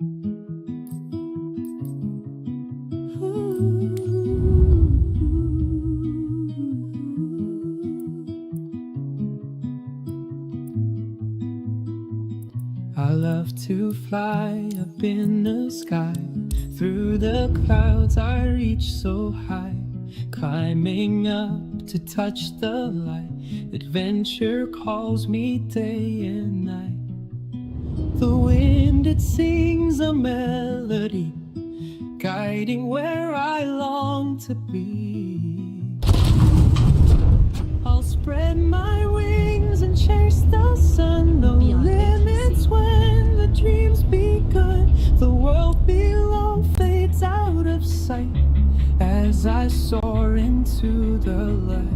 I love to fly up in the sky. Through the clouds I reach so high, climbing up to touch the light. Adventure calls me day and night. The wind, it sings a melody, guiding where I long to be. I'll spread my wings and chase the sun. No limits when the dream's begun. The world below fades out of sight as I soar into the light.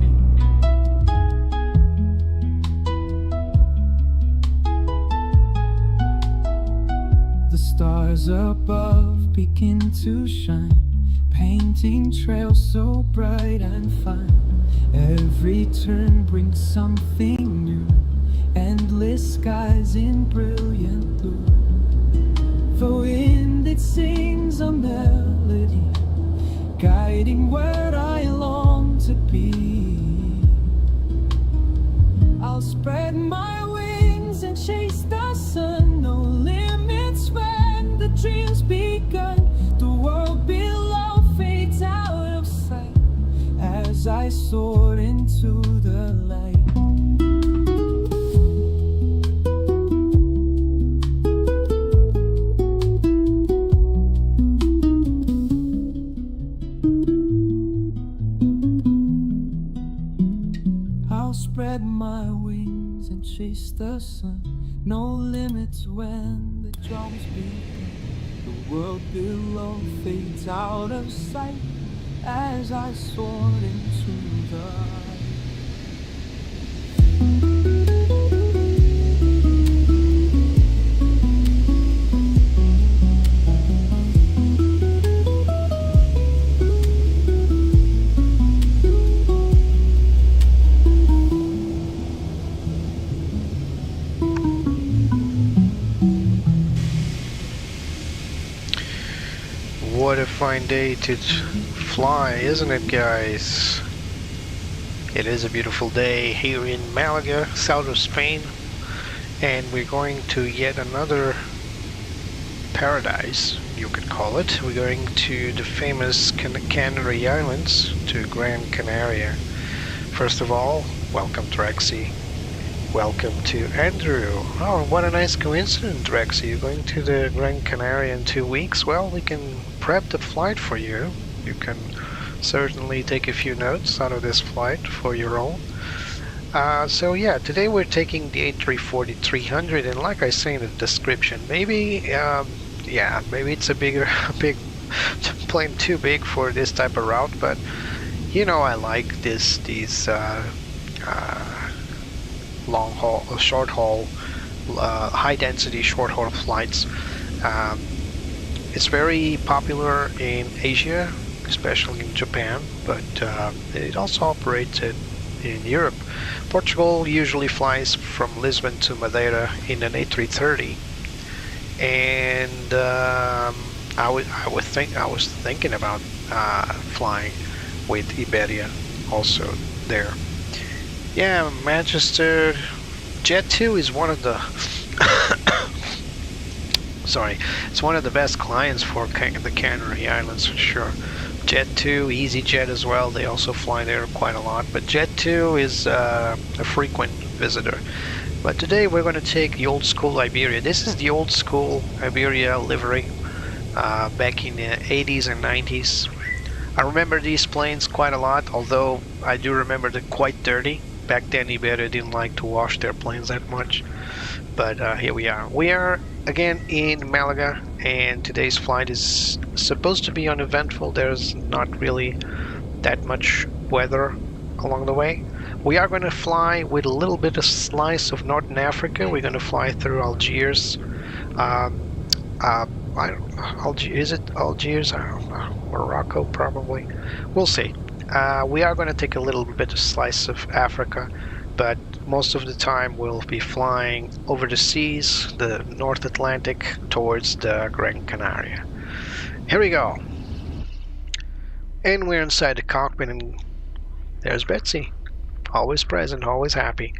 The stars above begin to shine, painting trails so bright and fine. Every turn brings something new, endless skies in brilliant blue. The wind, it sings a melody, guiding where I long to be. I'll spread my wings and chase the sun. No limits when the dream's begun. The world below fades out of sight as I soar into the light. I'll spread my wings and chase the sun. No limits when the drums begin. The world below fades out of sight as I soar into the light. What a fine day to fly, isn't it, guys? It is a beautiful day here in Málaga, south of Spain, and we're going to yet another paradise, you could call it. We're going to the famous Canary Islands, to Gran Canária. First of all, welcome Drexy. Welcome to Andrew. Oh, what a nice coincidence, Drexy. You're going to the Gran Canária in 2 weeks? Well, we can prep the flight for you. You can certainly take a few notes out of this flight for your own. So yeah, today we're taking the A340-300, and like I say in the description, maybe maybe it's a big plane, too big for this type of route, but you know, I like these long haul, short haul, high density short haul flights. It's very popular in Asia, especially in Japan, but it also operates in Europe. Portugal usually flies from Lisbon to Madeira in an A330, and I was thinking about flying with Iberia also there. Yeah, Manchester Jet2 is one of the sorry, it's one of the best clients for the Canary Islands for sure. Jet2, EasyJet as well, they also fly there quite a lot, but Jet2 is a frequent visitor. But today we're going to take the old school Iberia. This is the old school Iberia livery back in the 80s and 90s. I remember these planes quite a lot, although I do remember they're quite dirty. Back then Iberia didn't like to wash their planes that much, but here we are. We are again in Malaga, and today's flight is supposed to be uneventful. There's not really that much weather along the way. We are going to fly with a little bit of slice of Northern Africa. We're going to fly through Algiers. I don't know, is it Algiers? I don't know. Morocco probably. We'll see. We are going to take a little bit of slice of Africa but most of the time we'll be flying over the seas, the North Atlantic, towards the Gran Canaria. Here we go. And we're inside the cockpit, and there's Betsy. Always present, always happy.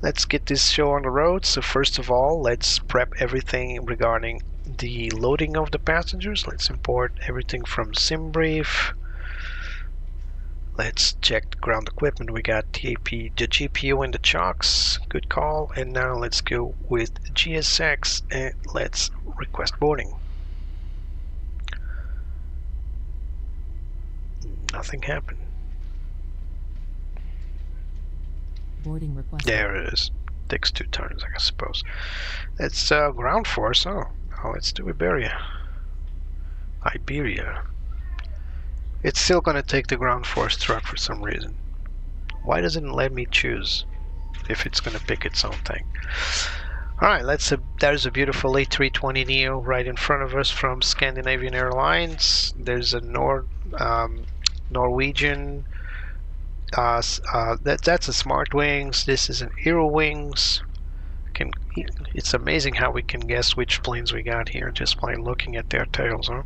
Let's get this show on the road. So first of all, let's prep everything regarding the loading of the passengers. Let's import everything from Simbrief. Let's check the ground equipment. We got the GPU and the chocks. Good call. And now let's go with GSX and let's request boarding. Nothing happened. Boarding request. There it is. Takes 2 turns, I suppose. It's ground force. Oh, let's do Iberia. It's still gonna take the ground force truck for some reason. Why doesn't it let me choose if it's gonna pick its own thing? Alright, there's a beautiful A320neo right in front of us from Scandinavian Airlines. There's a Norwegian. That's a Smart Wings. This is an Aero Wings. It's amazing how we can guess which planes we got here just by looking at their tails, huh?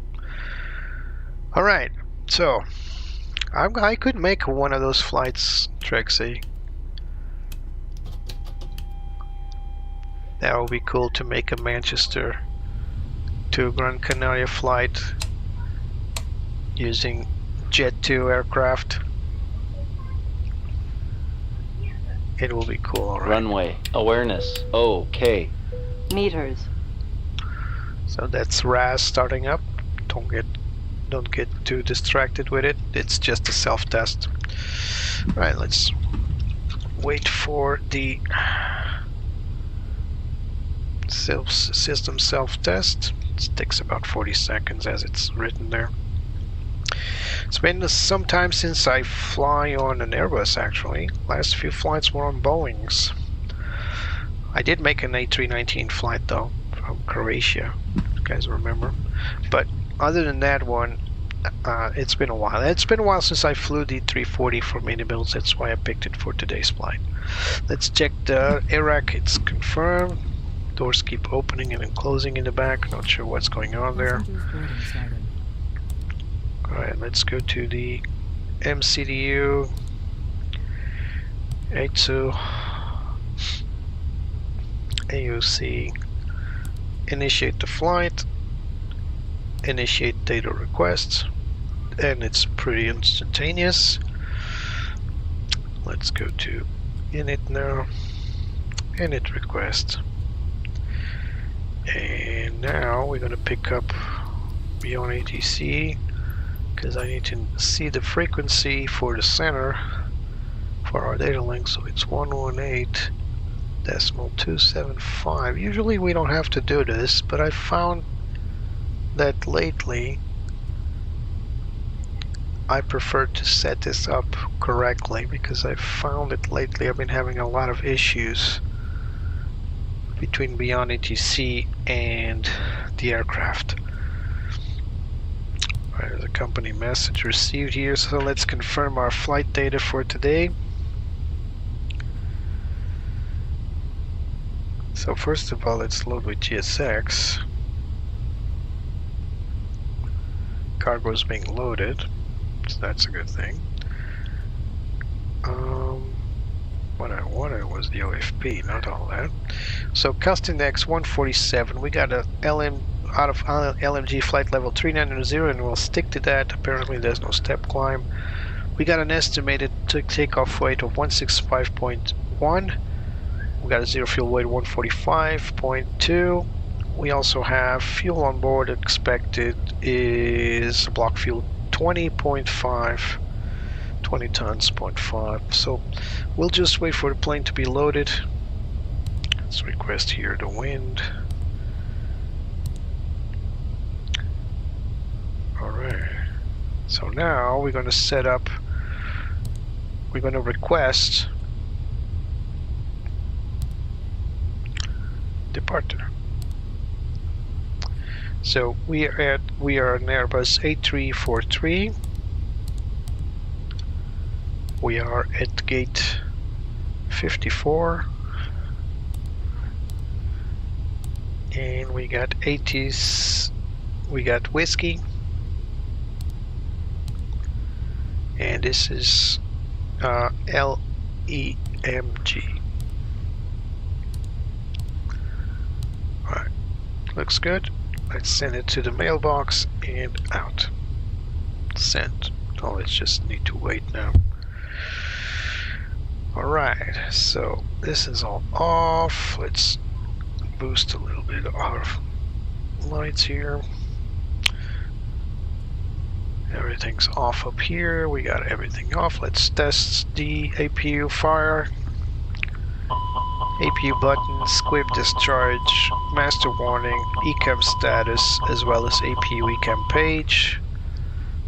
Alright, so I could make one of those flights, Trixie. That would be cool to make a Manchester to Gran Canaria flight using Jet 2 aircraft. It will be cool, alright. Runway awareness. Okay. Meters. So that's vRAAS starting up. Don't get too distracted with it. It's just a self-test. Right, let's wait for the system self-test. It takes about 40 seconds as it's written there. It's been some time since I fly on an Airbus, actually. Last few flights were on Boeings. I did make an A319 flight though, from Croatia, if you guys remember. But other than that one, it's been a while. It's been a while since I flew the 340 from Inibuilds. That's why I picked it for today's flight. Let's check the AIRAC. It's confirmed. Doors keep opening and then closing in the back. Not sure what's going on there. Alright, let's go to the MCDU A2 AOC. Initiate the flight. Initiate data request. And it's pretty instantaneous. Let's go to init now. Init request. And now we're going to pick up beyond ATC, because I need to see the frequency for the center for our data link. So it's 118.275. Usually we don't have to do this, but I found that lately I prefer to set this up correctly, because I found that lately I've been having a lot of issues between Beyond ATC and the aircraft. There's a company message received here, so let's confirm our flight data for today. So first of all, let's load with GSX. Cargo is being loaded, so that's a good thing. What I wanted was the OFP, not all that. So cost index 147. We got a out of LMG flight level 390, and we'll stick to that. Apparently there's no step climb. We got an estimated takeoff weight of 165.1. We got a zero fuel weight of 145.2. We also have fuel on board expected is block fuel 20.5, 20 tons, 0.5. So we'll just wait for the plane to be loaded. Let's request here the wind. Alright, so now we're going to set up, we're going to request departure. So we are an Airbus A340. We are at gate 54. And we got 80s, we got whiskey. And this is LEMG. Alright, looks good. Let's send it to the mailbox and out. Sent. Oh, let's just need to wait now. Alright, so this is all off. Let's boost a little bit our lights here. Everything's off up here. We got everything off. Let's test the APU fire. APU button, squib discharge, master warning, ECAM status, as well as APU ECAM page.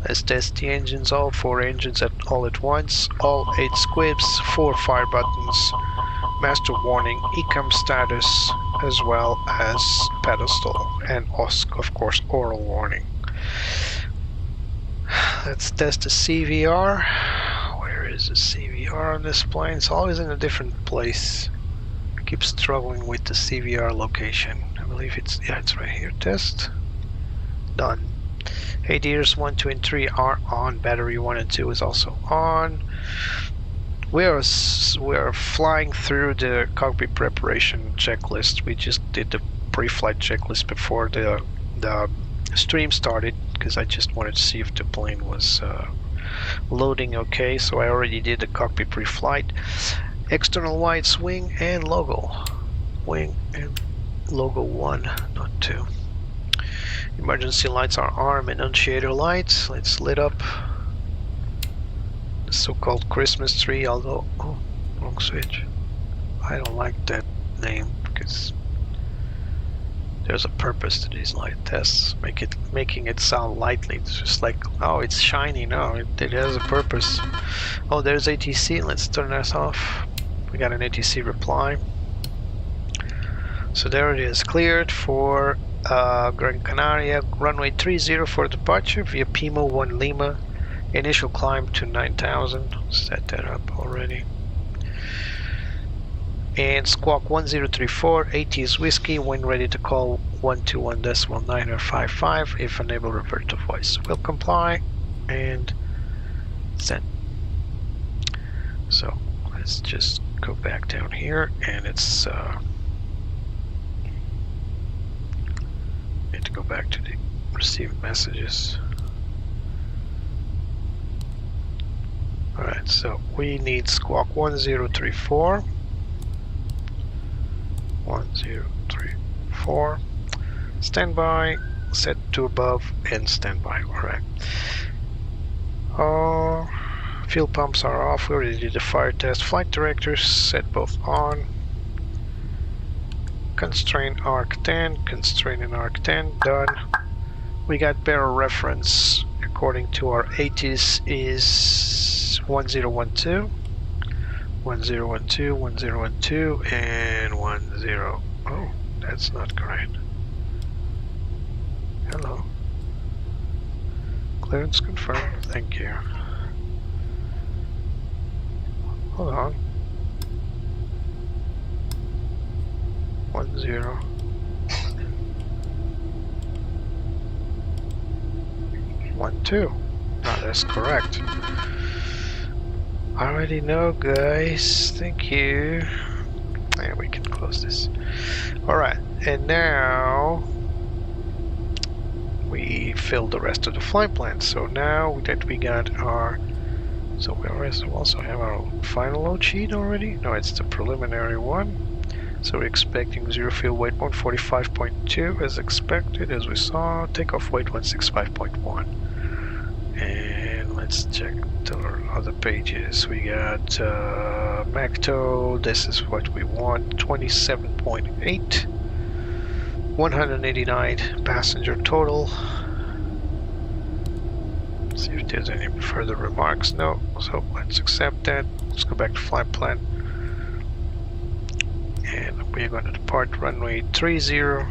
Let's test the engines, all 4 engines all at once, all 8 squibs, 4 fire buttons, master warning, ECAM status, as well as pedestal, and of course oral warning. Let's test the CVR. Where is the CVR on this plane? It's always in a different place. I keep struggling with the CVR location. I believe it's right here. Test. Done. ADRs 1, 2, and 3 are on. Battery 1 and 2 is also on. We are flying through the cockpit preparation checklist. We just did the pre-flight checklist before the stream started, because I just wanted to see if the plane was loading okay. So I already did the cockpit pre-flight. External wide swing and logo. Wing and logo 1, not 2. Emergency lights are arm and annunciator lights. Let's lit up the so-called Christmas tree, although, oh, wrong switch. I don't like that name because there's a purpose to these light tests. Making it sound lightly. It's just like, oh, it's shiny. No, it has a purpose. Oh, there's ATC. Let's turn that off. We got an ATC reply. So there it is, cleared for Gran Canária, runway 30 for departure via Pimo 1 Lima. Initial climb to 9,000. Set that up already. And squawk 1034, 80s whiskey, when ready to call 121.955. If unable, revert to voice. Will comply and send. So let's just go back down here, and it's need to go back to the received messages. Alright, so we need squawk 1034. 1034. Standby, set to above, and standby. Alright. Fuel pumps are off. We already did the fire test. Flight directors set both on. Constrain arc 10, constrain in arc 10, done. We got barrel reference according to our 80s is 1012, 1012, 1012, and 10. Oh, that's not correct. Hello. Clearance confirmed. Thank you. Hold on. 10. 12. No, that's correct. I already know, guys. Thank you. And we can close this. Alright, and now we filled the rest of the flight plan. So now that we got our... So we also have our final load sheet already? No, it's the preliminary one. So we're expecting zero fuel weight 145.2 as expected, as we saw. Takeoff weight 165.1. And let's check the other pages. We got MACTO, this is what we want, 27.8. 189 passenger total. See if there's any further remarks. No, so let's accept that. Let's go back to flight plan. And we're going to depart runway 30.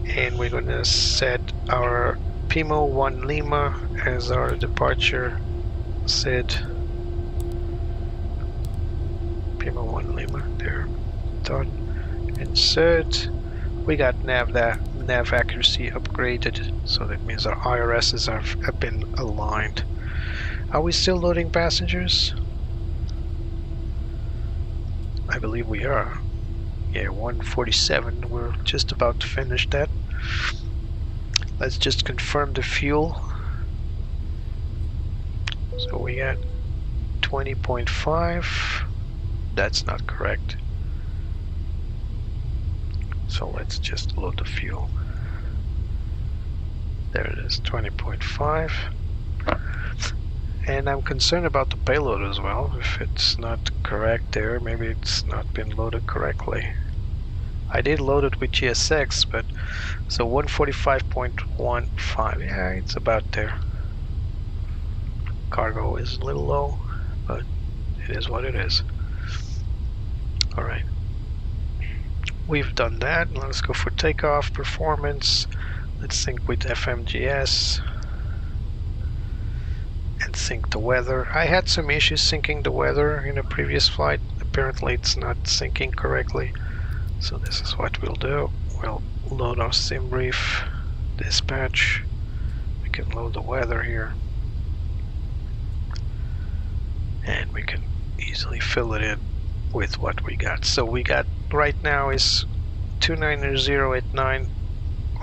And we're going to set our Pimo 1 Lima as our departure SID. Pima 1 Lima, there, done. Insert. We got nav accuracy upgraded, so that means our IRSs have been aligned. Are we still loading passengers? I believe we are. Yeah, 147, we're just about to finish that. Let's just confirm the fuel. So we got 20.5. That's not correct. So let's just load the fuel. There it is, 20.5. And I'm concerned about the payload as well. If it's not correct there, maybe it's not been loaded correctly. I did load it with GSX, but so 145.15. Yeah, it's about there. Cargo is a little low, but it is what it is. Alright. We've done that. Let's go for takeoff performance. Let's sync with FMGS. And sync the weather. I had some issues syncing the weather in a previous flight. Apparently it's not syncing correctly. So this is what we'll do. We'll load our Simbrief dispatch. We can load the weather here. And we can easily fill it in with what we got. So we got right now is 29089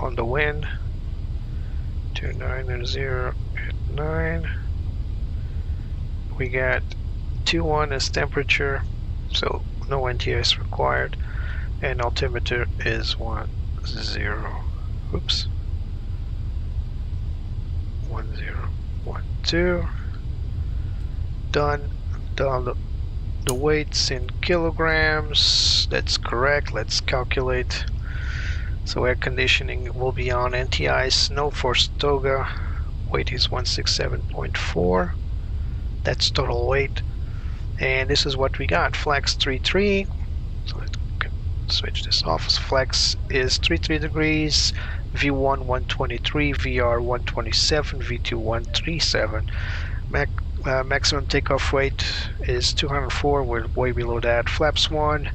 on the wind. 29089. We got 21 as temperature, so no NTS required, and altimeter is 10. Oops. 1012. Done. Done. The weights in kilograms. That's correct. Let's calculate. So air conditioning will be on. NTI snow for Stoga. Weight is 167.4. That's total weight. And this is what we got. Flex 33. So let's switch this off. Flex is 33 degrees. V1 123, VR 127, V2 137. Maximum takeoff weight is 204. We're way below that. Flaps 1.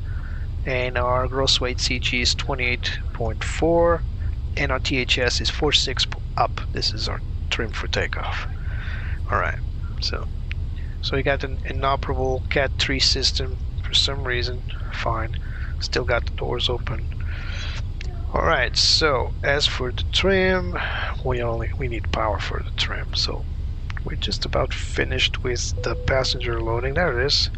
And our gross weight CG is 28.4. And our THS is 46 up. This is our trim for takeoff. Alright. So we got an inoperable Cat 3 system for some reason. Fine. Still got the doors open. Alright, so as for the trim, we need power for the trim. So we're just about finished with the passenger loading. There it is.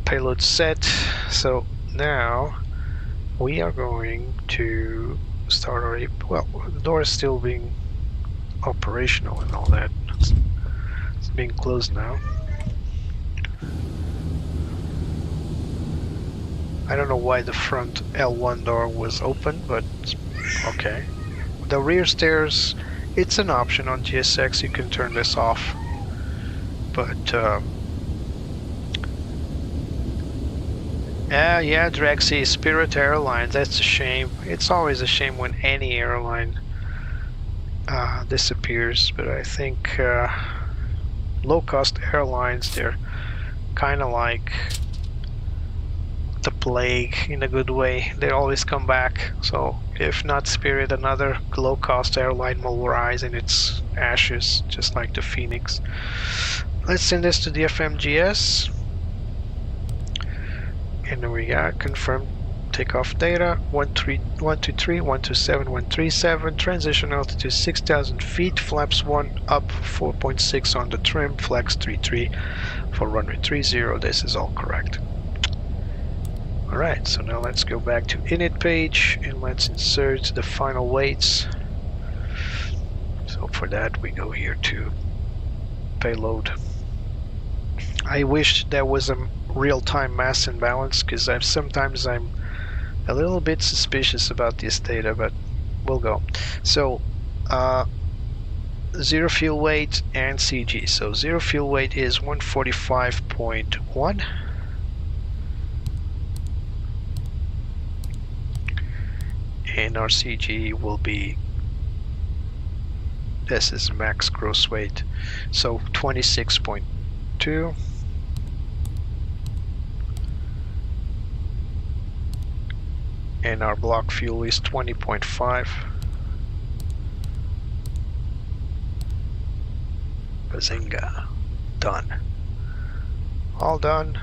Payload set. So now we are going to start our, well, the door is still being operational and all that. It's being closed now. I don't know why the front L1 door was open, but okay. The rear stairs, it's an option on GSX, you can turn this off. But yeah, Drexy, Spirit Airlines, that's a shame. It's always a shame when any airline disappears, but I think low-cost airlines, they're kind of like the plague in a good way. They always come back. So if not Spirit, another low-cost airline will rise in its ashes, just like the Phoenix. Let's send this to the FMGS, and then we got confirmed takeoff data 123, 127, 137. Transition altitude 6,000 feet. Flaps 1 up, 4.6 on the trim. Flex 33 for runway 30. This is all correct. Alright, so now let's go back to init page and let's insert the final weights. So for that we go here to payload. I wish there was a real-time mass imbalance, because sometimes I'm a little bit suspicious about this data, but we'll go. So zero fuel weight and CG. So zero fuel weight is 145.1. And our CG will be, this is max gross weight, so 26.2. 342. And our block fuel is 20.5. Bazinga. Done. All done.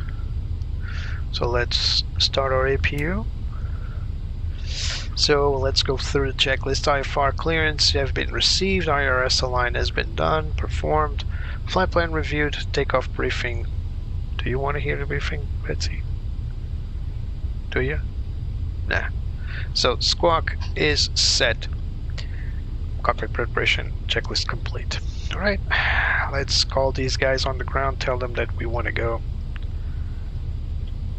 So let's start our APU. So let's go through the checklist. IFR clearance have been received. IRS align has been done, performed. Flight plan reviewed. Takeoff briefing. Do you want to hear the briefing, Betsy? Do you? Nah. So squawk is set. Cockpit preparation checklist complete. Alright, let's call these guys on the ground, tell them that we want to go.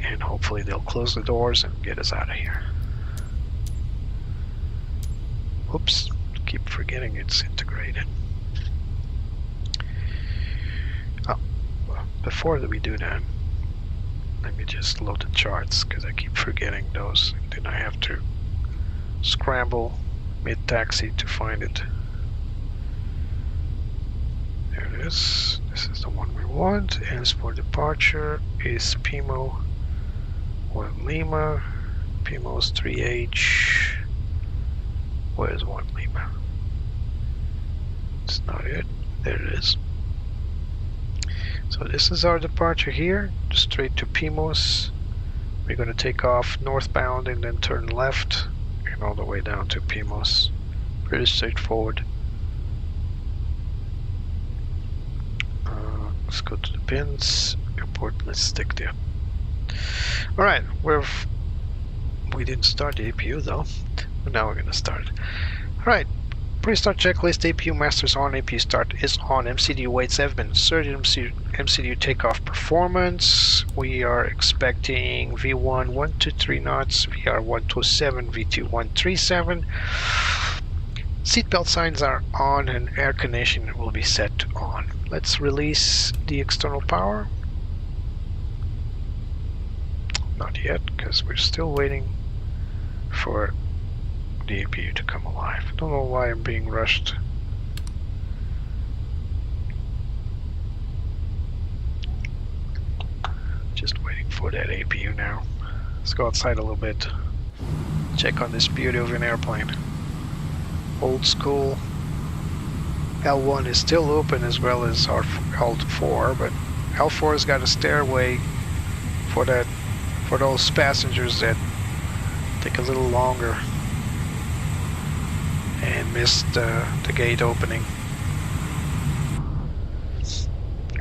And hopefully they'll close the doors and get us out of here. Oops, keep forgetting it's integrated. Oh, well, before we do that, let me just load the charts because I keep forgetting those. And then I have to scramble mid-taxi to find it. There it is. This is the one we want. As for departure is Pimo 1 Lima. Pimo's 3H. Where's 1 Lima? It's not it. There it is. So this is our departure here, straight to Pimos. We're going to take off northbound and then turn left and all the way down to Pimos. Pretty straightforward. Let's go to the pins. Airport, let's stick there. Alright, we didn't start the APU though, but now we're going to start. Alright. Pre-start checklist, APU masters on, APU start is on, MCDU weights have been inserted, MCDU takeoff performance. We are expecting V1 123 knots, VR 127, V2 137. Seatbelt signs are on and air conditioning will be set on. Let's release the external power. Not yet, because we're still waiting for the APU to come alive. I don't know why I'm being rushed. Just waiting for that APU now. Let's go outside a little bit. Check on this beauty of an airplane. Old school. L1 is still open as well as our L4, but L4 has got a stairway for those passengers that take a little longer and missed the gate opening.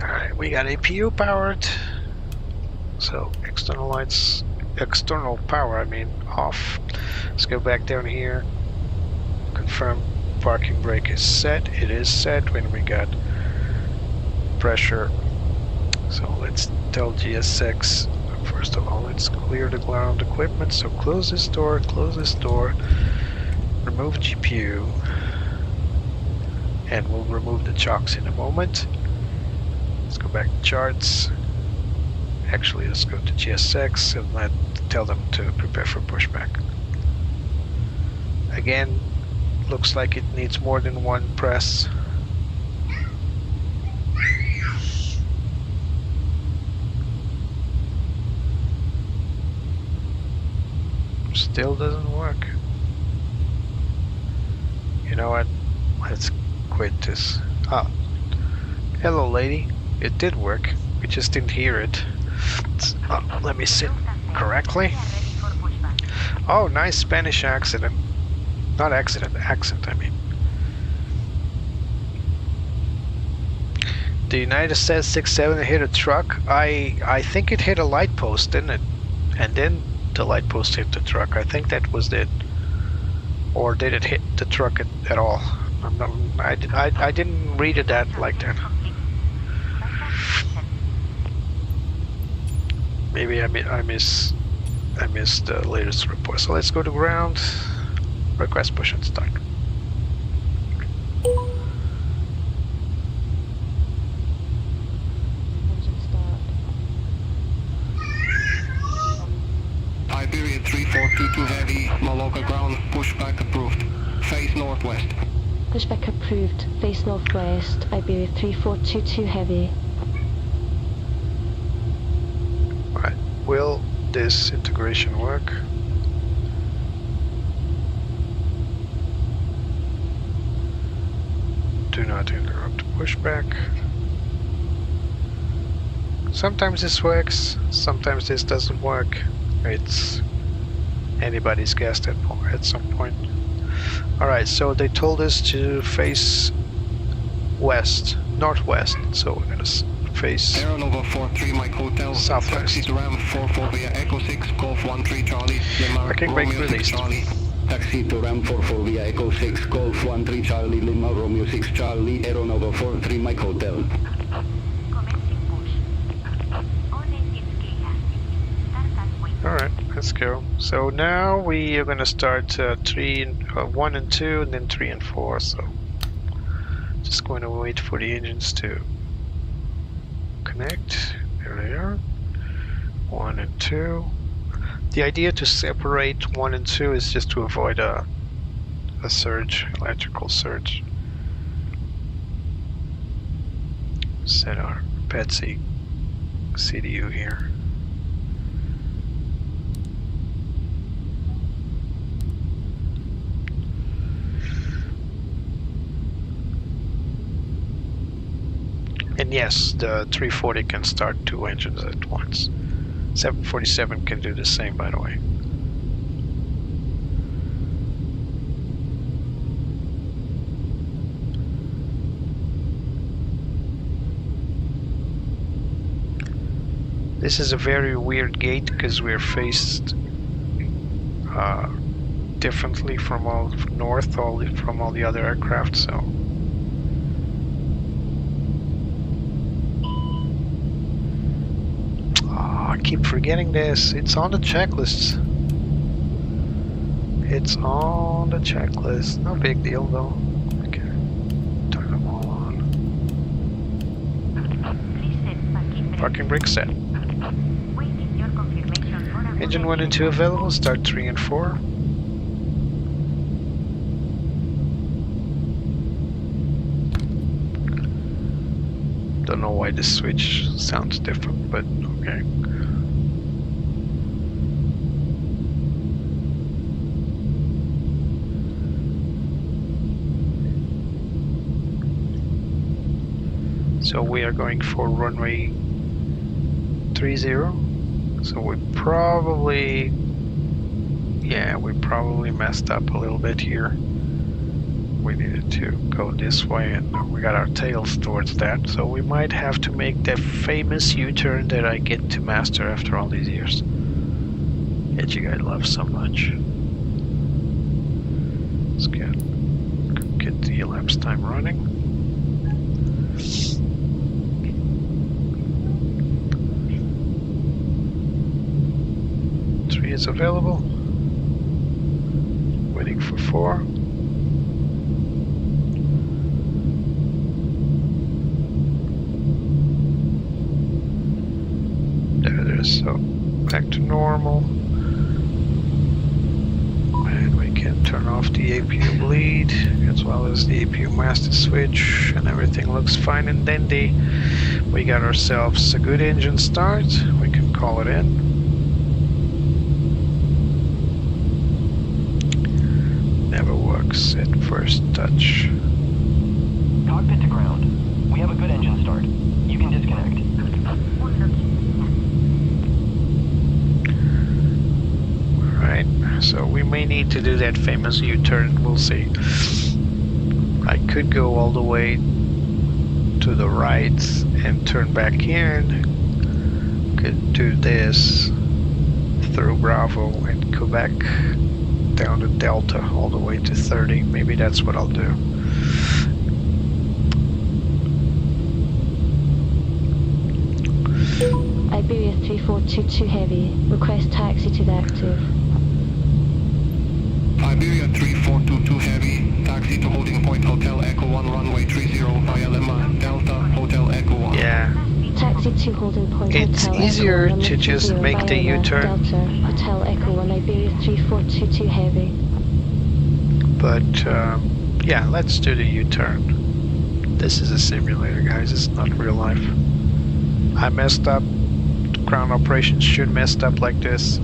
Alright, we got APU powered. So external lights, external power, I mean, off. Let's go back down here. Confirm parking brake is set. It is set when we got pressure. So let's tell GSX, first of all, let's clear the ground equipment. So close this door, remove GPU, and we'll remove the chocks in a moment. Let's go back to charts. Actually, let's go to GSX and tell them to prepare for pushback. Again, looks like it needs more than one press. Still doesn't work. You know what? Let's quit this. Oh. Hello, lady. It did work. We just didn't hear it. Let me sit correctly. Oh, nice Spanish accident. Not accident, accent, I mean. The United States 67 hit a truck. I think it hit a light post, didn't it? And then the light post hit the truck. I think that was it. Or did it hit the truck at all? I didn't read it that like that. Maybe I missed the latest report. So let's go to ground. Request push and start. Iberia 3422 heavy, Málaga ground, pushback approved. Face northwest. Pushback approved. Face northwest. Iberia 3422 heavy. this integration work. Do not interrupt pushback. Sometimes this works, sometimes this doesn't work. It's anybody's guess at some point. Alright, so they told us to face west, northwest, so we're gonna face Aeronova 43 Mike Hotel, southwest. taxi to Ram 44 via Echo 6, Golf 13 Charlie, Lima, Parking brake Romeo 6 released. Charlie. Taxi to Ram 44 via Echo 6, Golf 13 Charlie, Lima, Romeo 6 Charlie, Aeronova 43 Mike Hotel. Alright, let's go. So now we are gonna start 1 and 2, and then 3 and 4, so just going to wait for the engines to connect. There they are. 1 and 2. The idea to separate 1 and 2 is just to avoid a surge, electrical surge. Set our PETC CDU here. And yes, the 340 can start 2 engines at once. 747 can do the same, by the way. This is a very weird gate because we're faced differently from all the other aircraft, so. I keep forgetting this. It's on the checklists. It's on the checklist. No big deal though. Okay. Turn them all on. Parking brake set. Engine 1 and 2 available. Start 3 and 4. Don't know why this switch sounds different, but okay. So we are going for runway 30. So we probably messed up a little bit here. We needed to go this way, and we got our tails towards that. So we might have to make that famous U-turn that I get to master after all these years, that you guys love so much. Let's get the elapsed time running. Is available. Waiting for 4. There it is. So back to normal. And we can turn off the APU bleed as well as the APU master switch, and everything looks fine and dandy. We got ourselves a good engine start. We can call it in. Never works at first touch. Cockpit to ground. We have a good engine start. You can disconnect. Alright, so we may need to do that famous U-turn, we'll see. I could go all the way to the right and turn back in. Could do this through Bravo and go back down to Delta all the way to 30. Maybe that's what I'll do. Iberia 3422 Heavy. Request taxi to the active. Iberia 3422 Heavy, taxi to holding point Hotel Echo 1 runway 30 via Lima, Delta, Hotel Echo 1. Yeah. Taxi to holding point It's Hotel easier Echo 1 to just 30 make the via U-turn. Delta, Hotel Echo 1, Iberia 3422 Heavy. But yeah, let's do the U-turn. This is a simulator, guys. It's not real life. I messed up ground operations should messed up like this,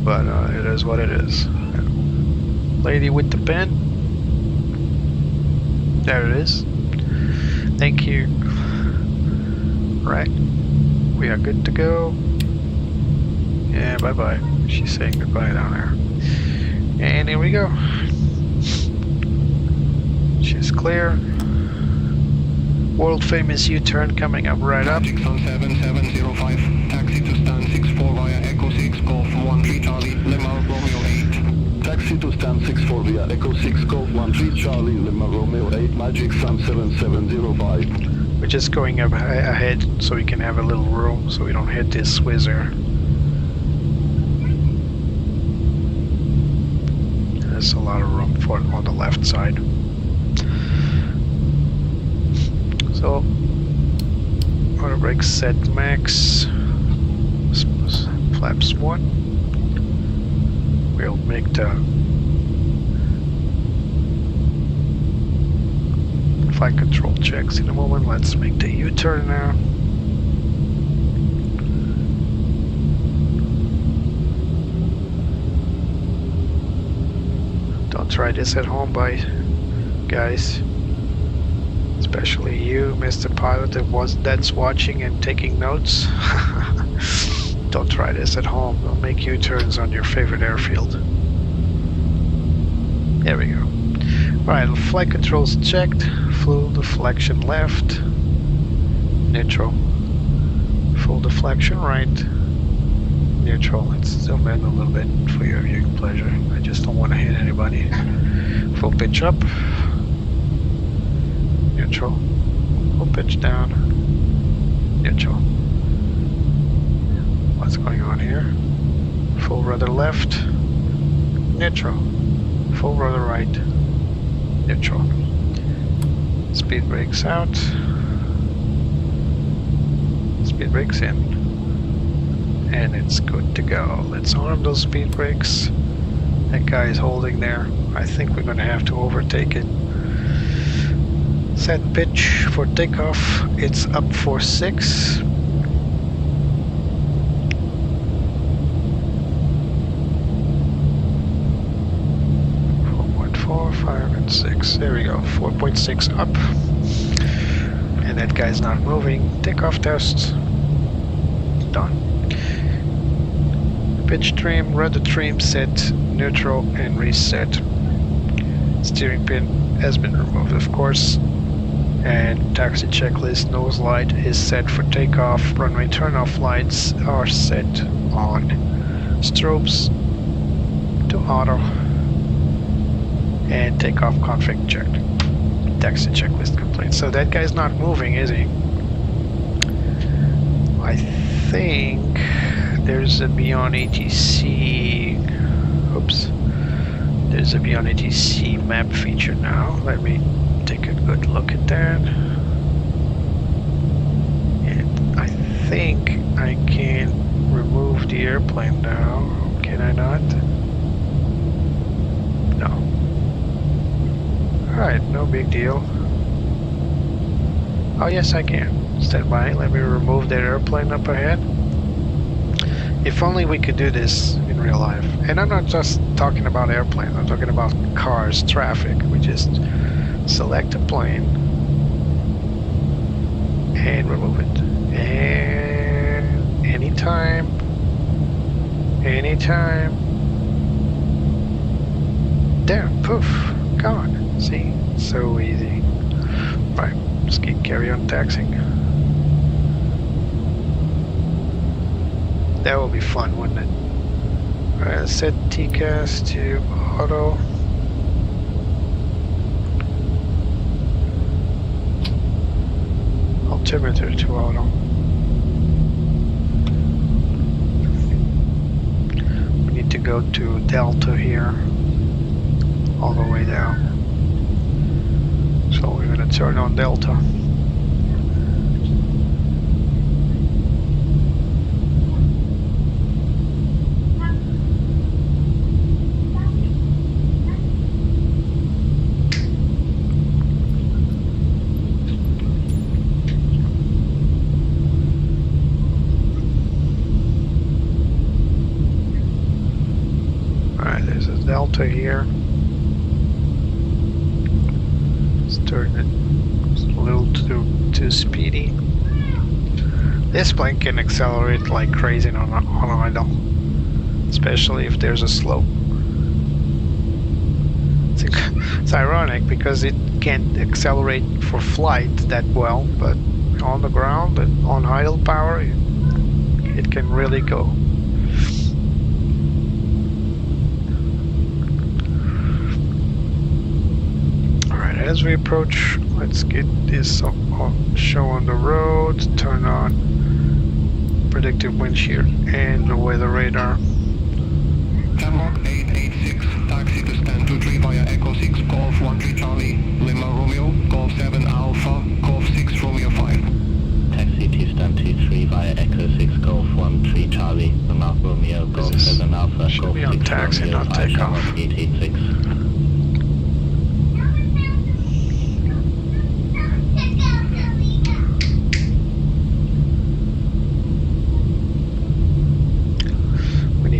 but it is what it is. Lady with the pen. There it is. Thank you. Right, we are good to go. Yeah, bye bye. She's saying goodbye down there. And here we go. She's clear. World famous U-turn coming up right up. Magic on 7705, taxi to stand 64 via Echo 6, Golf 13 Charlie, Lima, Romeo 8. Taxi to stand 64 via Echo 6 Golf 13 Charlie Lima Romeo 8 Magic Sun 7705. We're just going up ahead so we can have a little room so we don't hit this whizzer. There's a lot of room for on the left side. So, motor brakes set max, flaps 1. We'll make the flight control checks in a moment. Let's make the U-turn now. Don't try this at home, guys. Especially you, Mr. Pilot, that's watching and taking notes. Don't try this at home. Don't make U-turns on your favorite airfield. There we go. Alright, flight controls checked. Full deflection left. Neutral. Full deflection right. Neutral. Let's zoom in a little bit for your viewing pleasure. I just don't want to hit anybody. Full pitch up. Neutral. Full pitch down. Neutral. What's going on here? Full rudder left. Neutral. Full rudder right. Neutral. Speed brakes out. Speed brakes in. And it's good to go. Let's arm those speed brakes. That guy is holding there. I think we're gonna have to overtake it. Set pitch for takeoff. It's up for 6. 4.4, 5, and 6. There we go. 4.6 up. And that guy's not moving. Takeoff test. Done. Pitch trim, rudder trim set, neutral, and reset. Steering pin has been removed, of course. And taxi checklist nose light is set for takeoff. Runway turnoff lights are set on. Strobes to auto. And takeoff config checked. Taxi checklist complete. So that guy's not moving, is he? I think there's a Beyond ATC. Oops. There's a Beyond ATC map feature now. Let me take a good look at that. And I think I can remove the airplane now. Can I not? No. Alright, no big deal. Oh yes, I can. Stand by. Let me remove that airplane up ahead. If only we could do this in real life. And I'm not just talking about airplanes, I'm talking about cars, traffic. We just select a plane and remove it. And anytime, there, poof, gone. See, so easy. Right, just carry on taxiing. That will be fun, wouldn't it? Alright, set TCAS to auto. Altimeter to auto. We need to go to Delta here, all the way down. So we're going to turn on Delta. delta here. Let's turn it a little too speedy. This plane can accelerate like crazy on idle, especially if there's a slope. It's ironic because it can't accelerate for flight that well, but on the ground and on idle power, it can really go. Alright, as we approach, let's get this show on the road, turn on predictive wind shear and the weather radar. Hemlock 886, taxi to stand 23 via Echo 6, Golf 13 Charlie, Lima Romeo, Golf 7 Alpha, Golf 6 Romeo 5. Taxi to stand 23 via Echo 6, Golf 13 Charlie, Lima Romeo, Golf 7 Alpha, Should Golf be on 6 taxi, Romeo, not takeoff. 886.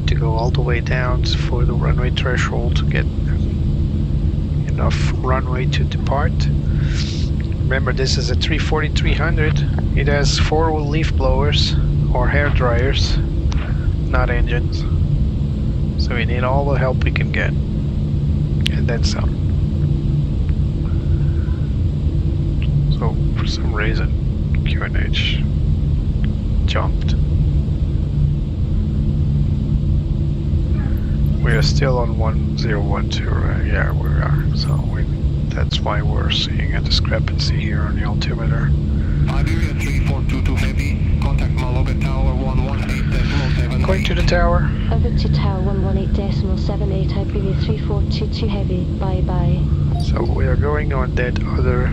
To go all the way down for the runway threshold to get enough runway to depart. Remember, this is a 340-300. It has 4 leaf blowers or hair dryers, not engines. So we need all the help we can get, and then some. So for some reason, QNH jumped. We are still on 1012, yeah, we are. So that's why we're seeing a discrepancy here on the altimeter. Iberia 3422 heavy, contact Málaga Tower 118.78. Going to the tower. Over to tower 118.78, Iberia 3422 heavy, bye bye. So we are going on that other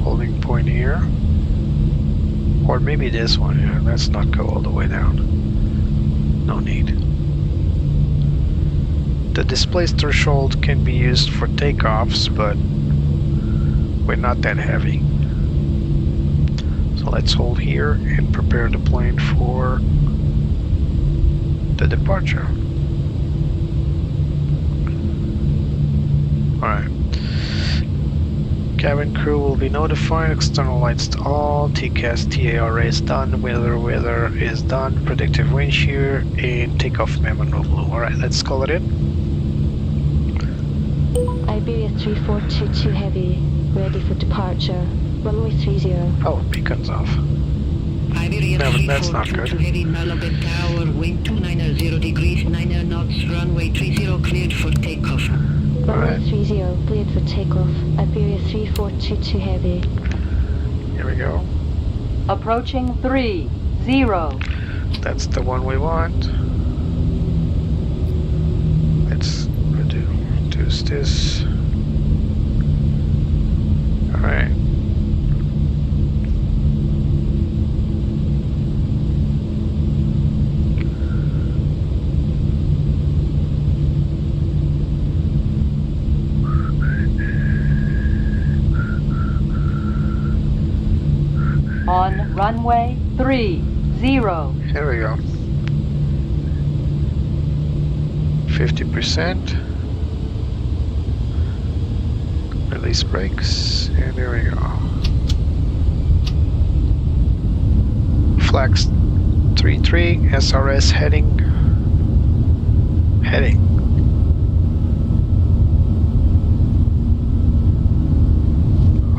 holding point here. Or maybe this one, yeah, let's not go all the way down. No need. The displaced threshold can be used for takeoffs, but we're not that heavy. So let's hold here and prepare the plane for the departure. Alright. Cabin crew will be notified. External lights to all. TCAS TARA is done. Weather is done. Predictive wind shear and takeoff memo no blue. Alright, let's call it in. Iberia 3422 heavy, ready for departure. Runway 30. Oh, beacon's off. Iberia No, but that's not 3422 good. heavy, Málaga Tower, wind 290 degrees, 90 knots, runway 30 cleared for takeoff. Runway Alright. 30, cleared for takeoff. Iberia 3422 heavy. Here we go. Approaching 30. That's the one we want. Let's reduce this. Alright. On runway 30. Here we go. 50%. Release brakes, and there we go. Flags 33, SRS heading.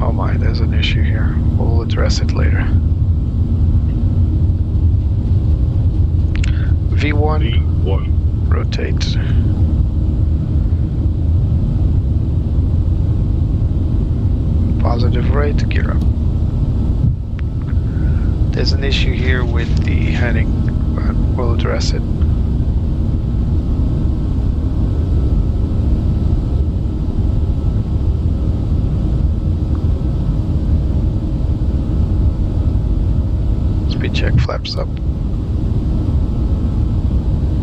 Oh my, there's an issue here. We'll address it later. V1. Rotate. Positive rate, gear up. There's an issue here with the heading, but we'll address it. Speed check, flaps up.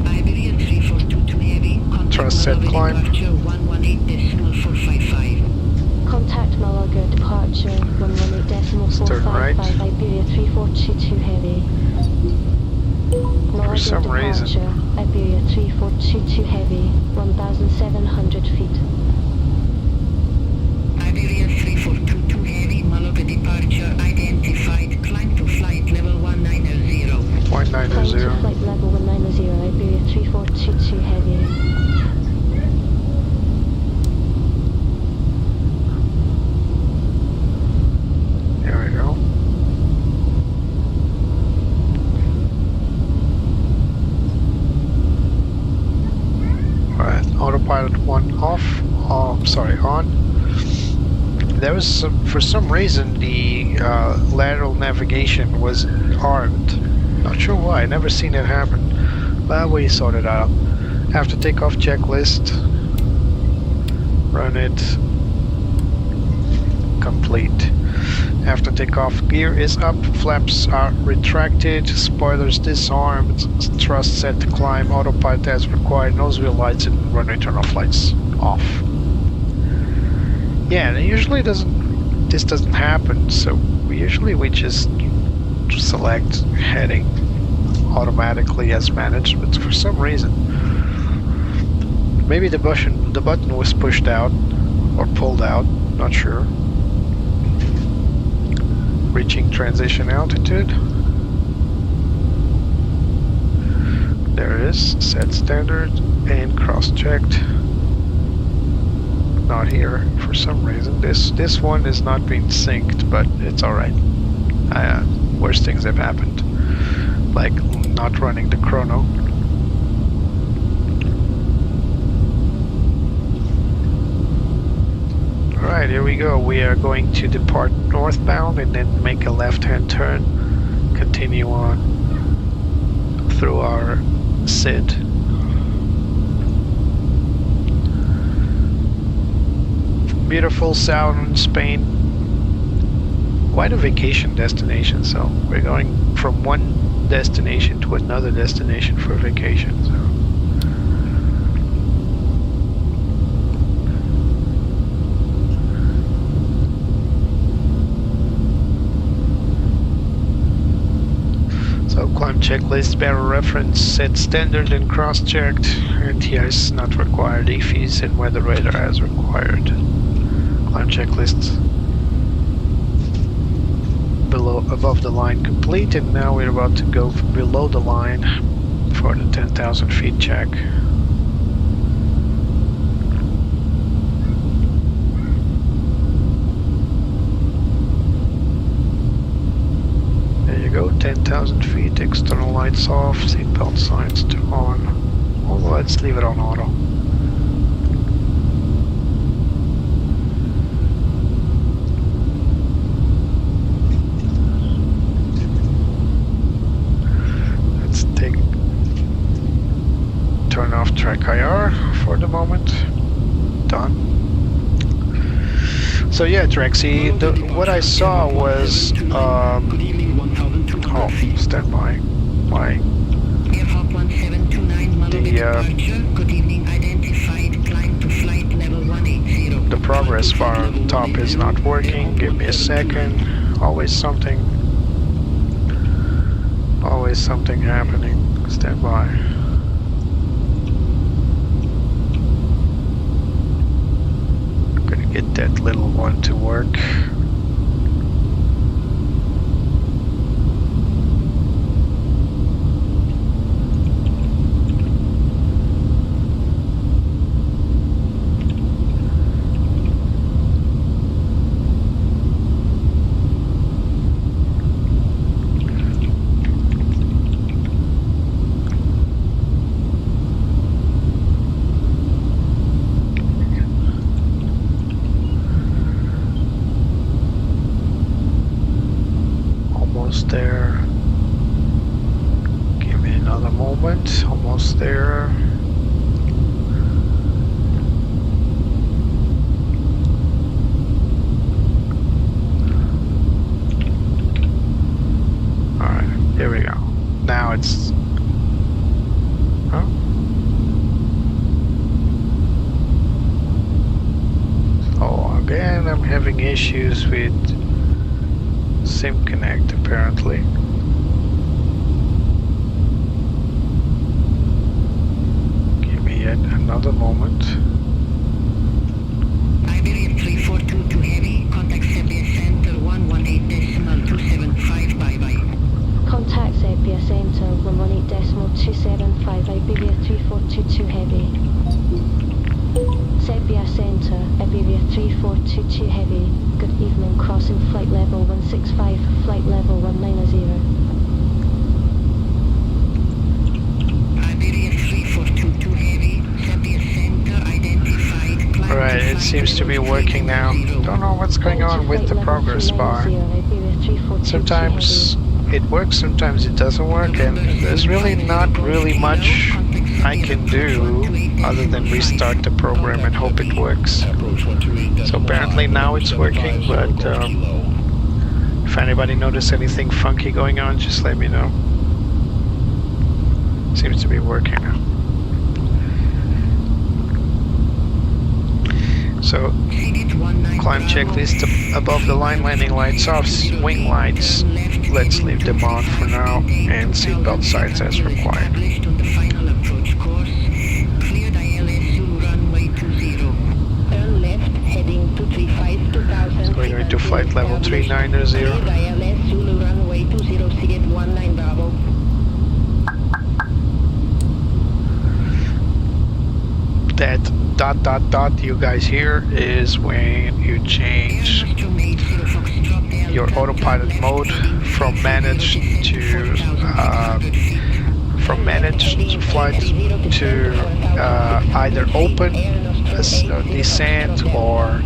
Iberia 3422 heavy, contact Thrust set Málaga climb. departure 118.455. Contact Málaga departure 118.455, Iberia 3422 heavy. Málaga some departure, reason. Iberia 3422 3422 heavy, 1,700 feet. Iberia 3422 heavy, Málaga departure identified. Climb to flight level 190. Climb to 190. flight level 190, Iberia 3422 heavy. There we go. Alright, autopilot 1 off. Sorry, on. There was for some reason the lateral navigation was armed. Not sure why, never seen it happen. But we sorted out. After takeoff checklist. Run it. Complete. After takeoff, gear is up, flaps are retracted, spoilers disarmed, thrust set to climb, autopilot as required, nose wheel lights and runway turn-off lights off. Yeah, and usually this doesn't happen, so we just select heading automatically as managed, but for some reason, maybe the button was pushed out or pulled out, not sure. Reaching transition altitude. There it is, set standard and cross-checked. Not here for some reason. This one is not being synced, but it's alright. Worse things have happened, like not running the chrono. Alright, here we go. We are going to depart northbound and then make a left-hand turn, continue on through our SID. Beautiful southern Spain. Quite a vacation destination, so we're going from one destination to another destination for vacation. So. Climb checklist, barrel reference, set standard and cross-checked, NTIs not required, EFIs and weather radar as required. Climb checklist above the line complete, and now we're about to go below the line for the 10,000 feet check. Go 10,000 feet, external lights off, seatbelt signs to on. Well, let's leave it on auto. Let's turn off track IR for the moment. Done. So yeah, Drexy, what I saw was oh, stand by. Why? The progress bar on top is not working. Give me a second. Always something happening. Stand by. I'm gonna get that little one to work. There. Give me another moment. Almost there. Alright, here we go. Now it's... Huh? So again, I'm having issues with SIM Connect apparently. another moment. Iberia 342 heavy, contact Serbia Center 118.275, bye-bye. Contact Serbia Center 118.275, Iberia 3422 heavy. Serbia Center, Iberia 3422 heavy. Good evening, crossing flight level 165, flight level 190. Iberia 3422 heavy, Serbia Center identified. Alright, it seems to be working now. Don't know what's going on with the progress bar. Sometimes it works, sometimes it doesn't work, and there's really not really much I can do other than restart the program and hope it works. So apparently now it's working, but if anybody notices anything funky going on, just let me know. Seems to be working now. So, climb checklist above the line, landing lights off, wing lights, let's leave them on for now, and seatbelt signs as required. So we're going to flight level 390. That ... you guys hear is when you change your autopilot mode from managed to flight to either open descent or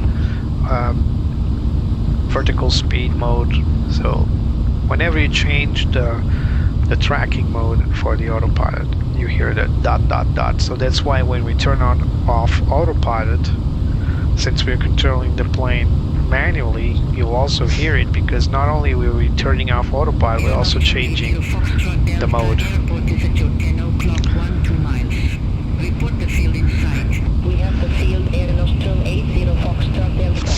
vertical speed mode. So whenever you change the tracking mode for the autopilot, you hear that ... So that's why when we turn off autopilot, since we're controlling the plane manually, you also hear it, because not only will we be turning off autopilot, we're also changing the mode. Report the field in sight. We have the field Air Nostrum 80 Foxtrot Delta.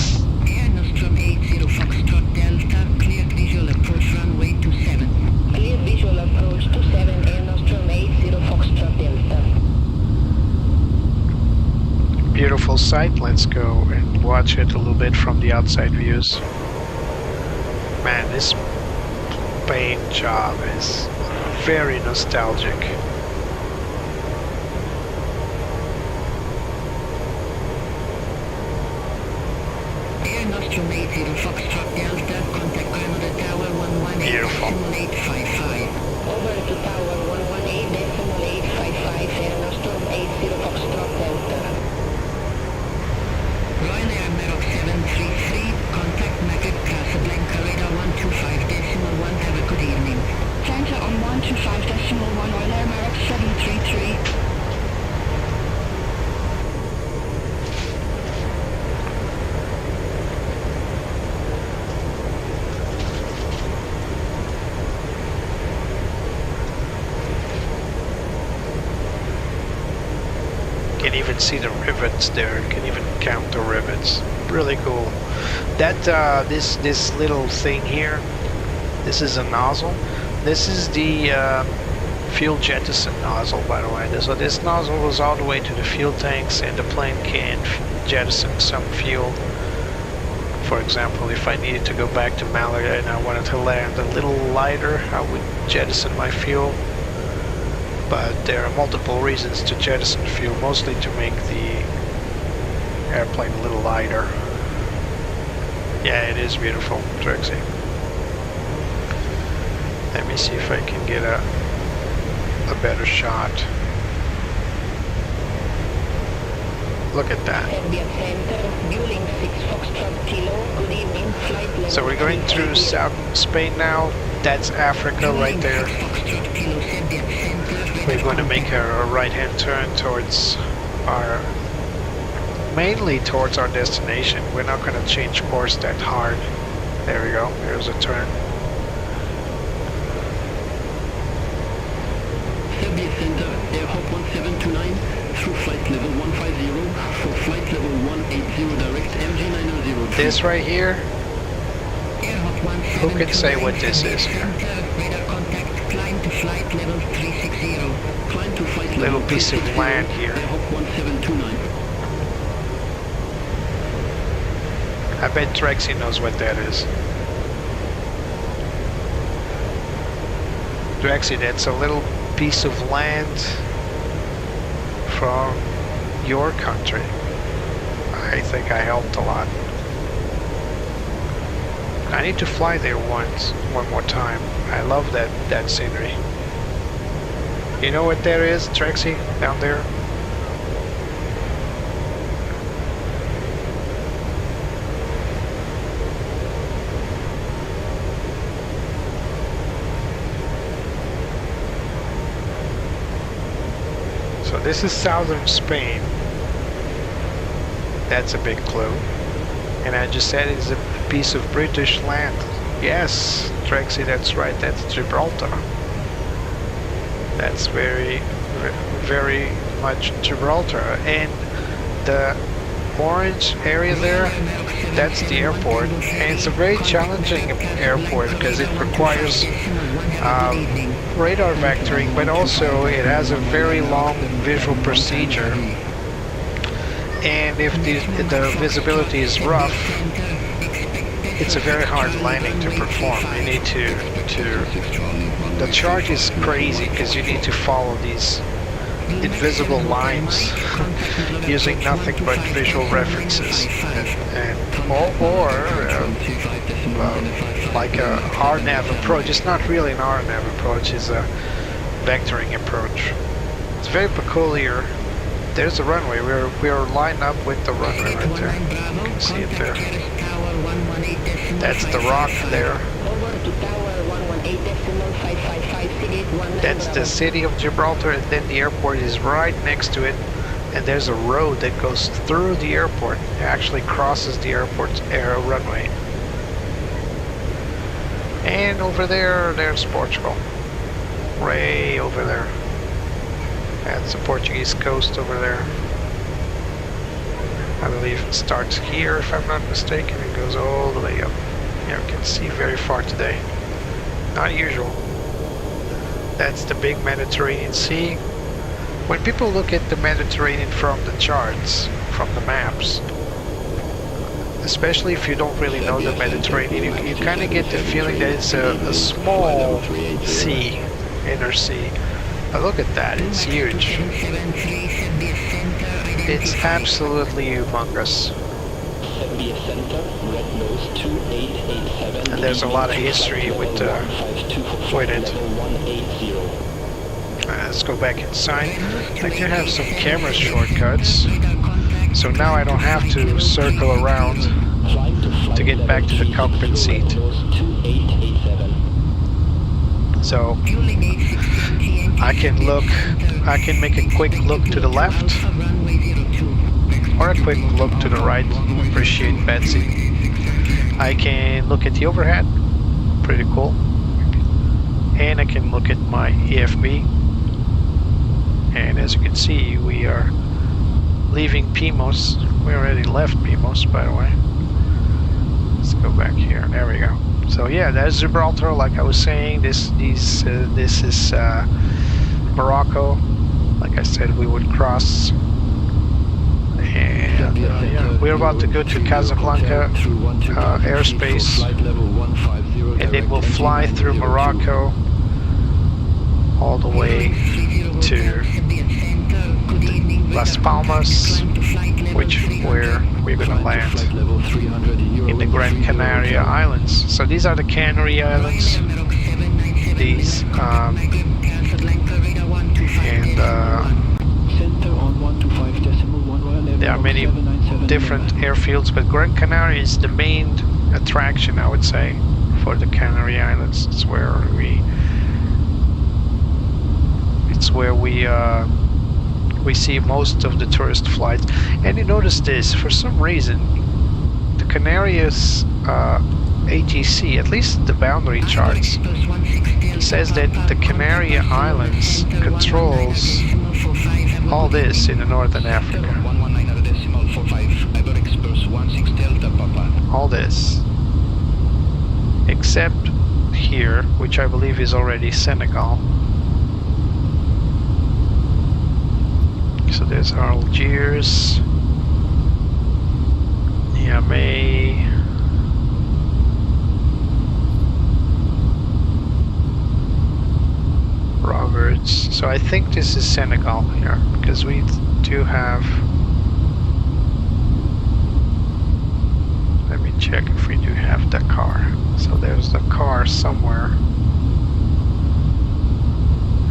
Air Nostrum 80 Foxtrot Delta, cleared visual approach runway 27. Clear visual approach 27, Air Nostrum 80 Foxtrot Delta. Beautiful sight, let's go and watch it a little bit from the outside views. Man, this paint job is very nostalgic. Air Nostrum 80 Foxtrot Delta, contact Granada Tower 118.855. Over to Tower 118.855, Air Nostrum 80 Foxtrot Delta. Royal Air Maroc 733, contact Madrid Casablanca radar 125.1, have a good evening. Center on 125.1, Royal Air Maroc 733. You can even see the rivets there. You can even count the rivets. Really cool. That this little thing here, this is a nozzle. This is the fuel jettison nozzle, by the way. So this nozzle goes all the way to the fuel tanks, and the plane can jettison some fuel. For example, if I needed to go back to Málaga and I wanted to land a little lighter, I would jettison my fuel. But there are multiple reasons to jettison fuel, mostly to make the airplane a little lighter. Yeah, it is beautiful, Trixie. Let me see if I can get a better shot. Look at that. So we're going through South Spain now. That's Africa right there. We're going to make a right-hand turn towards mainly towards our destination. We're not going to change course that hard. There we go. There's a turn. Serbia Center, Airhop 1729, through flight level 150, for flight level 180 direct MG900. This right here, who can say what this is? Radar contact, climb to flight level 360. Climb to flight little piece of land here. Airhawk 1729. I bet Trexie knows what that is. Trexie, that's a little piece of land from your country. I think I helped a lot. I need to fly there one more time. I love that scenery. You know what that is, Trexie, down there? So this is southern Spain. That's a big clue. And I just said it's a piece of British land. Yes, Trexie, that's right, that's Gibraltar. That's very much Gibraltar. And the orange area there, that's the airport. And it's a very challenging airport because it requires radar vectoring, but also it has a very long visual procedure. And if the visibility is rough, it's a very hard landing to perform. You need to the charge is crazy because you need to follow these invisible lines using nothing but visual references, or like a RNAV approach. It's not really an RNAV approach, it's a vectoring approach. It's very peculiar. There's the runway. We're lined up with the runway right there. You can see it there. That's the rock there. That's the city of Gibraltar, and then the airport is right next to it. And there's a road that goes through the airport. It actually crosses the airport's runway. And over there, there's Portugal. Way over there. That's the Portuguese coast over there. I believe it starts here, if I'm not mistaken, and goes all the way up. Yeah, you can see very far today. Not usual. That's the big Mediterranean Sea. When people look at the Mediterranean from the charts, from the maps, especially if you don't really know the Mediterranean, you kind of get the feeling that it's a small sea, inner sea. But look at that, it's huge. It's absolutely humongous. And there's a lot of history with it. Let's go back inside. I do have some camera shortcuts, so now I don't have to circle around to get back to the cockpit seat. So I can make a quick look to the left or a quick look to the right. Appreciate Betsy. I can look at the overhead, pretty cool. And I can look at my EFB. And as you can see, we are leaving Pimos. We already left Pimos, by the way. Let's go back here. There we go. So yeah, that's Gibraltar. Like I was saying, this is Morocco. Like I said, we would cross. And yeah, we're about to go to Casablanca airspace, and then we'll fly through Morocco all the way to Las Palmas, where we're gonna land in the Gran Canaria Islands. So these are the Canary Islands. These there are many different airfields, but Gran Canaria is the main attraction, I would say, for the Canary Islands. It's where we see most of the tourist flights. And you notice this, for some reason, the Canárias ATC, at least the boundary charts, says that the Canary Islands controls all this in the Northern Africa. All this. Except here, which I believe is already Senegal. So there's Algiers, Niamey, Roberts. So I think this is Senegal here, because we do have. Let me check if we do have Dakar. So there's Dakar somewhere.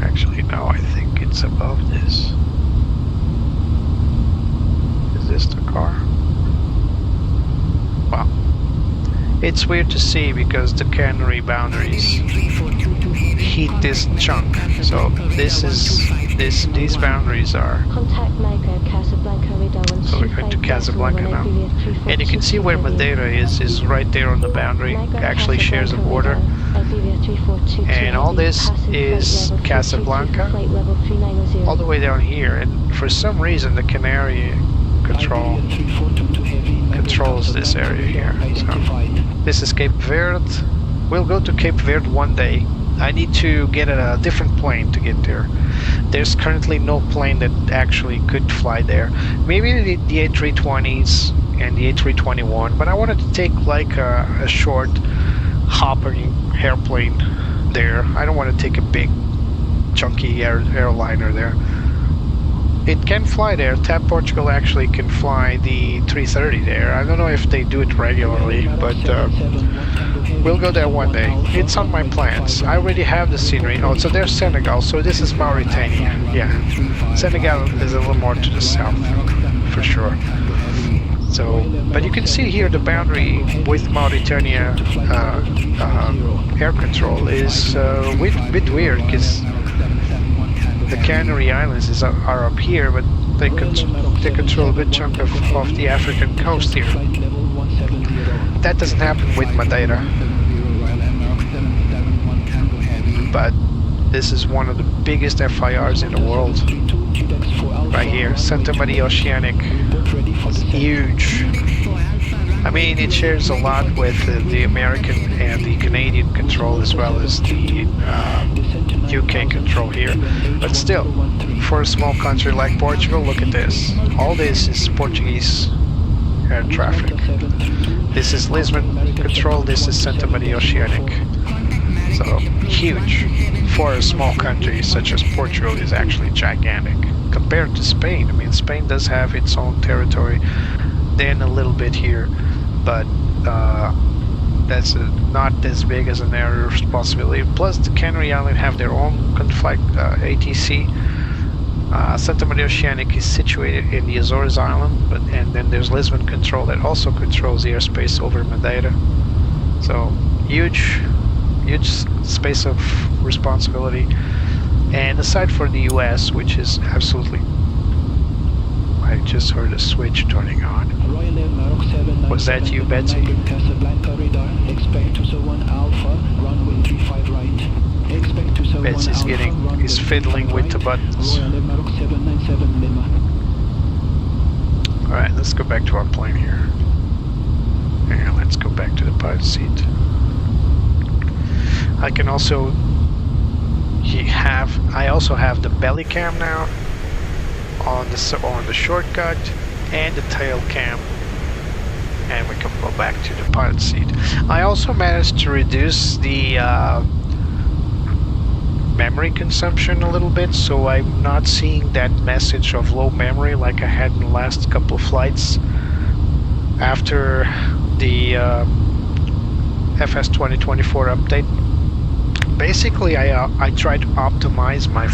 Actually, no, I think it's above this. Is this Dakar? Wow. It's weird to see because the Canary boundaries heat this chunk. So this is these boundaries are. Contact Málaga, Casablanca, radar So we're going to Casablanca now, and you can see where Madeira is right there on the boundary. Actually shares a border, and all this is Casablanca, all the way down here. And for some reason, the Canary controls this area here. So this is Cape Verde. We'll go to Cape Verde one day. I need to get a different plane to get there. There's currently no plane that actually could fly there. Maybe the A320s and the A321, but I wanted to take like a short hopping airplane there. I don't want to take a big chunky airliner there. It can fly there. TAP Portugal actually can fly the 330 there. I don't know if they do it regularly, but we'll go there one day. It's on my plans. I already have the scenery. Oh, so there's Senegal. So this is Mauritania. Yeah, Senegal is a little more to the south, for sure. So, but you can see here the boundary with Mauritania air control is a bit weird, because the Canary Islands are up here, but they control a good chunk of the African coast here. That doesn't happen with Madeira. But this is one of the biggest FIRs in the world. Right here, Santa Maria Oceanic. Huge. I mean, it shares a lot with the American and the Canadian control, as well as the UK control here. But still, for a small country like Portugal, look at this. All this is Portuguese air traffic. This is Lisbon control, this is Santa Maria Oceanic. So, huge. For a small country such as Portugal, is actually gigantic. Compared to Spain, I mean, Spain does have its own territory, then a little bit here, but that's not as big as an area of responsibility. Plus, the Canary Islands have their own conflict, ATC. Santa Maria Oceanic is situated in the Azores Island, and then there's Lisbon control that also controls the airspace over Madeira. So, huge space of responsibility. And aside for the US, which is absolutely... I just heard a switch turning on. Was that you, Betsy? Betsy's is fiddling with the buttons. Alright, let's go back to our plane here. And let's go back to the pilot seat. I can also I also have the belly cam now on the shortcut, and the tail cam, and we can go back to the pilot seat. I also managed to reduce the memory consumption a little bit, so I'm not seeing that message of low memory like I had in the last couple of flights after the FS 2024 update. Basically, I tried to optimize my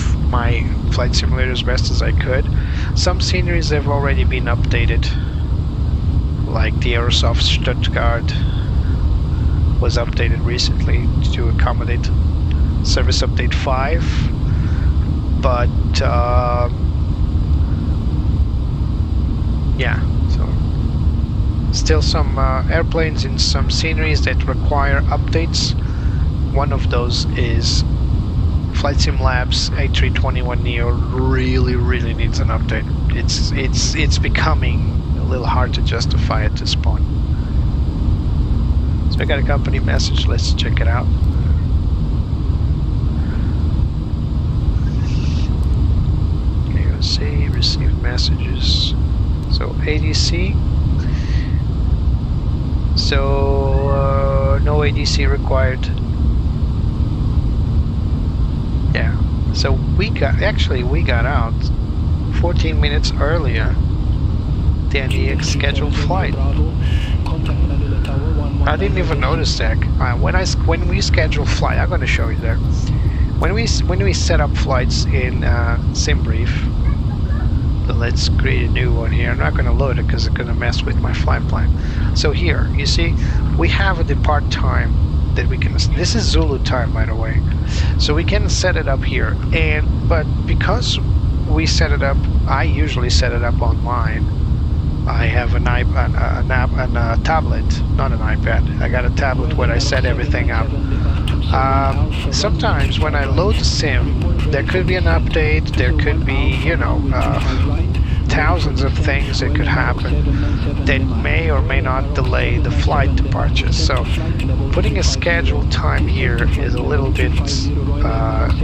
flight simulator as best as I could. Some sceneries have already been updated, like the Aerosoft Stuttgart was updated recently to accommodate Service Update 5, but yeah, so still some airplanes in some sceneries that require updates. One of those is Flight Sim Labs A321neo. Really needs an update. It's becoming a little hard to justify at this point. So I got a company message. Let's check it out. Okay, let's see. Received ADC. So no ADC required. Yeah. So we got out 14 minutes earlier than the scheduled flight. I didn't even notice that. When we schedule flight, I'm going to show you there. When we set up flights in Simbrief, so let's create a new one here. I'm not going to load it because it's going to mess with my flight plan. So here, you see, we have a depart time that we can. This is Zulu time, by the way. So we can set it up here, but because we set it up, I usually set it up online. I have a tablet, not an iPad. I got a tablet where I set everything up. Sometimes when I load the sim, there could be an update, there could be, you know, thousands of things that could happen that may or may not delay the flight departures. So putting a scheduled time here is a little bit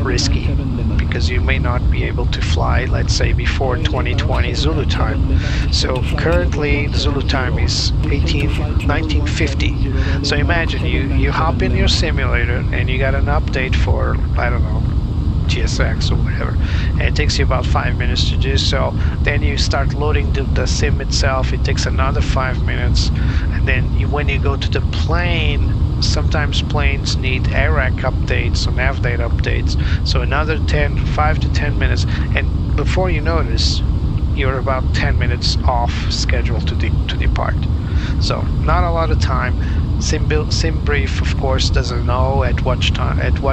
risky, because you may not be able to fly, let's say, before 2020 Zulu time. So currently the Zulu time is 1950. So imagine you hop in your simulator and you got an update for, I don't know, GSX or whatever, and it takes you about 5 minutes to do so. Then you start loading the sim itself, it takes another 5 minutes, and then when you go to the plane, sometimes planes need ARAC updates or nav data updates, so another 5 to 10 minutes, and before you notice, you're about 10 minutes off schedule to depart. So not a lot of time. Simbrief, of course, doesn't know at what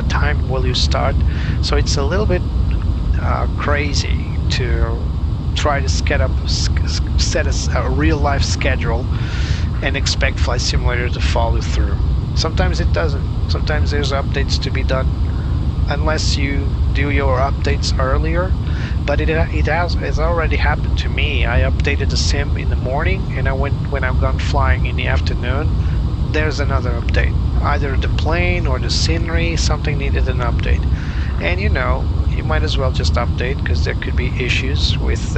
time will you start, so it's a little bit crazy to try to set a real life schedule and expect Flight Simulator to follow through. Sometimes it doesn't. Sometimes there's updates to be done, unless you do your updates earlier. But it has already happened to me. I updated the sim in the morning, and when I'm gone flying in the afternoon, there's another update. Either the plane or the scenery, something needed an update. And you know, you might as well just update, because there could be issues with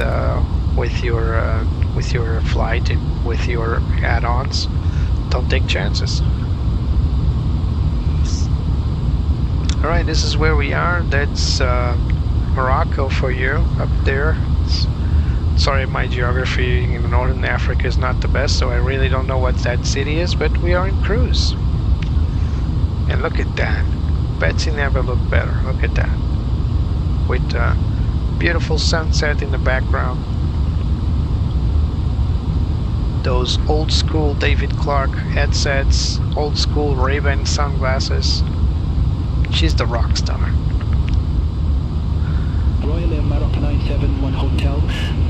your flight and with your add-ons. Don't take chances. Alright, this is where we are. That's Morocco for you up there. Sorry, my geography in Northern Africa is not the best, so I really don't know what that city is, but we are in cruise. And look at that. Betsy never looked better. Look at that. With beautiful sunset in the background. Those old school David Clark headsets, old school Ray-Ban sunglasses. She's the rock star. Royal Air Maroc 971 Hotel,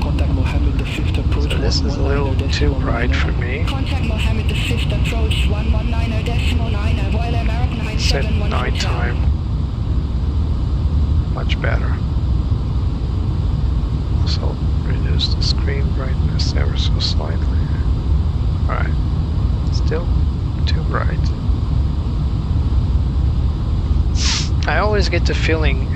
contact Mohammed the 5th approach. So this is a little too bright for me. Contact Mohammed the 5th approach 119.9, Royal Air Maroc 971 Set night time. Much better. Also reduce the screen brightness ever so slightly. Alright. Still too bright. I always get the feeling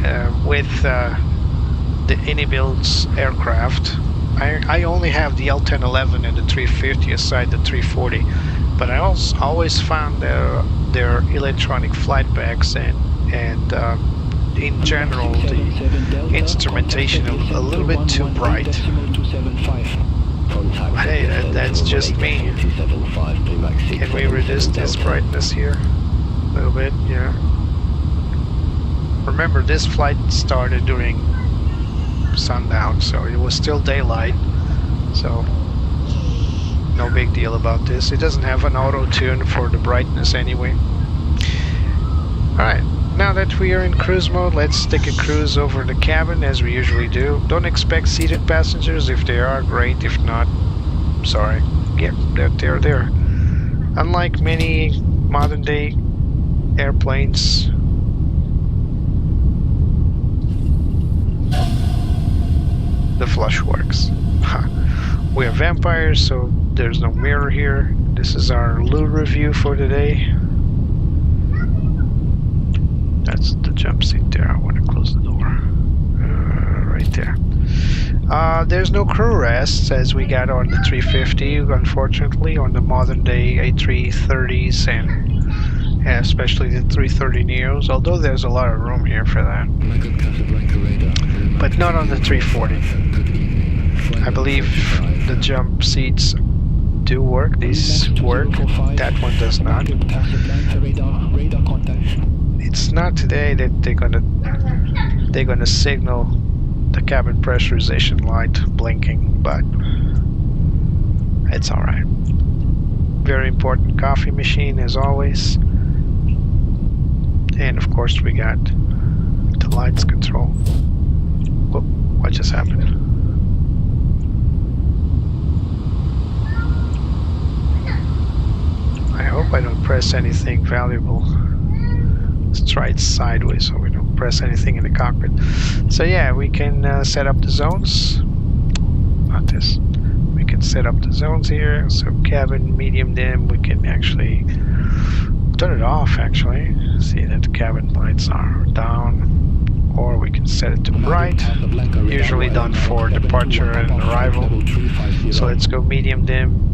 with the Inibuilds aircraft. I only have the L1011 and the 350 aside the 340, but I also always found their electronic flight bags and in general the instrumentation a little bit too bright. Hey, that's just me. Can we reduce this brightness here a little bit? Yeah. Remember, this flight started during sundown, so it was still daylight, so no big deal about this. It doesn't have an auto tune for the brightness anyway. Alright, now that we are in cruise mode, let's take a cruise over the cabin as we usually do. Don't expect seated passengers. If they are, great. If not, sorry. Yeah, they're there. Unlike many modern day airplanes, the flush works. We are vampires, so there's no mirror here. This is our loo review for today. That's the jump seat there. I want to close the door. Right there. There's no crew rest as we got on the 350, unfortunately, on the modern day A330s and especially the 330 Neos, although there's a lot of room here for that. But not on the 340. I believe the jump seats do work, these work, that one does not. It's not today that they're gonna signal the cabin pressurization light blinking, but it's alright. Very important coffee machine as always. And of course we got the lights control. Whoop, what just happened? I hope I don't press anything valuable. Let's try it sideways so we don't press anything in the cockpit. So yeah, we can set up the zones. Not this. We can set up the zones here. So cabin, medium, dim. We can actually turn it off actually. See that the cabin lights are down. Or we can set it to bright. Usually done for departure and arrival. So let's go medium, dim.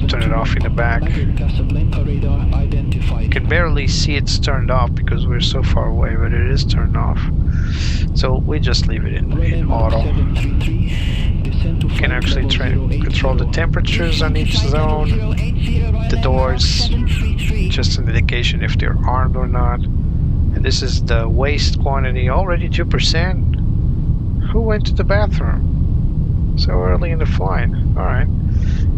Turn it off in the back. You can barely see it's turned off because we're so far away, but it is turned off. So we just leave it in auto. You can actually control the temperatures on each zone, the doors, just an indication if they're armed or not. And this is the waste quantity, already 2%. Who went to the bathroom so early in the flight? Alright.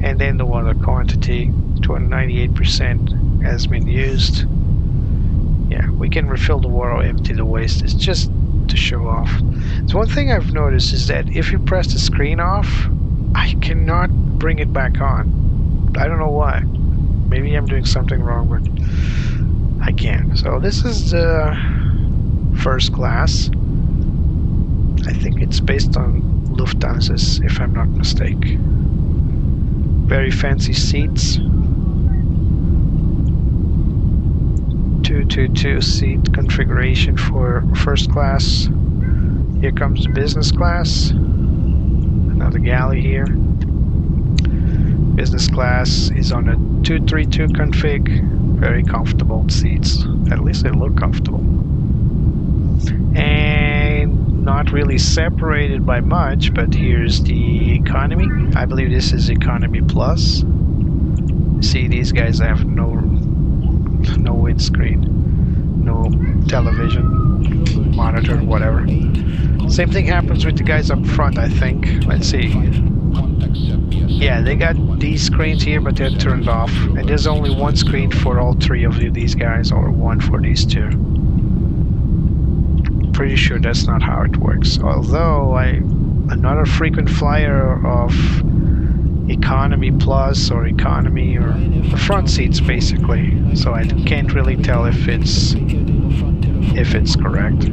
And then the water quantity, 98% has been used. Yeah, we can refill the water, empty the waste. It's just to show off. So one thing I've noticed is that if you press the screen off, I cannot bring it back on. I don't know why. Maybe I'm doing something wrong, but I can't. So this is the first class. I think it's based on Lufthansa's, if I'm not mistaken. Very fancy seats. 222 seat configuration for first class. Here comes the business class. Another galley here. Business class is on a 232 config. Very comfortable seats. At least they look comfortable. And not really separated by much, but here's the economy. I believe this is economy plus. See, these guys have no windscreen, no television, monitor, whatever. Same thing happens with the guys up front, I think. Let's see. Yeah, they got these screens here, but they're turned off. And there's only one screen for all three of these guys, or one for these two. Pretty sure that's not how it works. Although I'm not a frequent flyer of economy plus or economy or the front seats basically, so I can't really tell if it's correct.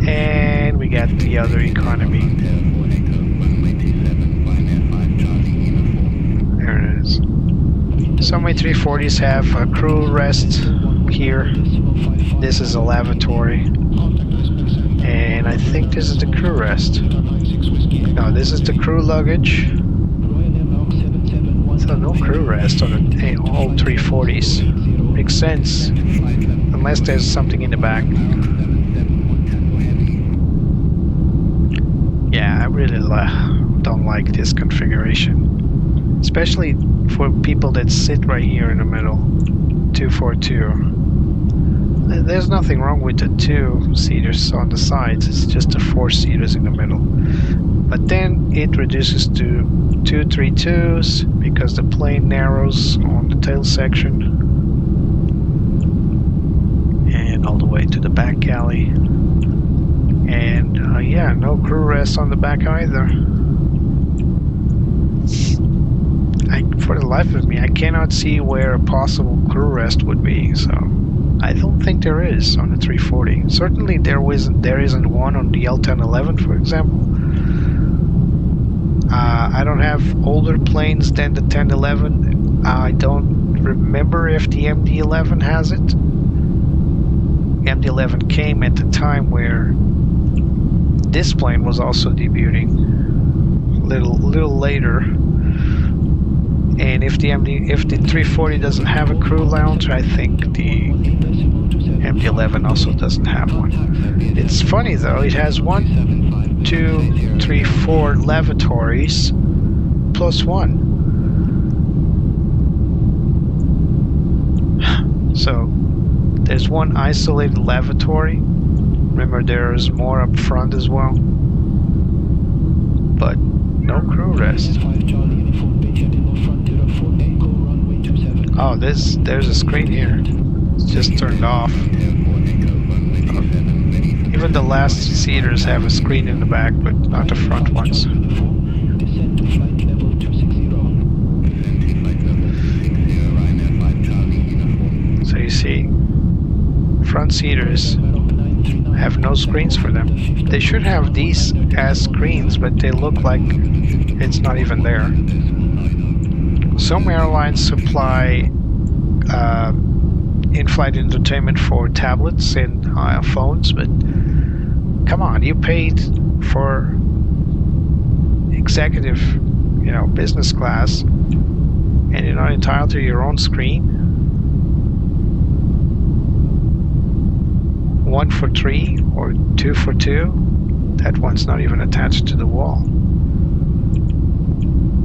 And we got the other economy. There it is. Some A340s have a crew rest here. This is a lavatory. And I think this is the crew rest. No, this is the crew luggage. So no crew rest on all 340s. Makes sense. Unless there's something in the back. Yeah, I really don't like this configuration. Especially for people that sit right here in the middle. 242. There's nothing wrong with the two-seaters on the sides, it's just the four-seaters in the middle. But then it reduces to 232s because the plane narrows on the tail section. And all the way to the back galley. And yeah, no crew rest on the back either. For the life of me, I cannot see where a possible crew rest would be, so I don't think there is on the 340. Certainly there isn't one on the L1011, for example. I don't have older planes than the 1011. I don't remember if the MD-11 has it. MD-11 came at the time where this plane was also debuting little later. And if the 340 doesn't have a crew lounge, I think the MD-11 also doesn't have one. It's funny though, it has 1, 2, 3, 4 lavatories plus 1. So there's one isolated lavatory. Remember, there's more up front as well, but no crew rest. Oh, there's a screen here. It's just turned off. Even the last seaters have a screen in the back, but not the front ones. So you see, front seaters have no screens for them. They should have these as screens, but they look like it's not even there. Some airlines supply in-flight entertainment for tablets and phones, but come on, you paid for executive, business class, and you're not entitled to your own screen? 1 for 3 or 2 for 2? That one's not even attached to the wall.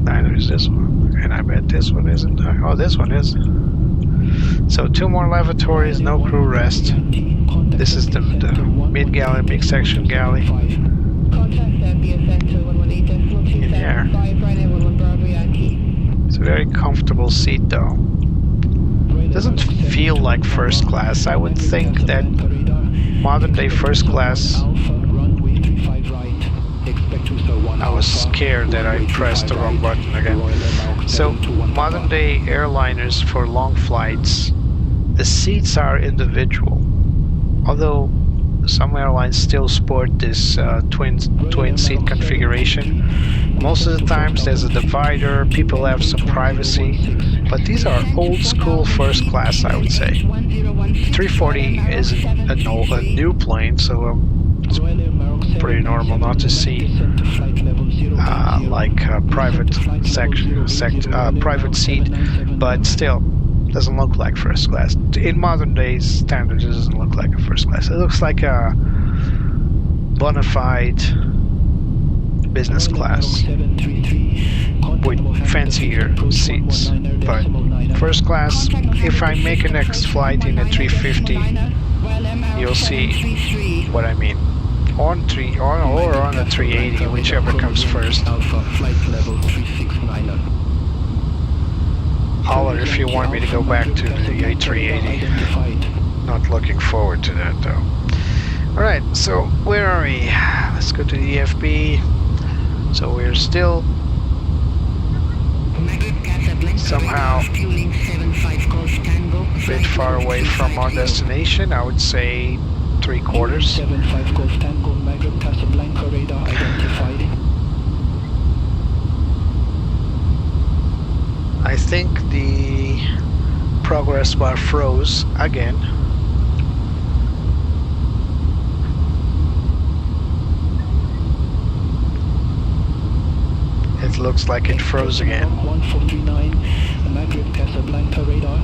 Neither is this one, and I bet this one isn't. Oh, this one is. So 2 more lavatories, no crew rest. This is the mid-galley, big section galley. In there. It's a very comfortable seat though. Doesn't feel like first class. I would think that modern day first class, I was scared that I pressed the wrong button again. So modern day airliners for long flights, the seats are individual. Although some airlines still sport this twin seat configuration. Most of the times there's a divider, people have some privacy, but these are old school first class, I would say. 340 is a new plane, so it's pretty normal not to see like a private seat, but still doesn't look like first class. In modern days standards, it doesn't look like a first class. It looks like a bona fide business class with fancier seats. But first class, if I make a next flight in a 350, you'll see what I mean. Or on a 380, whichever comes first. Holler if you want me to go back to the A380. Not looking forward to that though. Alright, so where are we? Let's go to the EFB. So we're still somehow a bit far away from our destination. I would say 3/4. 75 Golf Tango, Navigraph Casablanca radar identified. I think the progress bar froze again. It looks like it froze again. 1439, Navigraph Casablanca radar,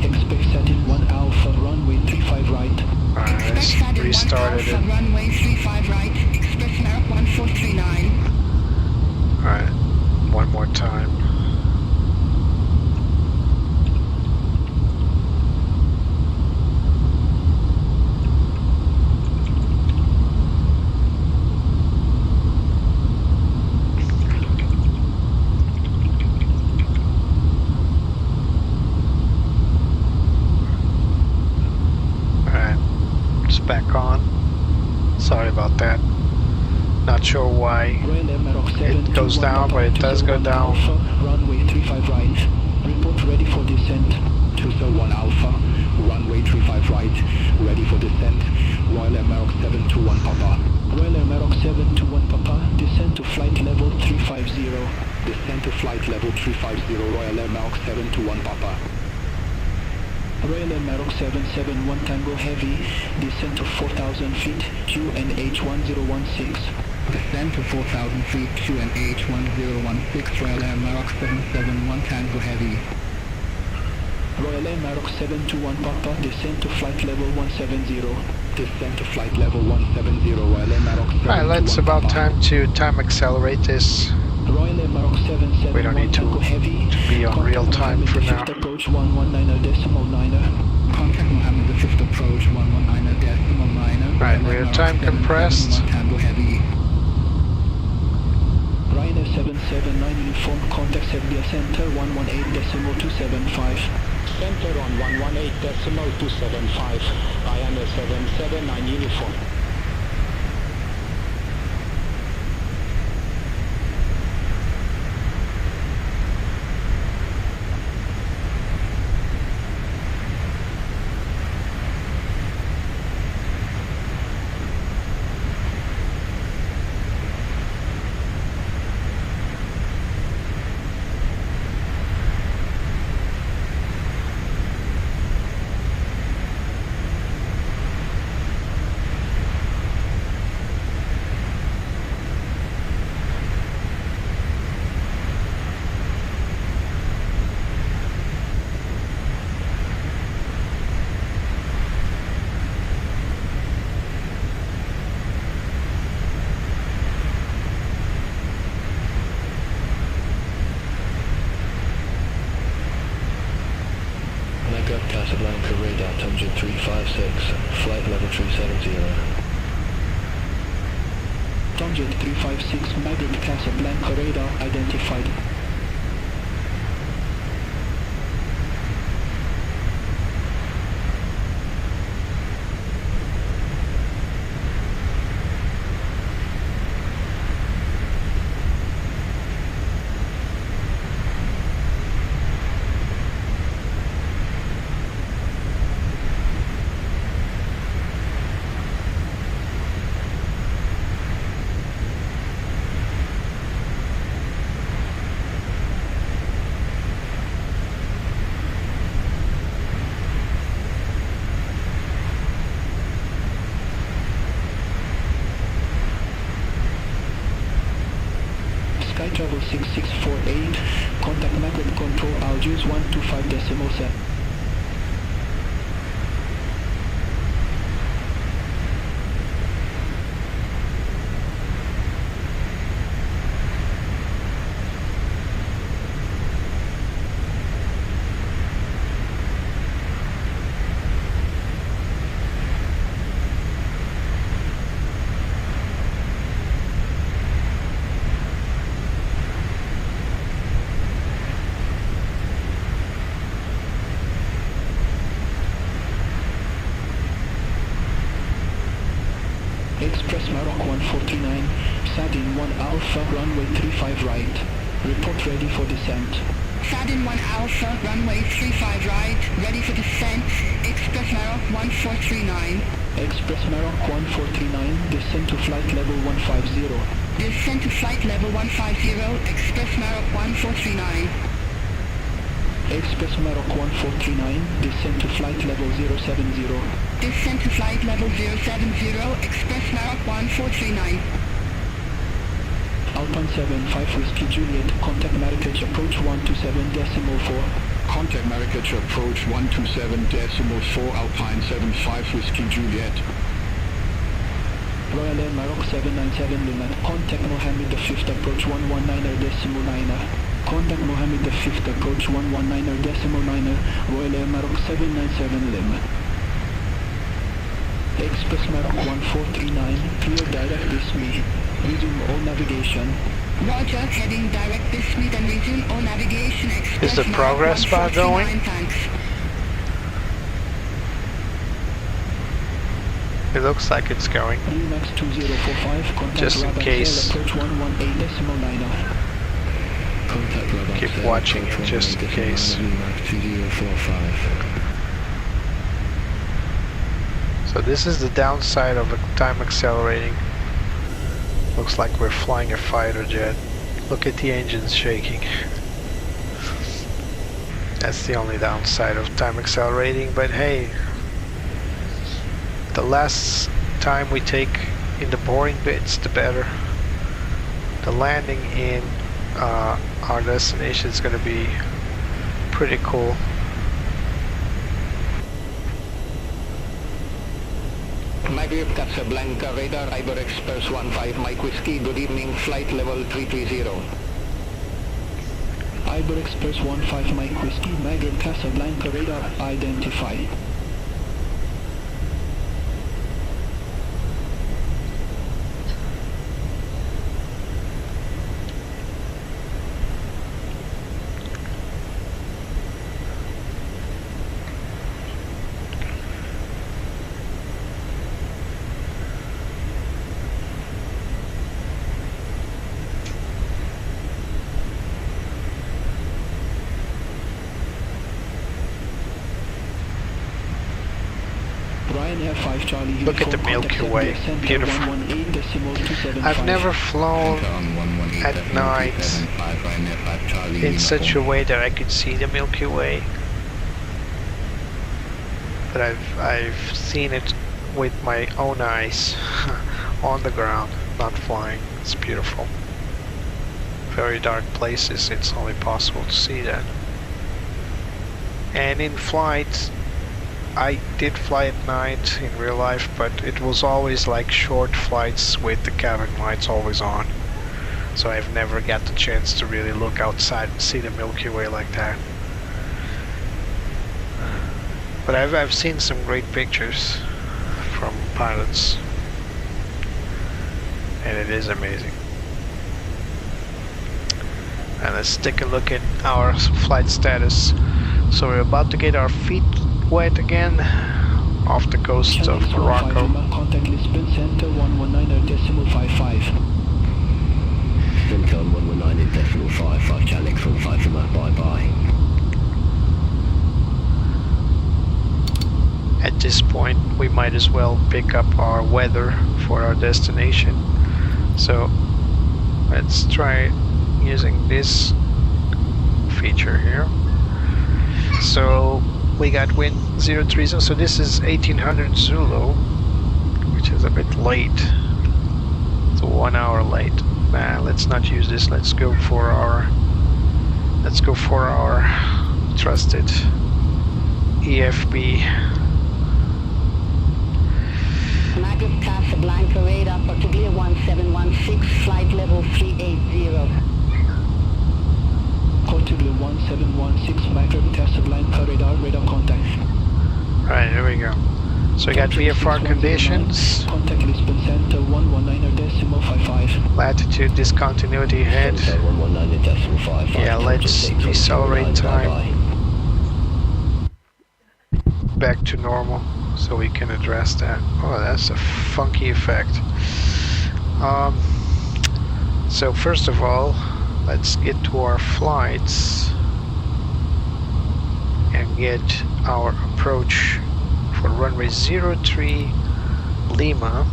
expect setting 1 Alpha, runway 35 right. Alright, let's restart it. Runway 35 right, express Merrick 1439. Alright, one more time. Back on. Sorry about that. Not sure why it goes down, but it does go down. Runway 35 right. Report ready for descent. 201 Alpha. Runway 35 right. Ready for descent. Royal Air Maroc 721 Papa. Royal Air Maroc 721 Papa. Descent to flight level 350. Descent to flight level 350. Royal Air Maroc 721 Papa. Royal Air Maroc 771 Tango Heavy, descent to 4,000 feet, QNH 1016. Descend to 4,000 feet, QNH 1016, Royal Air Maroc 771 Tango Heavy. Royal Air Maroc 721 Papa, descend to flight level 170. Descend to flight level 170, Royal Air Maroc 721 Alright, it's about Papa. time to time accelerate this. Royal Air Maroc 771 We don't need Tango Heavy. to be on real time for now. Approach 119.9. Contact Mohammed the 5th approach 119.9. Right, we're time compressed. Tango Heavy. Ryanair 779 uniform, contact Serbia Center 118.275. Center on 118.275. Ryanair 779 uniform. Casablanca radar, Tumjet 356, flight level 370. Tumjet 356, Magnet Casablanca radar identified. Sky Travel 6648, contact magnet control Algiers 125.7. Express Maroc 1439, Sardine 1 Alpha, runway 35 right. Report ready for descent. Sardine 1 Alpha, runway 35 right, ready for descent. Express Maroc 1439. Express Maroc 1439, descend to flight level 150. Descent to flight level 150, Express Maroc 1439. Express Maroc 1439, descend to flight level 070. Descent to flight level 070, Express Maroc 1439. Alpine 75 Whiskey Juliet, contact Marrakech approach 127.4. Contact Marrakech approach 127.4, Alpine 75 Whiskey Juliet. Royal Air Maroc 797 Lima, contact Mohammed the 5th approach 119.9. Contact Mohammed the 5th approach 119.9, Royal Air Maroc 797 Lima. Express Maroc 1439, clear direct dismiss. Resume all navigation. Roger, heading direct dismiss and resume all navigation. Express Is the progress bar going? Thanks. It looks like it's going. Max 2045, contact Just in Rabat case. approach 118.9. Contact Rabat Keep watching it just in case. Max 2045. So this is the downside of time accelerating. Looks like we're flying a fighter jet. Look at the engines shaking. That's the only downside of time accelerating, but hey, the less time we take in the boring bits, the better. the landing in our destination is going to be pretty cool. Navigraph Casablanca radar, Iberia Express 15 Mike Whiskey, good evening, flight level 330. Iberia Express 15 Mike Whiskey, Navigraph Casablanca radar identified. Look at the Milky Way, beautiful. I've never flown at night in such a way that I could see the Milky Way, but I've seen it with my own eyes on the ground, not flying. It's beautiful. Very dark places, it's only possible to see that. And in flight, I did fly at night in real life, but it was always like short flights with the cabin lights always on. So I've never got the chance to really look outside and see the Milky Way like that. But I've seen some great pictures from pilots, and it is amazing. And let's take a look at our flight status. So we're about to get our feet wet again off the coast of Morocco. Contact Lisbon Center 119.55. Center 119.55, channel from 5 from bye bye. At this point we might as well pick up our weather for our destination. So let's try using this feature here. So we got wind 03, so this is 1800 Zulu, which is a bit late. It's 1 hour late. Nah, let's not use this. Let's go for our trusted EFB. Navigraph Casablanca radar, Portugal 1716, flight level 380. Portugal 1716, Navigraph Casablanca radar contact. Right, here we go. So we got VFR conditions. Contact Lisbon Center 119.55. Latitude discontinuity head. Yeah, let's decelerate time back to normal so we can address that. Oh, that's a funky effect. So first of all, let's get to our flights and get our approach for runway 03 Lima,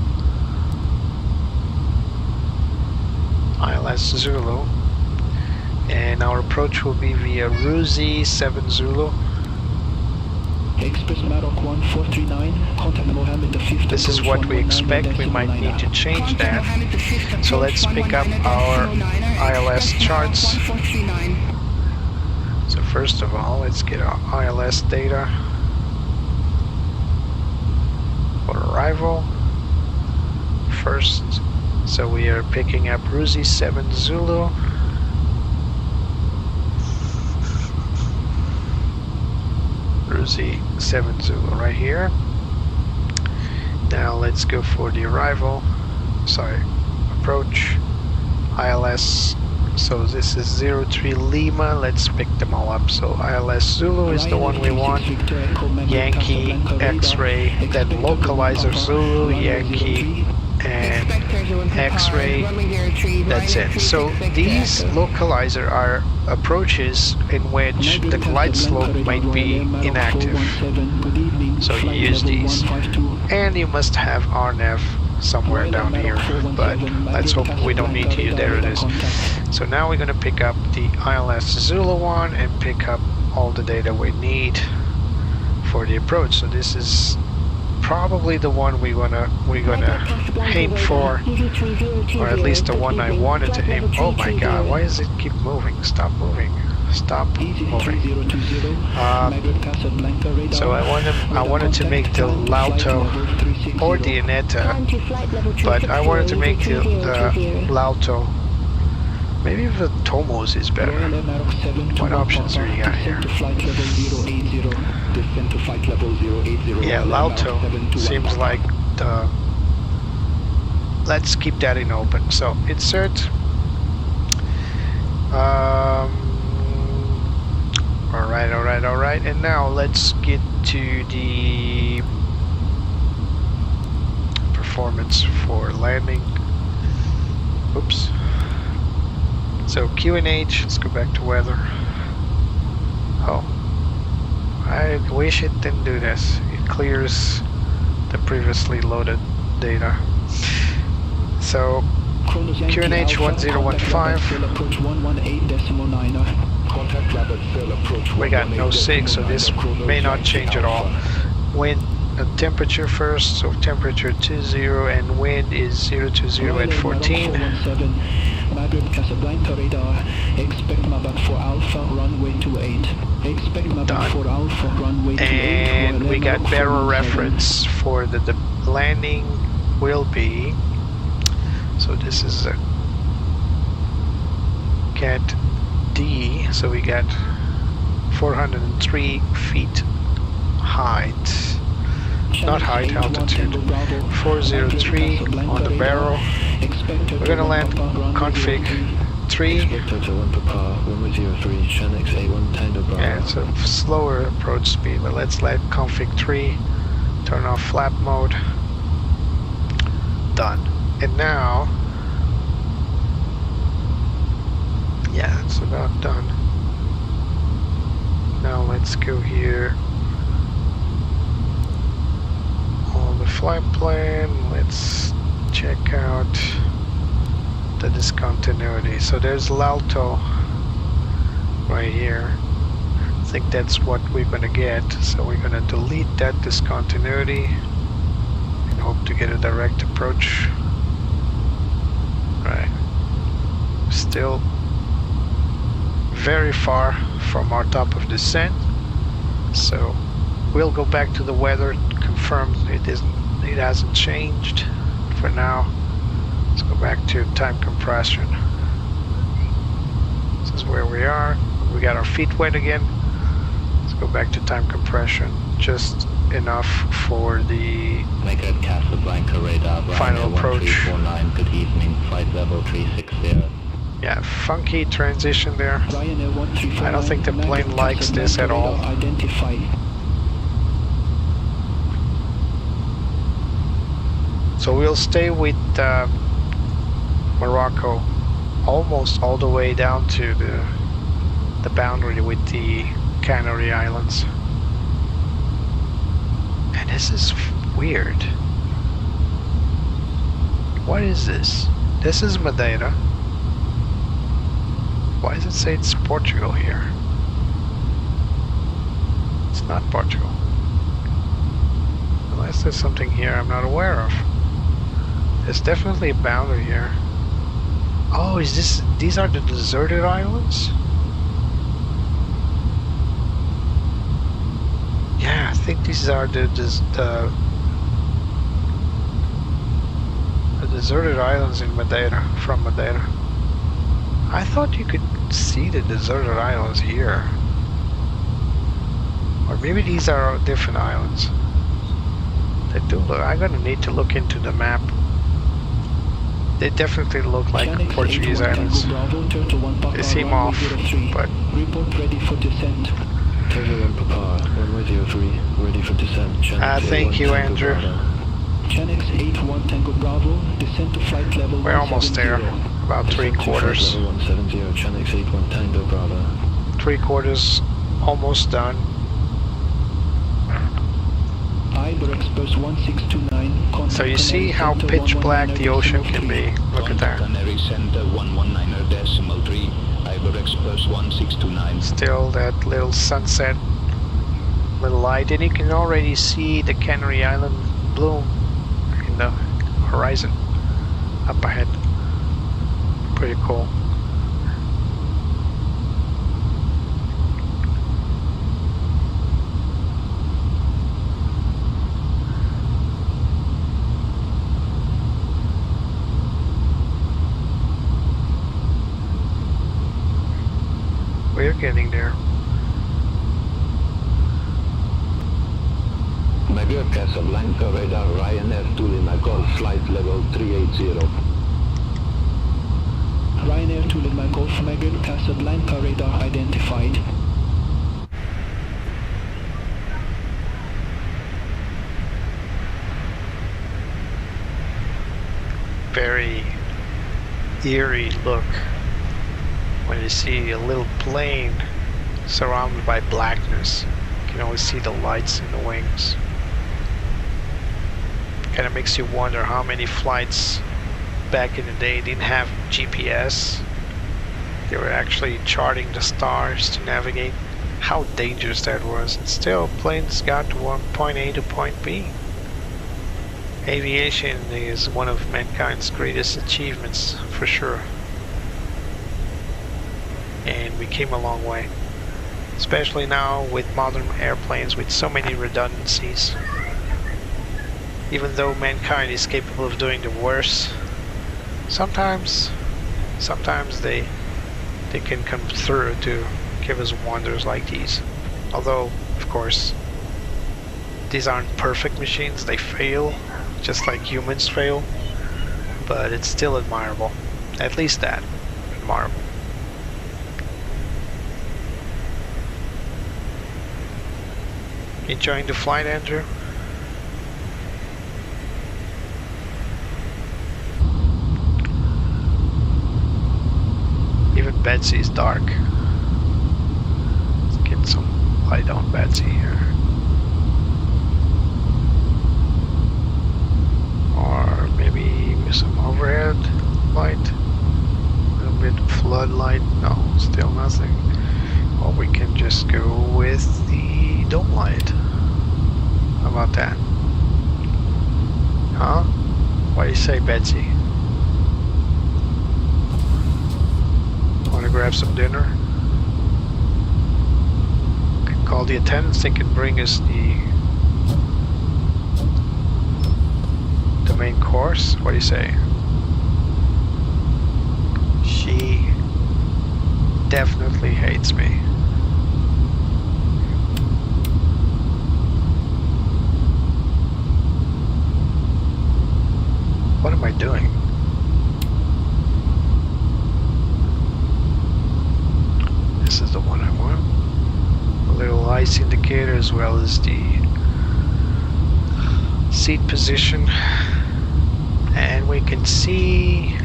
ILS Zulu, and our approach will be via Ruzi 7 Zulu. Express Maroc 1439, contact Mohammed V. This is what we expect. We might need to change that. So let's pick up our ILS charts. So first of all, let's get our ILS data for arrival first. So we are picking up Ruzi 7 Zulu. Ruzi 7 Zulu right here. Now let's go for the arrival. Sorry, approach ILS. So this is 03 Lima. Let's pick them all up. So ILS Zulu is the one we want. Yankee X-ray, then localizer Zulu, Yankee, and X-ray. That's it. So these localizer are approaches in which the glide slope might be inactive. So you use these, and you must have RNAV somewhere down here, but let's hope we don't need to use. There it is. So now we're going to pick up the ILS Zulu one and pick up all the data we need for the approach. So this is probably the one we're gonna aim for, or at least the one I wanted to aim. Oh my god, why does it keep moving? Stop moving. Stop moving. So I wanted to make the Lauto or the Aneta, but I wanted to make the Lauto. Maybe the Tomos is better. What options do you got here? Yeah, Lauto seems like the... Let's keep that in open. So insert. Alright. And now let's get to the performance for landing. Oops. So QNH, let's go back to weather. Oh, I wish it didn't do this. It clears the previously loaded data. So QNH 1015. We got no 6, so this may not change at all. Wind temperature first, so temperature 20 and wind is 020 at 14. Madrid Casablanca radar, expect Mabac for Alpha, runway 28. Expect Mabac for Alpha, runway 28. And we got barrel reference for the landing will be, so this is a Cat D, so we got 403 feet height, not height, altitude, 403 on the barrel. We're gonna land config 3. Yeah, it's a slower approach speed, but let's let config 3, turn off flap mode, done. And now, yeah, it's about done. Now let's go here. On the flight plan, let's check out the discontinuity. So there's Lauto right here. I think that's what we're gonna get. So we're gonna delete that discontinuity and hope to get a direct approach. Right. Still very far from our top of descent. So we'll go back to the weather, confirm it hasn't changed for now. Let's go back to time compression. This is where we are. We got our feet wet again. Let's go back to time compression. Just enough for the Casablanca radar, final approach. 349, good evening, flight level 360. Yeah, funky transition there. I don't think the plane likes this at all. So we'll stay with Morocco almost all the way down to the boundary with the Canary Islands. And this is weird. What is this? This is Madeira. Why does it say it's Portugal here? It's not Portugal. Unless there's something here I'm not aware of. There's definitely a boundary here. Oh, is this? These are the deserted islands? Yeah, I think these are the deserted islands in Madeira, from Madeira. I thought you could see the deserted islands here. Or maybe these are different islands. They do look, I'm gonna need to look into the map. They definitely look like Portuguese islands. They seem off, but... thank you, Andrew. We're almost there. About 3/4. 3/4 almost done. So you see how pitch black the ocean can be. Look at that. Still that little sunset, little light, and you can already see the Canary Island bloom in the horizon up ahead. Pretty cool. We're getting there. Magyar Casablanca radar Ryanair to Lima Golf flight level 380. Ryanair to Lima Golf Magyar Casablanca radar identified. Very eerie look when you see a little plane surrounded by blackness. You can always see the lights in the wings. Kind of makes you wonder how many flights back in the day didn't have GPS. They were actually charting the stars to navigate. How dangerous that was. And still, planes got to point A to point B. Aviation is one of mankind's greatest achievements, for sure. And we came a long way. Especially now with modern airplanes with so many redundancies. Even though mankind is capable of doing the worst, sometimes they can come through to give us wonders like these. Although, of course, these aren't perfect machines, they fail, just like humans fail, but it's still admirable. At least that, admirable. Enjoying the flight, Andrew? Even Betsy is dark. Let's get some light on Betsy here. Or maybe some overhead light. A little bit of floodlight. No, still nothing. Or we can just go with the dome light. How about that? Huh? What do you say, Betsy? Want to grab some dinner? Can call the attendants. They can bring us the main course. What do you say? She definitely hates me. What am I doing? This is the one I want. A little ice indicator as well as the seat position. And we can see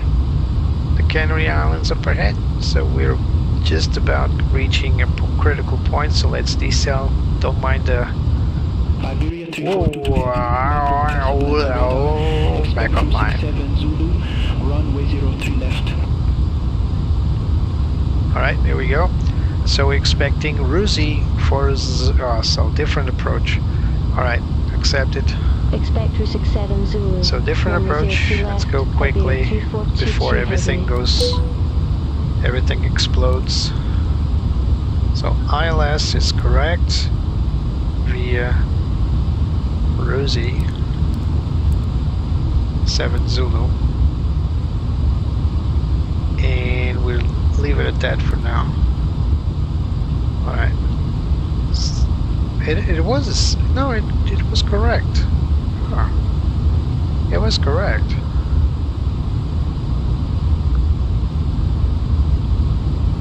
the Canary Islands up ahead. So we're just about reaching a critical point. So let's decel. Don't mind the... back on line. Alright, there we go. So we're expecting Rusi for so different approach. Alright, accepted. Expect 267 Zulu. So different approach. Let's go quickly before everything explodes. So ILS is correct via Rusi 7 Zulu, and we'll leave it at that for now. Alright. It was correct. Huh. It was correct.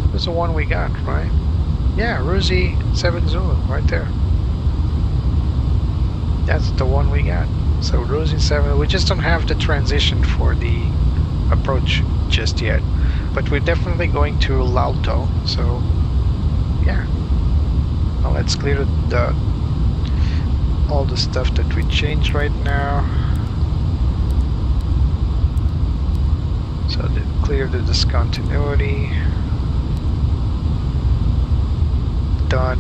It was the one we got, right? Yeah, Rusi 7 Zulu, right there. That's the one we got. So Rusi 7, we just don't have the transition for the approach just yet. But we're definitely going to L'Alto, so yeah. Now let's clear all the stuff that we changed right now. So clear the discontinuity. Done.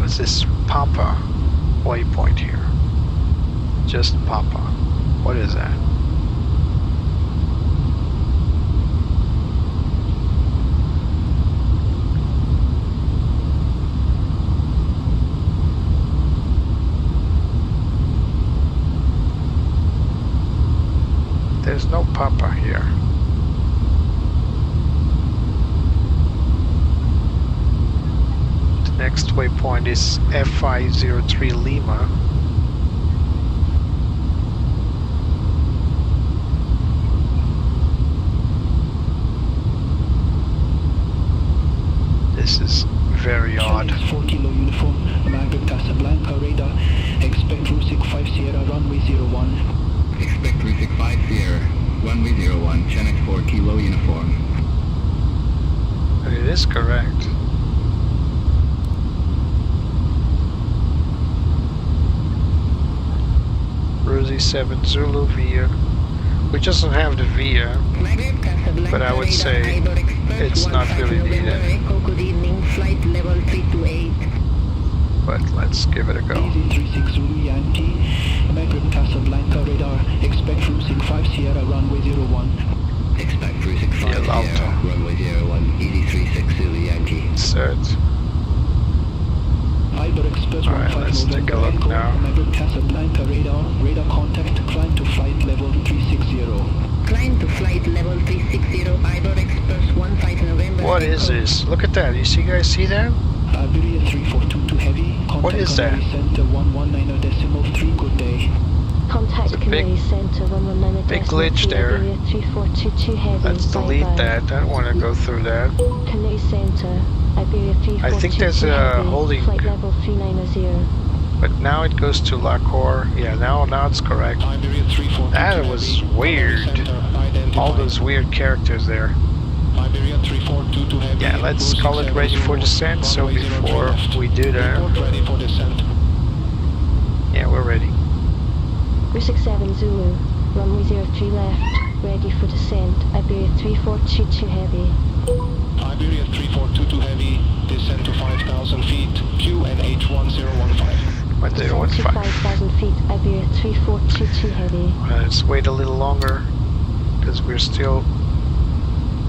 What's this Pampa waypoint here? just Papa? What is that? There's no Papa here. The next waypoint is FI03 Lima. This is very odd. 4 Kilo Uniform, American Casablanca radar. Expect Route 65 Sierra runway 01. Expect 365 Sierra, runway 01, Channel 4 Kilo Uniform. But it is correct. Rosie 7 Zulu VIA. We just don't have the VIA, but I would say it's not really needed. Good evening, flight level 328. But let's give it a go. EZ36 Zulu Yankee, American Casablanca radar. Expect Route 65 Sierra runway 01. Expect 365 Sierra, runway 01, EZ36 Zulu Yankee. Cert. Alright, let's take a look now. American Casablanca radar. Radar contact. Climb to flight level 360. Climb to flight level 360, Ibor Express 15 November. What is this? Look at that. You guys see that? Iberia 342 heavy. Contact What is that? Center 119.3. Good day. Contact Canary Center 119.3. Big glitch there. Iberia 3422 heavy. Let's delete that. I don't want to go through that. Canary Center, Iberia 3422 I think there's a heavy, holding. Flight level 390. But now it goes to La Core. Yeah, now it's correct. That was weird. All those weird characters there. Yeah, let's call it ready for descent. So before we do that, yeah, we're ready. 367 Zulu, runway 03 left, ready for descent. Iberia 3422 heavy. Iberia 3422 heavy, descend to 5,000 feet, QNH 1015. 1015. 5,000 feet, Iberia 3422 heavy. Let's wait a little longer because we're still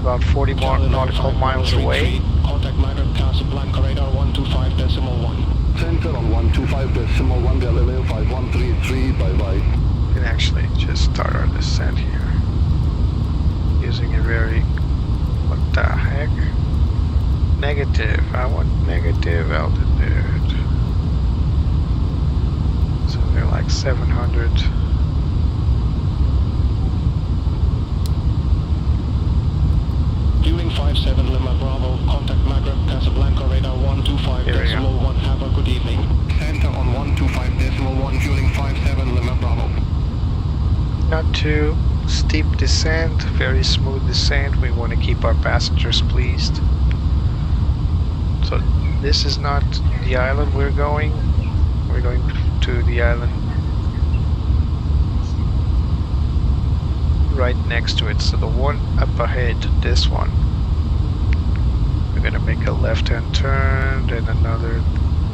about 40 more nautical miles away. Contact Málaga Casablanca radar 125.1. Center on 125.1, Galileo 5133, bye-bye. We can actually just start our descent here using a very, what the heck? Negative. I want negative altitude. So they're like 700. Fueling 57 Lima Bravo, contact Maghreb Casablanca radar 125.1. Have a good evening. Center on 125.1, fueling 57 Lima Bravo. Not too steep descent, very smooth descent. We want to keep our passengers pleased. So this is not the island we're going. We're going to the island right next to it. So the one up ahead, this one. We're gonna make a left-hand turn, then another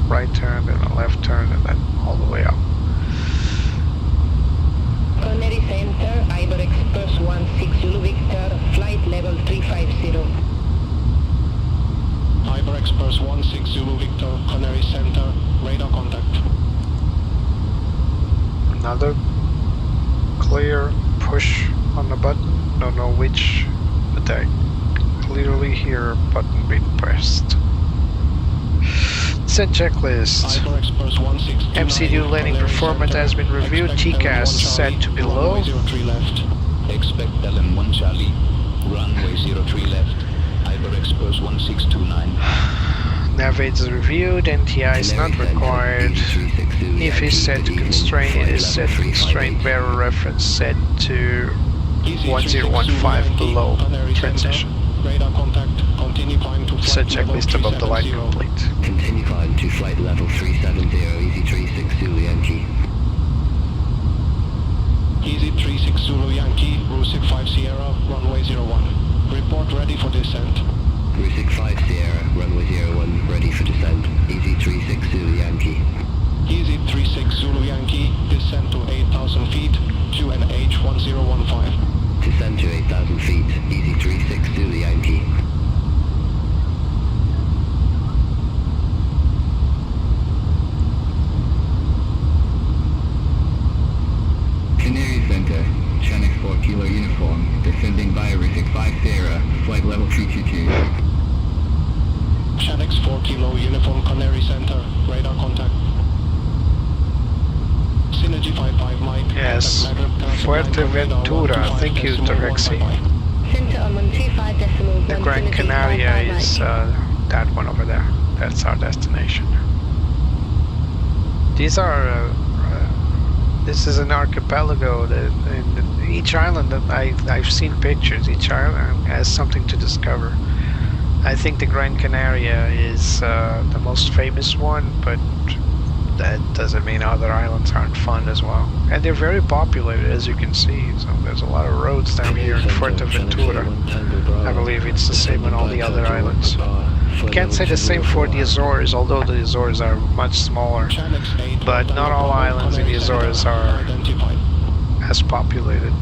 right turn, then a left turn, and then all the way up. Canary Center, Ibor Express 16 Zulu Victor, flight level 350. Ibor Express 16 Zulu Victor, Canary Center, radar contact. Another clear push on the button. Don't know which, but I clearly hear a button being pressed. Set checklist. MCU landing performance has been reviewed. TCAS set to below. Expect LM1 Charlie, runway 03 left, Ibor Express 1629. Nav aids is reviewed. NTI is not required. If is set to constrain, it is set to constrain. Barrel reference set to 1015 below transition. Radar contact. Continue climb to Set checklist above the line complete. Continue climb to flight level 370, EZ36 Zulu Yankee. EZ36 Zulu Yankee, Route 65 Sierra, runway 01. Report ready for descent. Route 65 Sierra, runway 01, ready for descent. EZ36 Zulu Yankee. Easy 36 Zulu Yankee, descend to 8,000 feet, QNH 1015. Descend to 8,000 feet, easy 36 Zulu Yankee. Canary Center, Channel 4 Kilo Uniform, descending via Risik 5 Sierra, flight level 322. Chanex 4 Kilo Uniform Canary Center, radar contact. Synergy 55 Mike. Yes, Fuerteventura, thank you, Torexi. Center on 125.1. The Gran Canaria is that one over there. That's our destination. These are, this is an archipelago. Each island that I've seen pictures, each island has something to discover. I think the Gran Canaria is the most famous one, but that doesn't mean other islands aren't fun as well. And they're very populated, as you can see. So there's a lot of roads down here in Fuerteventura. I believe it's the same on all the other islands. Can't say the same for the Azores, although the Azores are much smaller. But not all islands in the Azores are as populated.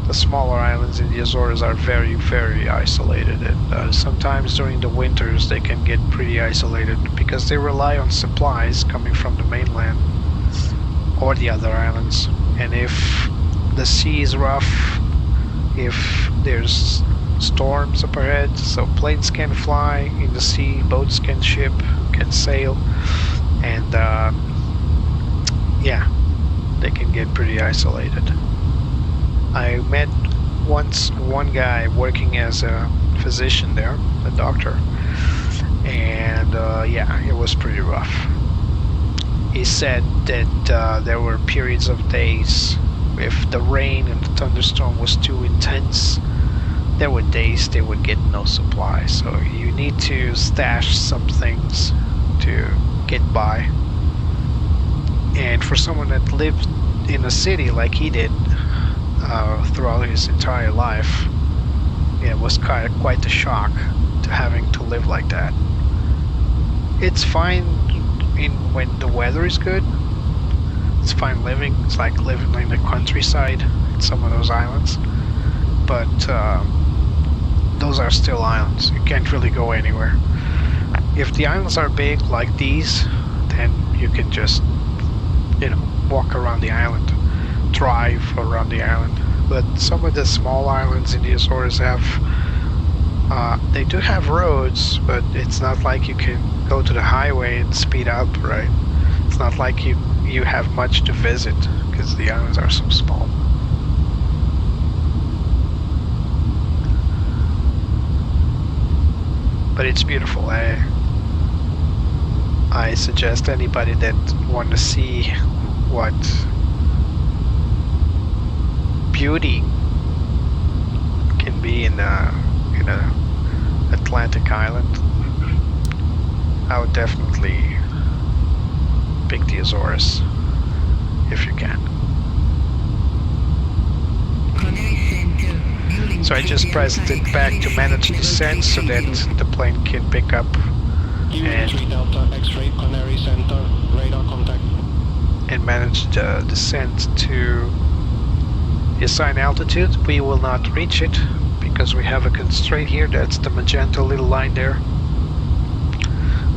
The smaller islands in the Azores are very, very isolated, and sometimes during the winters they can get pretty isolated because they rely on supplies coming from the mainland or the other islands. And if the sea is rough, if there's storms up ahead, so planes can fly in the sea, boats can ship, can sail, and yeah, they can get pretty isolated. I met once one guy working as a physician there, a doctor, and yeah, it was pretty rough. He said that there were periods of days, if the rain and the thunderstorm was too intense, there were days they would get no supply, so you need to stash some things to get by. And for someone that lived in a city like he did, throughout his entire life, it was quite a shock to having to live like that. It's fine when the weather is good. It's fine living. It's like living in the countryside in some of those islands. But those are still islands. You can't really go anywhere. If the islands are big like these, then you can just, you know, walk around the island, drive around the island. But some of the small islands in the Azores have, they do have roads, but it's not like you can go to the highway and speed up, right? It's not like you have much to visit because the islands are so small. But it's beautiful. I suggest anybody that want to see what beauty can be in a Atlantic island, I would definitely pick the Azores if you can. So I just pressed it back to manage descent so that the plane can pick up and manage the descent to the assigned altitude. We will not reach it because we have a constraint here. That's the magenta little line there.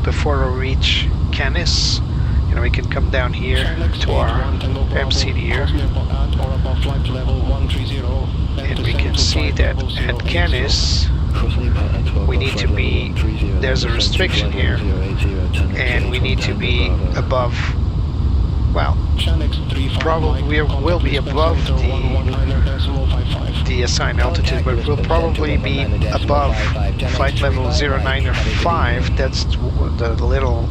Before we reach Canis, you know, we can come down here to our MCD here, and we can see that at Canis we need to be, there's a restriction here, and we need to be above, well, probably we will be above the assigned altitude, but we'll probably be above flight level 09 or 5. That's the little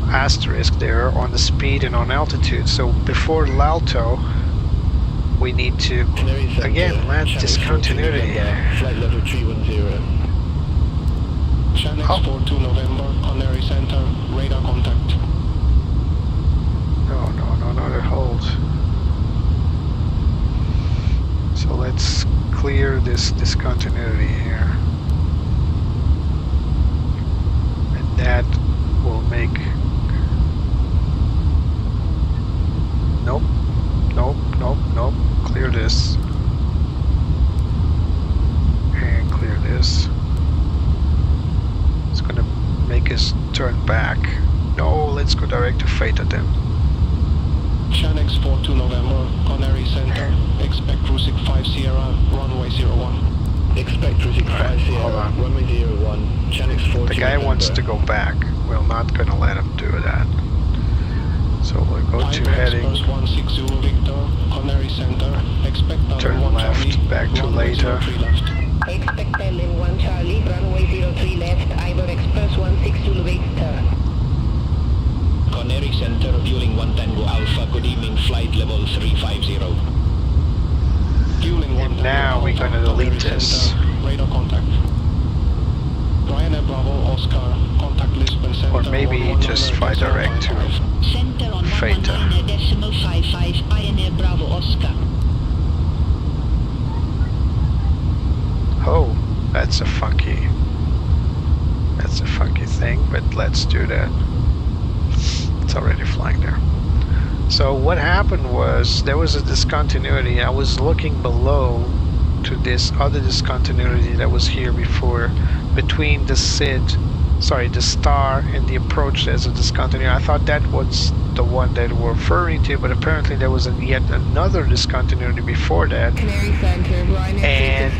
asterisk there on the speed and on altitude. So before L'Alto, we need to again land discontinuity. Flight level 310. Channel 42 November, Canary Center, radar contact. No, hold. So let's clear this discontinuity here. And that will make make us turn back. No, let's go direct to Feta then. Shanix 42 November, Canary Center, expect Rusic 5 Sierra, runway 01. Expect Rusic 5 Sierra, runway 01, Shanix 42 The guy wants to go back. We're not gonna let him do that. So we'll go to heading, 16 Zulu Victor, Canary Center, expect turn left, back to later. Expect LM 1 Charlie, runway 03 left, Iber Express 16 Zulu Victor. Canary Center, fueling 1 Tango Alpha, good evening, flight level 350. Fueling 1 And now we're gonna delete this. Radar contact. Ryanair Bravo Oscar, contact Lisbon Center. Or maybe just fly direct to Center on Feta. 119.55, Ryanair Bravo Oscar. Oh, that's a funky thing, but let's do that. It's already flying there. So what happened was there was a discontinuity. I was looking below to this other discontinuity that was here before between the the star and the approach. There's a discontinuity. I thought that was the one that we're referring to, but apparently there was yet another discontinuity before that, and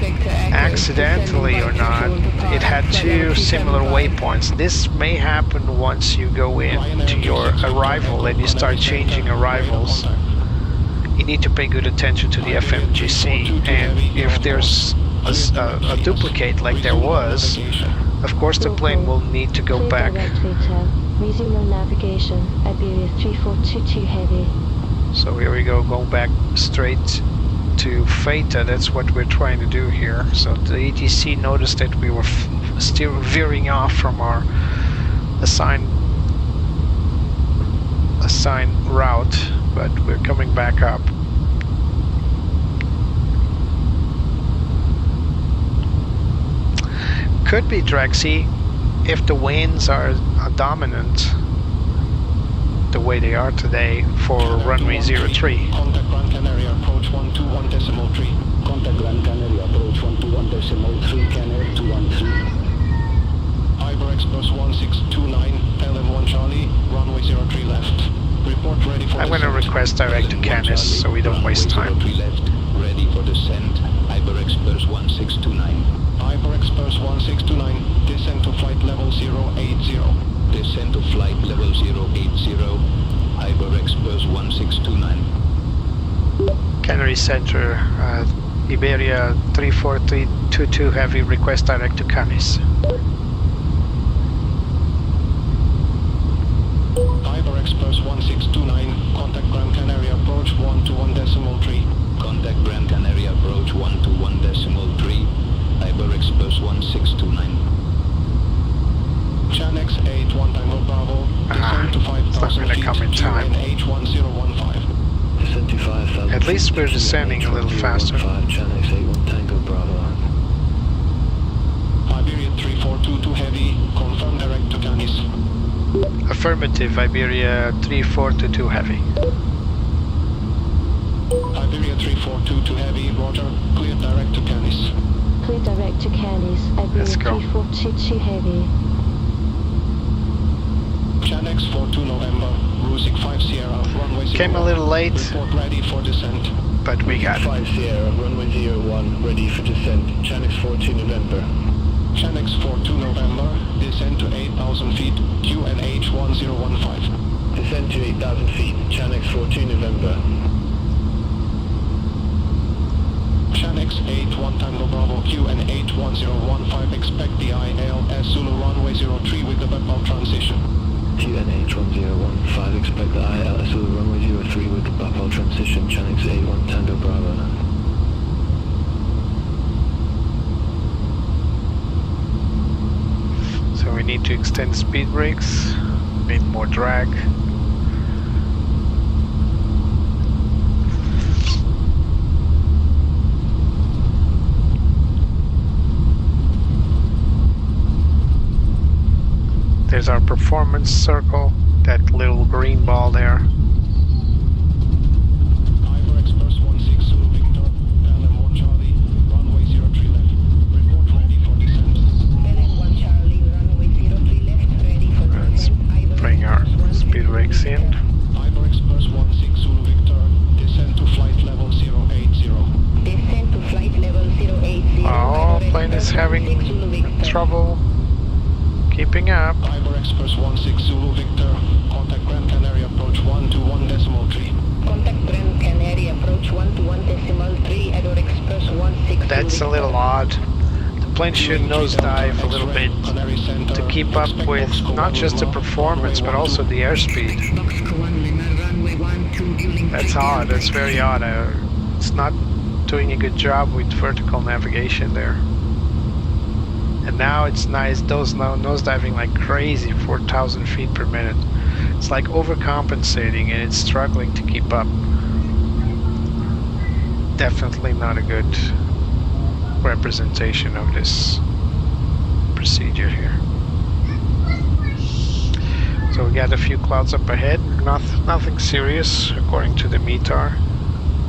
accidentally or not, it had two similar waypoints. This may happen once you go into your arrival and you start changing arrivals. You need to pay good attention to the FMGC, and if there's a duplicate like there was, of course the plane will need to go back. Resume on navigation, Iberia 3422 heavy. So here we go, going back straight to Feta. That's what we're trying to do here. So the ATC noticed that we were still veering off from our assigned route, but we're coming back up. Could be Drexy if the winds are dominant the way they are today for runway 03. Contact Gran Canaria, approach 121.3. Contact Gran Canaria, approach 121.3, Canary 213. Iber Express 1629, LM1 Charlie, runway 03 left. Report ready for I'm going to request direct to Canis so we don't waste time. 03 left, ready for descent. Iber Express 1629. Iber Express 1629, descend to flight level 080. Descend to flight level 080. Iber Express 1629. Canary Center, Iberia 34022 heavy, request direct to Canis. Iber Express 1629, contact Gran Canaria, approach 121.3. Contact Gran Canaria, approach 121.3. Iber Express 1629. Chanex 8, 1 Tango Bravo, descend to 5,000 feet, QNH1015. Descend to 5,000. At least we're descending a little faster. Chanex 8, 1 Tango Bravo. Iberia 3422 heavy, confirm direct to Canis. Affirmative, Iberia 3422 heavy. Iberia 3422 heavy, roger, clear direct to Canis. Clear direct to Canis, Iberia Let's go. 3422 heavy. Chanex 42 November, Rusic 5 Sierra, runway 01. Came a little late, Report ready for descent. but we got it. 5 Sierra, runway 01, ready for descent. Chanex 14 November. Chanex 42 November, descend to 8,000 feet, QNH 1015. Descend to 8,000 feet. Chanex 14 November. Chanex 8, 1 Tango Bravo, QNH 1015, expect the ILS Zulu runway 03 with the Bepal transition. QNH 1015, expect the ILS Zulu runway 03 with the Bepal transition. Chanex 8, 1 Tango Bravo. So we need to extend speed brakes, need more drag. There's our performance circle, that little green ball there. Iber Express 16 Zulu Victor, LM1 Charlie, runway 03 left. Report ready for descent. LM1 Charlie, runway 03 left, ready kicks in. Iber Express 16 Zulu Victor, descend to flight level 080. Descend to flight level 080. Oh, plane is having trouble keeping up. Iber Express 16 Zulu Victor, contact Gran Canária approach 121.3. Contact Gran Canária approach 121.3. Iber Express 16 That's a little odd. The plane should nosedive a little bit to keep up with not just the performance but also the airspeed. That's odd, that's very odd. It's not doing a good job with vertical navigation there. And now it's nice, nosediving like crazy, 4,000 feet per minute. It's like overcompensating and it's struggling to keep up. Definitely not a good representation of this procedure here. So we got a few clouds up ahead, nothing serious according to the METAR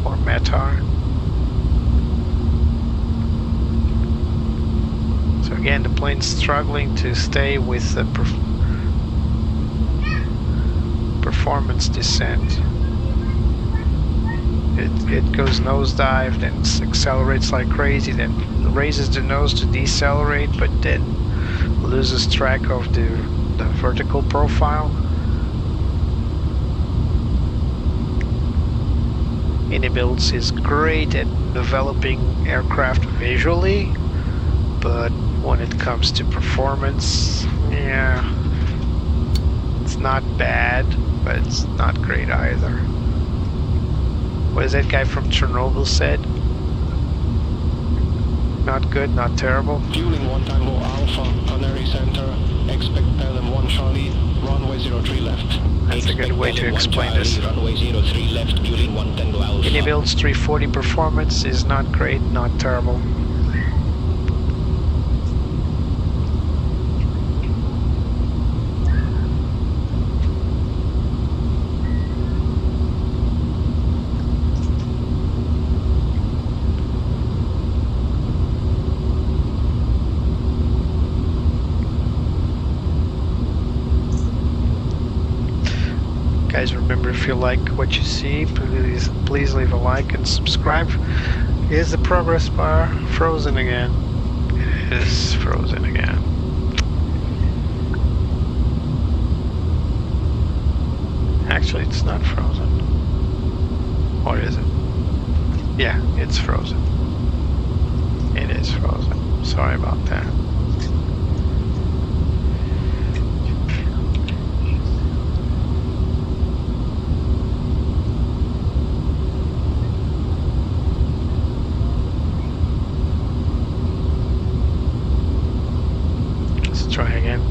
or METAR. So again, the plane's struggling to stay with the performance descent. It goes nosedive, then accelerates like crazy, then raises the nose to decelerate, but then loses track of the vertical profile. Inibuilds is great at developing aircraft visually, but when it comes to performance, yeah, it's not bad, but it's not great either. What is that guy from Chernobyl said? Not good, not terrible. Fueling 1 Tango Alpha, Canary Center, expect LM 1 Charlie, runway 03 left. That's a good way to explain this. Runway 03 left, fueling 1 Tango Alpha. Inibuilds 340 performance is not great, not terrible. Guys, remember, if you like what you see, please leave a like and subscribe. Is the progress bar frozen again? It is frozen again. Actually, it's not frozen. Or is it? Yeah, it's frozen. It is frozen. Sorry about that. Try again.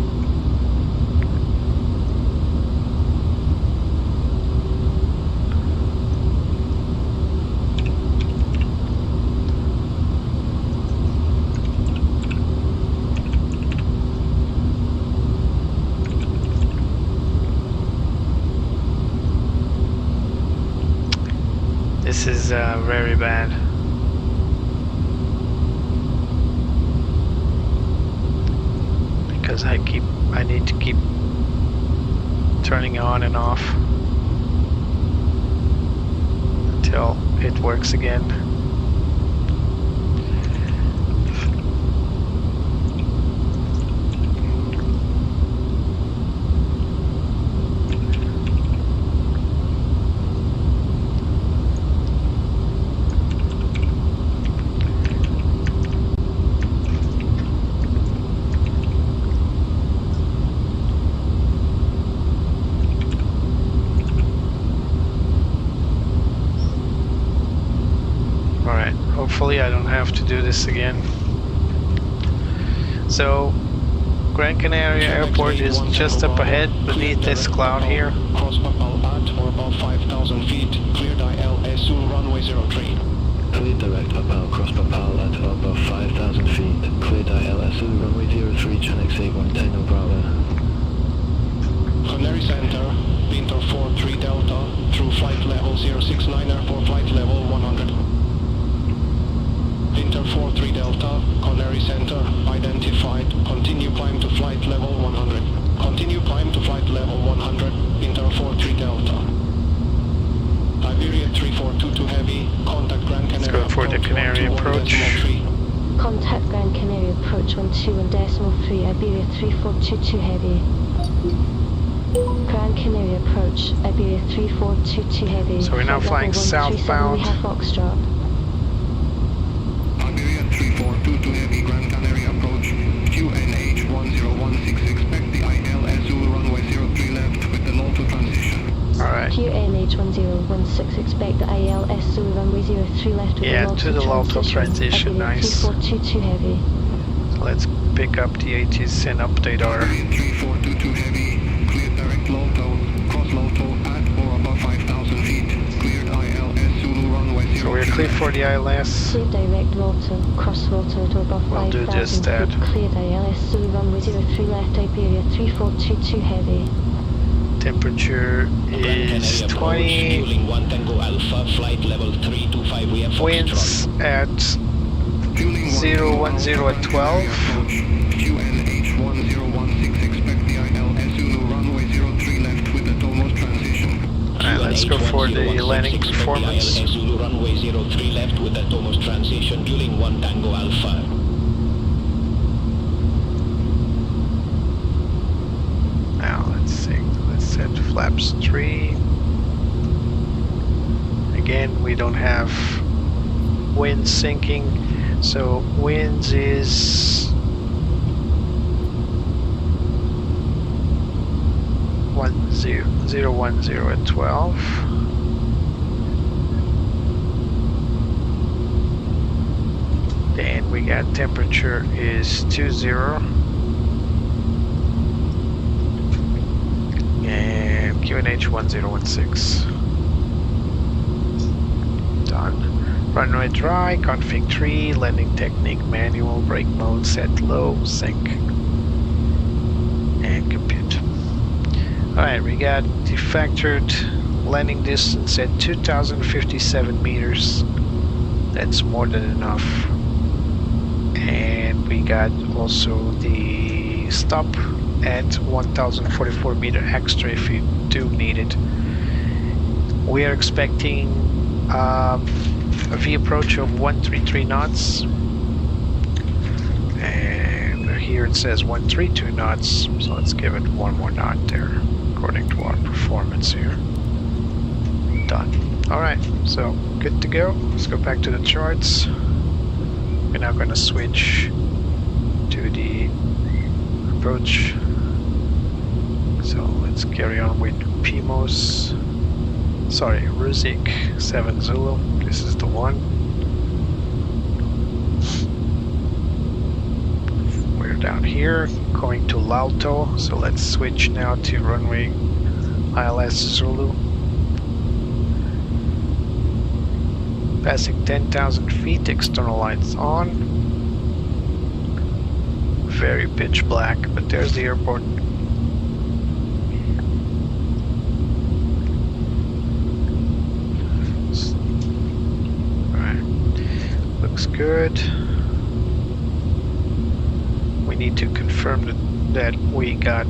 This is very bad. Because I need to keep turning on and off until it works again. Hopefully I don't have to do this again. So Gran Canária Airport is just up ahead beneath this cloud here. Cross Papal at or about 5,000 feet, cleared ILS soon runway 03. Cleared direct Papal, cross Papal at or above 5,000 feet, cleared ILS runway 03, Chinix 81 Tango Bravo. Canary Center, Pinter 43 Delta, through flight level 069er for flight level 100. Pinter 43 Delta, Canary Center, identified, continue climb to flight level 100. Continue climb to flight level 100, Pinter 43 3422 Heavy, contact Gran Canária. Let's go for the Canary approach. Contact Gran Canaria approach 121.3, Iberia 3422 Heavy. Gran Canaria approach, Iberia 3422 Heavy. So we're now flying southbound. We have Foxtrot. Iberia 3422 Heavy, Gran Canária approach, QNH 1016, expect the ILS Zulu runway 03 left with the Lotto transition. Alright. QNH 1016, expect the ILS Zulu runway 03 left with Yeah, the to the Lotto transition, Iberia nice. 3422 Heavy. So let's pick up the ATs and update our... Iberia 3422 Heavy, cleared direct Lotto, cross Lotto at or above 5,000 feet, cleared ILS Zulu runway 03 So we're clear for the ILS. Clear direct Lotto, cross Lotto to above We'll do 5,000 just that. feet, cleared ILS Zulu runway 03 left, Iberia 3422 Heavy. Temperature is 20. Fueling 1 Tango Alpha, flight level 325, we have Winds at 010 at 12. QNH 1016, expect the ILS Zulu runway 03 left with the Tomos transition. Alright, let's go for the landing performance. ILS Zulu runway 03 left with the Tomos transition, fueling 1 Tango Alpha. Now let's see. Let's set flaps 3. Again, we don't have wind sinking, so winds is 010 at 12. Then we got temperature is 20. And QNH 1016. Done. Runway dry, config 3, landing technique manual, brake mode set low, sync, and compute. Alright, we got the factored landing distance at 2,057 meters. That's more than enough. And we got also the stop at 1,044 meter extra if you do need it. We are expecting a V approach of 133 knots, and here it says 132 knots, so let's give it one more knot there according to our performance here. Done. Alright, so good to go. Let's go back to the charts. We're now going to switch to the approach. So let's carry on with PMOS, sorry, Ruzik 7 Zulu, this is the one. We're down here, going to Lalto, so let's switch now to runway ILS Zulu. Passing 10,000 feet, external lights on. Very pitch black, but there's the airport. Looks good. We need to confirm that we got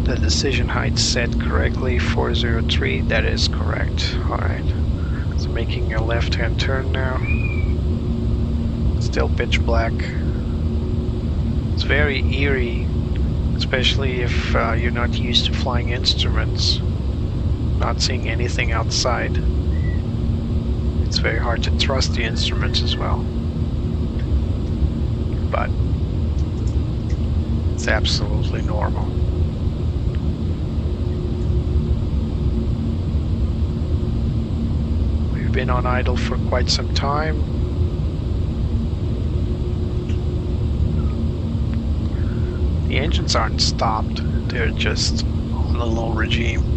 the decision height set correctly, 403, that is correct. Alright, so making a left-hand turn now. Still pitch black. It's very eerie, especially if you're not used to flying instruments, not seeing anything outside. It's very hard to trust the instruments as well, but it's absolutely normal. We've been on idle for quite some time. The engines aren't stopped, they're just on the low regime.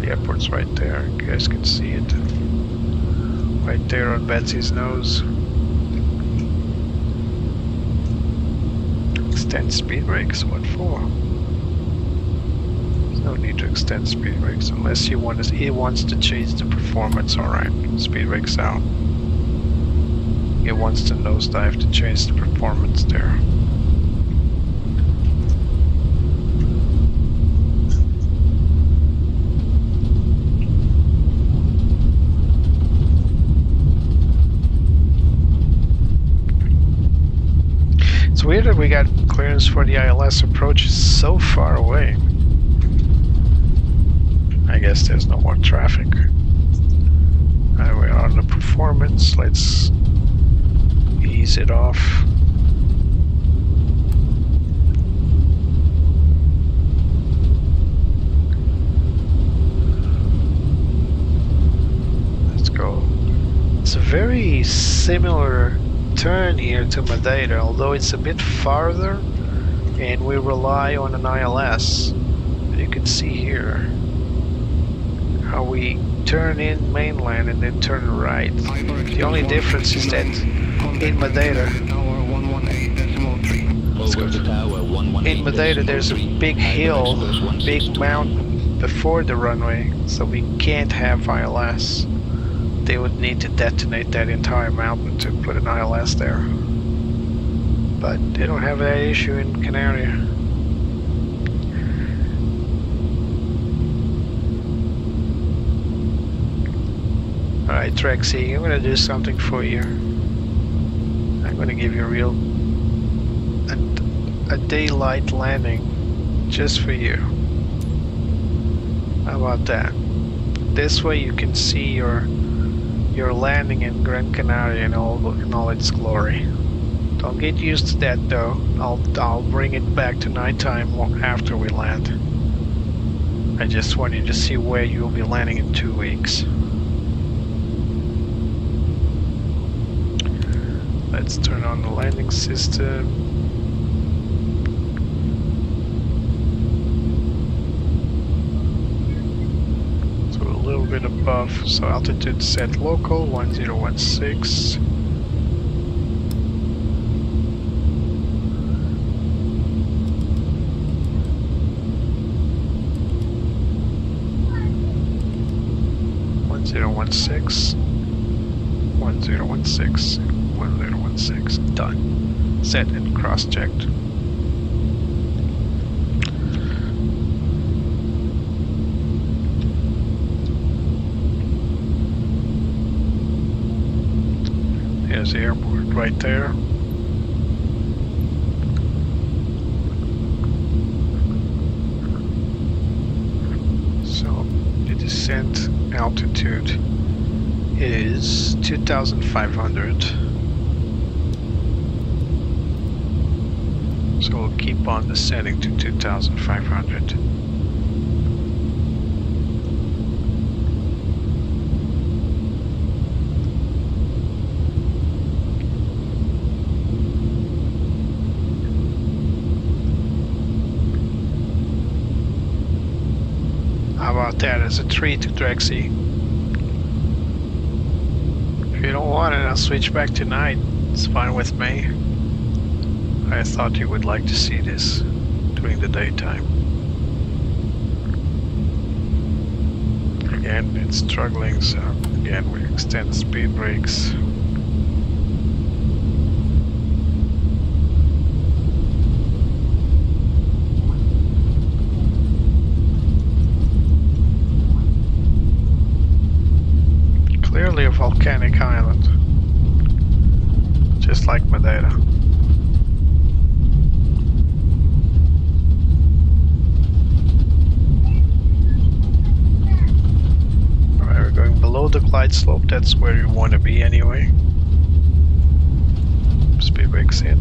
Airport's right there, you guys can see it. Right there on Betsy's nose. Extend speed brakes, what for? There's no need to extend speed brakes unless he wants to change the performance. Alright, speed brakes out. He wants to nosedive to change the performance there. It's weird that we got clearance for the ILS approach so far away. I guess there's no more traffic. We're on the performance. Let's ease it off. Let's go. It's a very similar turn here to Madeira, although it's a bit farther and we rely on an ILS. You can see here how we turn in mainland and then turn right. The only difference is that in Madeira, in Madeira there's a big hill, big mountain before the runway, so we can't have ILS. They would need to detonate that entire mountain to put an ILS there. But they don't have that issue in Canárias. Alright, Trexie, I'm gonna do something for you. I'm gonna give you a daylight landing just for you. How about that? This way you can see your landing in Gran Canária in all its glory. Don't get used to that though. I'll bring it back to nighttime after we land. I just want you to see where you will be landing in 2 weeks. Let's turn on the landing system. So a little bit above, so altitude set local 1016. Done. Set and cross-checked. There's the airport right there. So the descent altitude is 2,500. So we'll keep on descending to 2,500. How about that as a treat to Drexy? If you don't want it, I'll switch back tonight. It's fine with me. I thought you would like to see this during the daytime. Again, it's struggling, so again we extend the speed brakes. Clearly a volcanic island, just like Madeira. Below the glide slope, that's where you want to be anyway. Speed brakes in.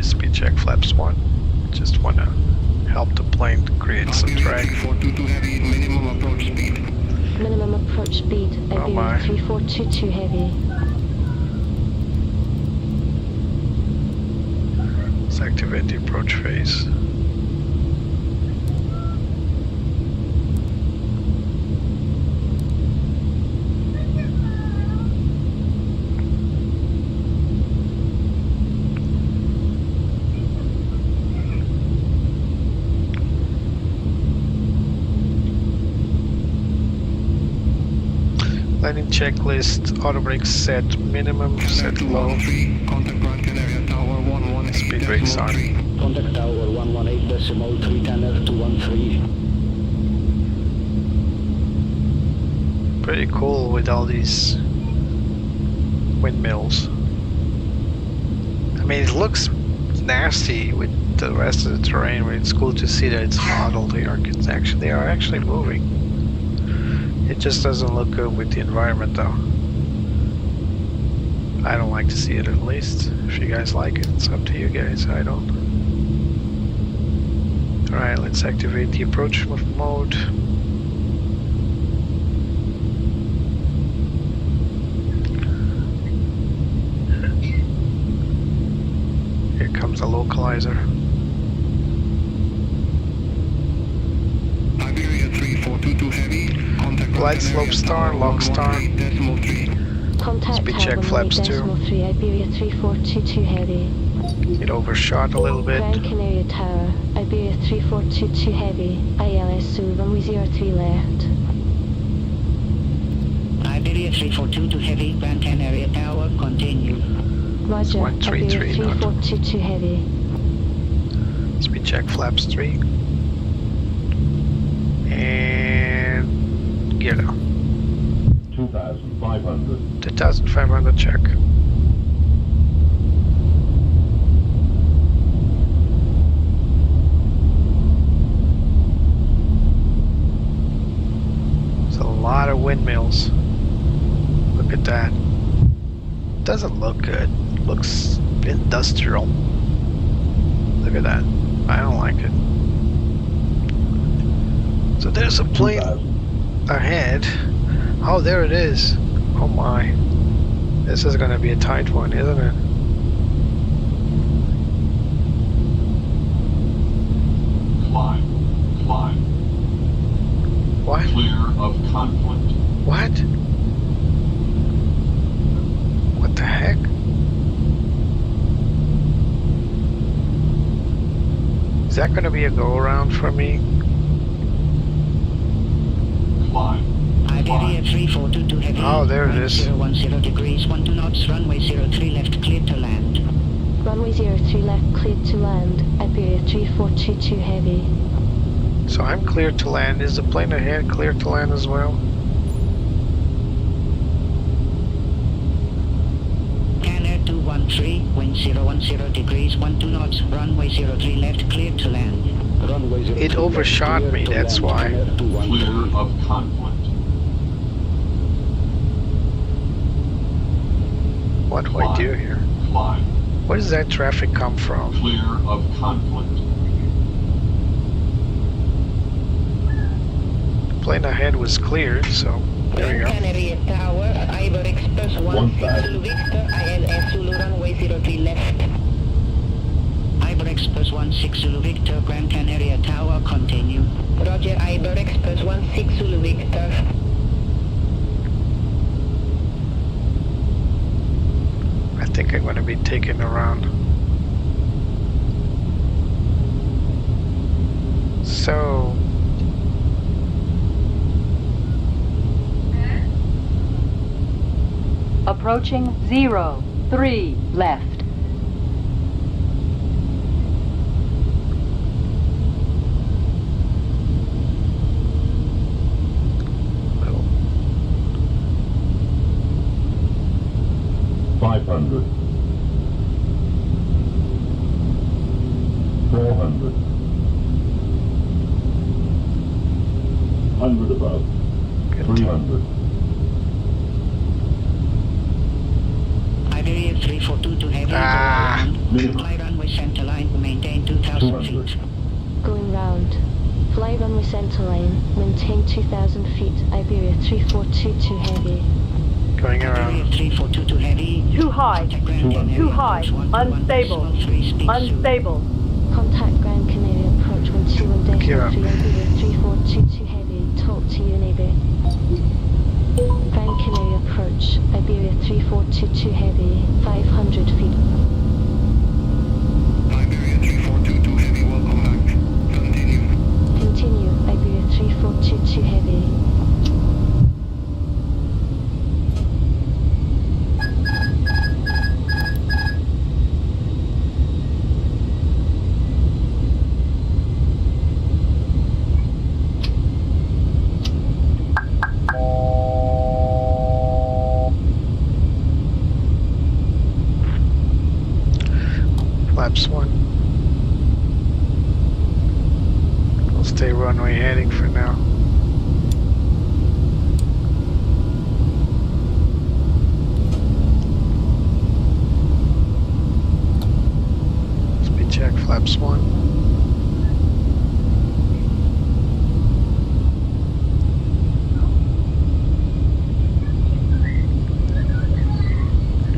Speed check flaps 1. Just want to help the plane create some drag. Minimum approach speed. Iberia 3422 heavy. Activate the approach phase. Landing checklist, auto brakes set minimum, set low. Contact Gran Canária Tower 118. Speed brakes on. Contact Tower 118.310 213. pretty cool with all these windmills. I mean, it looks nasty with the rest of the terrain, but it's cool to see that it's modeled here. They are actually moving. It just doesn't look good with the environment though. I don't like to see it, at least. If you guys like it, it's up to you guys. I don't. Alright, let's activate the approach mode. Here comes the localizer. Iberia 3422 heavy. Contact Glide slope star, lock star. Contact Speed check flaps 2. 3 Iberia 3422 heavy. It overshot a little bit. Gran Canária Tower, Iberia 3422 heavy, ILSU runway 03 left. Iberia 3422 heavy, Gran Canária Tower, continue. Roger, 133 Iberia 3422 heavy. Speed check flaps 3. And gear down. 2,500. 2,500 check. A lot of windmills. Look at that. Doesn't look good. Looks industrial. Look at that. I don't like it. So there's a plane ahead. Oh, there it is. Oh my. This is gonna be a tight one, isn't it? Climb. What? Clear of conflict. What? What the heck? Is that gonna be a go-around for me? Climb. Iberia 3422 heavy. Oh, there it is. 10 degrees, 12 knots, runway 03 left, clear to land. Runway 03 left, cleared to land. Iberia 3422 heavy. So I'm clear to land. Is the plane ahead clear to land as well? Canada 213, wind 010 degrees, 12 knots, runway 03 left, clear to land. Runway 03 It overshot left, me, clear to that's land. why. Canada 213. Clear of conflict. What do I do here? Climb. Where does that traffic come from? Clear of conflict. The plane ahead was cleared, so there you Gran go. Canária Tower, Iber Express 16 Zulu Victor, ILS Zulu runway 03 left. Iber Express 16 Zulu Victor, Gran Canária Tower, continue. Roger, Iber Express 16 Zulu Victor. I think I'm going to be taken around. So Approaching 03 left. well, 500. 400. 100 above. 300. Iberia 3422 heavy, Ah. fly runway center line, maintain 2000 feet. Going round. Fly runway center line, maintain 2000 feet. Iberia 3422 heavy. going Iberia around. 3422 heavy. Too high. Too high. Unstable. Unstable. Contact Gran Canária approach 121 Kira. 3 Iberia 3422 heavy. Talk to you, neighbor. Gran Canária approach. Iberia 3422 heavy. 500 feet. Iberia 3422 heavy, welcome back. Continue. Continue. Iberia 3422 heavy. heading for now. Speed check, flaps 1.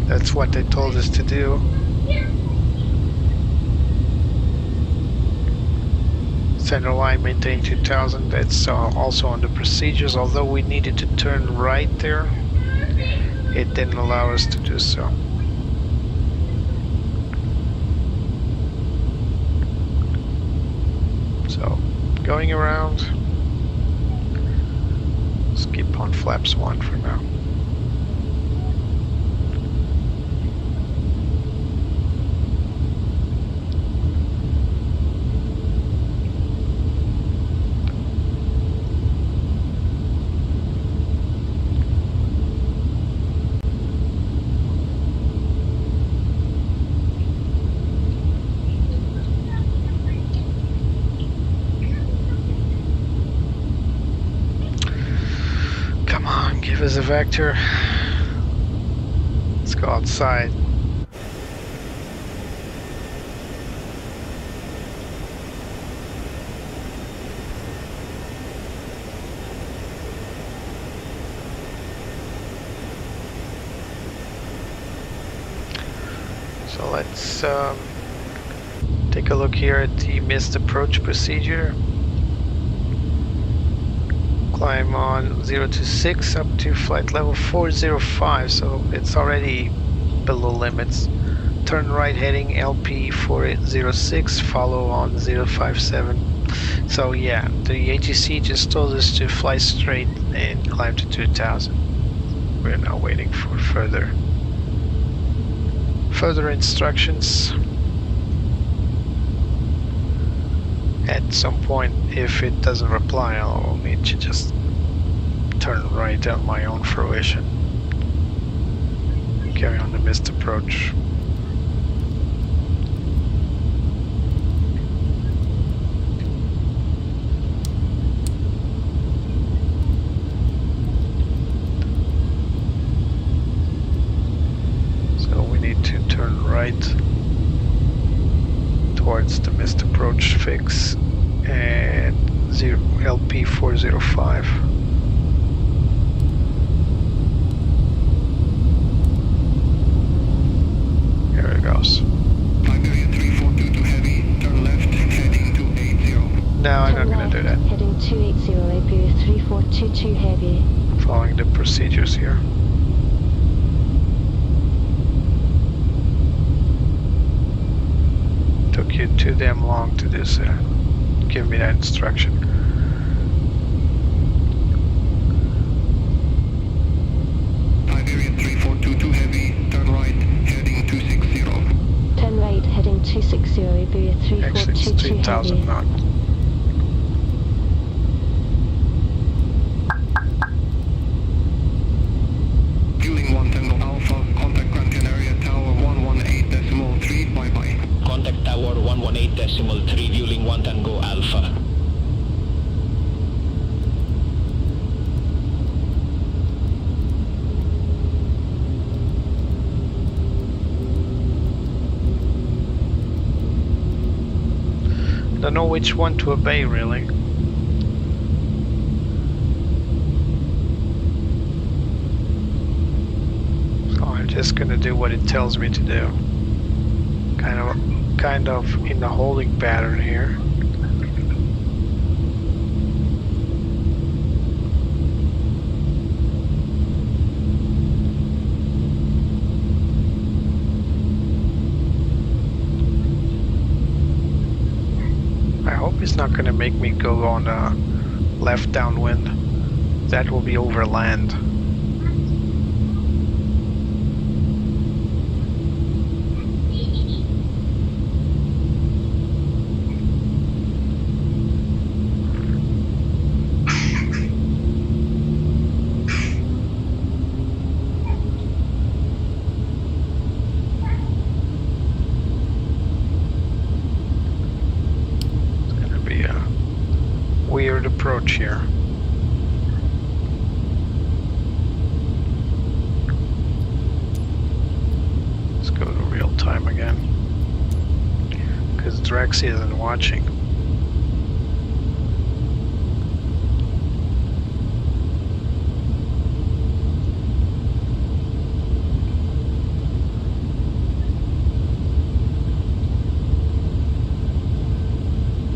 That's what they told us to do. Center line maintain 2000. That's also on the procedures. Although we needed to turn right there, it didn't allow us to do so. So going around, let's keep on flaps 1 for now. Give us a vector. Let's go outside. So let's take a look here at the missed approach procedure. Climb on 026 up to flight level 405, so it's already below limits. Turn right heading LP 406, follow on 057. So yeah, the ATC just told us to fly straight and climb to 2000. We're now waiting for further instructions. At some point, if it doesn't reply, I'll need to just turn right on my own fruition. Carry on the missed approach. So we need to turn right towards the missed approach fix and LP 405. Here it goes. Iberia 342 to heavy, turn left, heading 280. No, I'm not going to do that. Heading 280, Iberia 3422 heavy. Following the procedures here. Took you too damn long to do so. Give me that instruction. Iberia 342 to heavy, turn right, heading 260. Turn right, heading 260, Iberia Actually, it's 3422 3000 heavy. knot. Fueling 1 Tango Alpha, contact Gran Canaria Tower 118.3, bye-bye. Contact Tower 118.3, fueling 1 Tango Alpha. Don't know which one to obey, really. So I'm just gonna do what it tells me to do. Kind of in the holding pattern here. I hope it's not going to make me go on a left downwind. That will be over land. Weird approach. approach here. Let's go to real time again, because Drex isn't watching.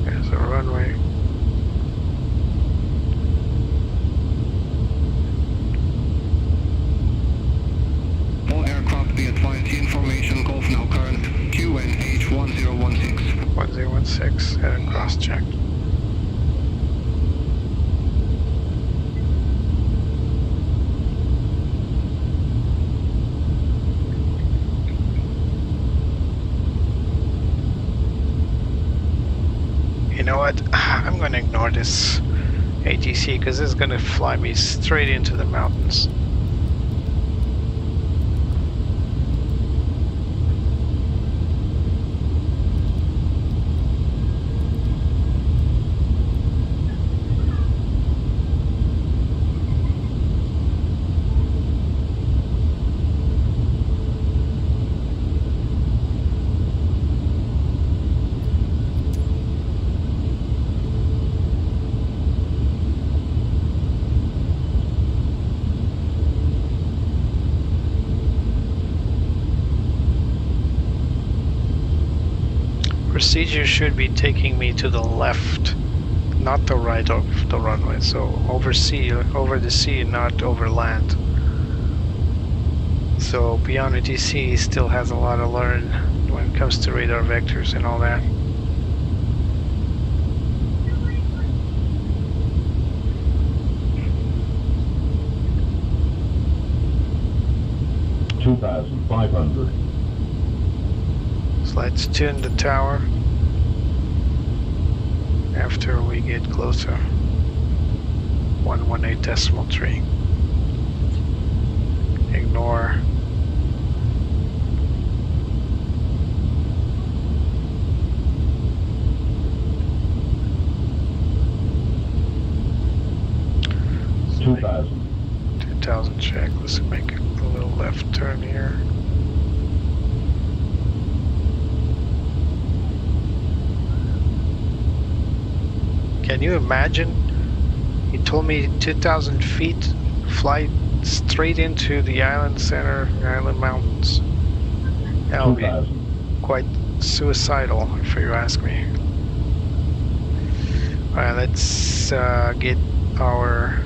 There's a runway. All aircraft be advised, the information Golf now current QNH 1016. 1016, heading cross-check. You know what? I'm gonna ignore this ATC because it's gonna fly me straight into the mountains. Procedure should be taking me to the left, not the right of the runway. So over the sea, not over land. So beyond ATC still has a lot to learn when it comes to radar vectors and all that. $2,500. So let's tune the tower after we get closer. 118.3. Ignore. $2,000 check. Let's make a little left turn here. Can you imagine? He told me 2,000 feet, fly straight into the island center, island mountains. That would be quite suicidal, if you ask me. Alright, let's get our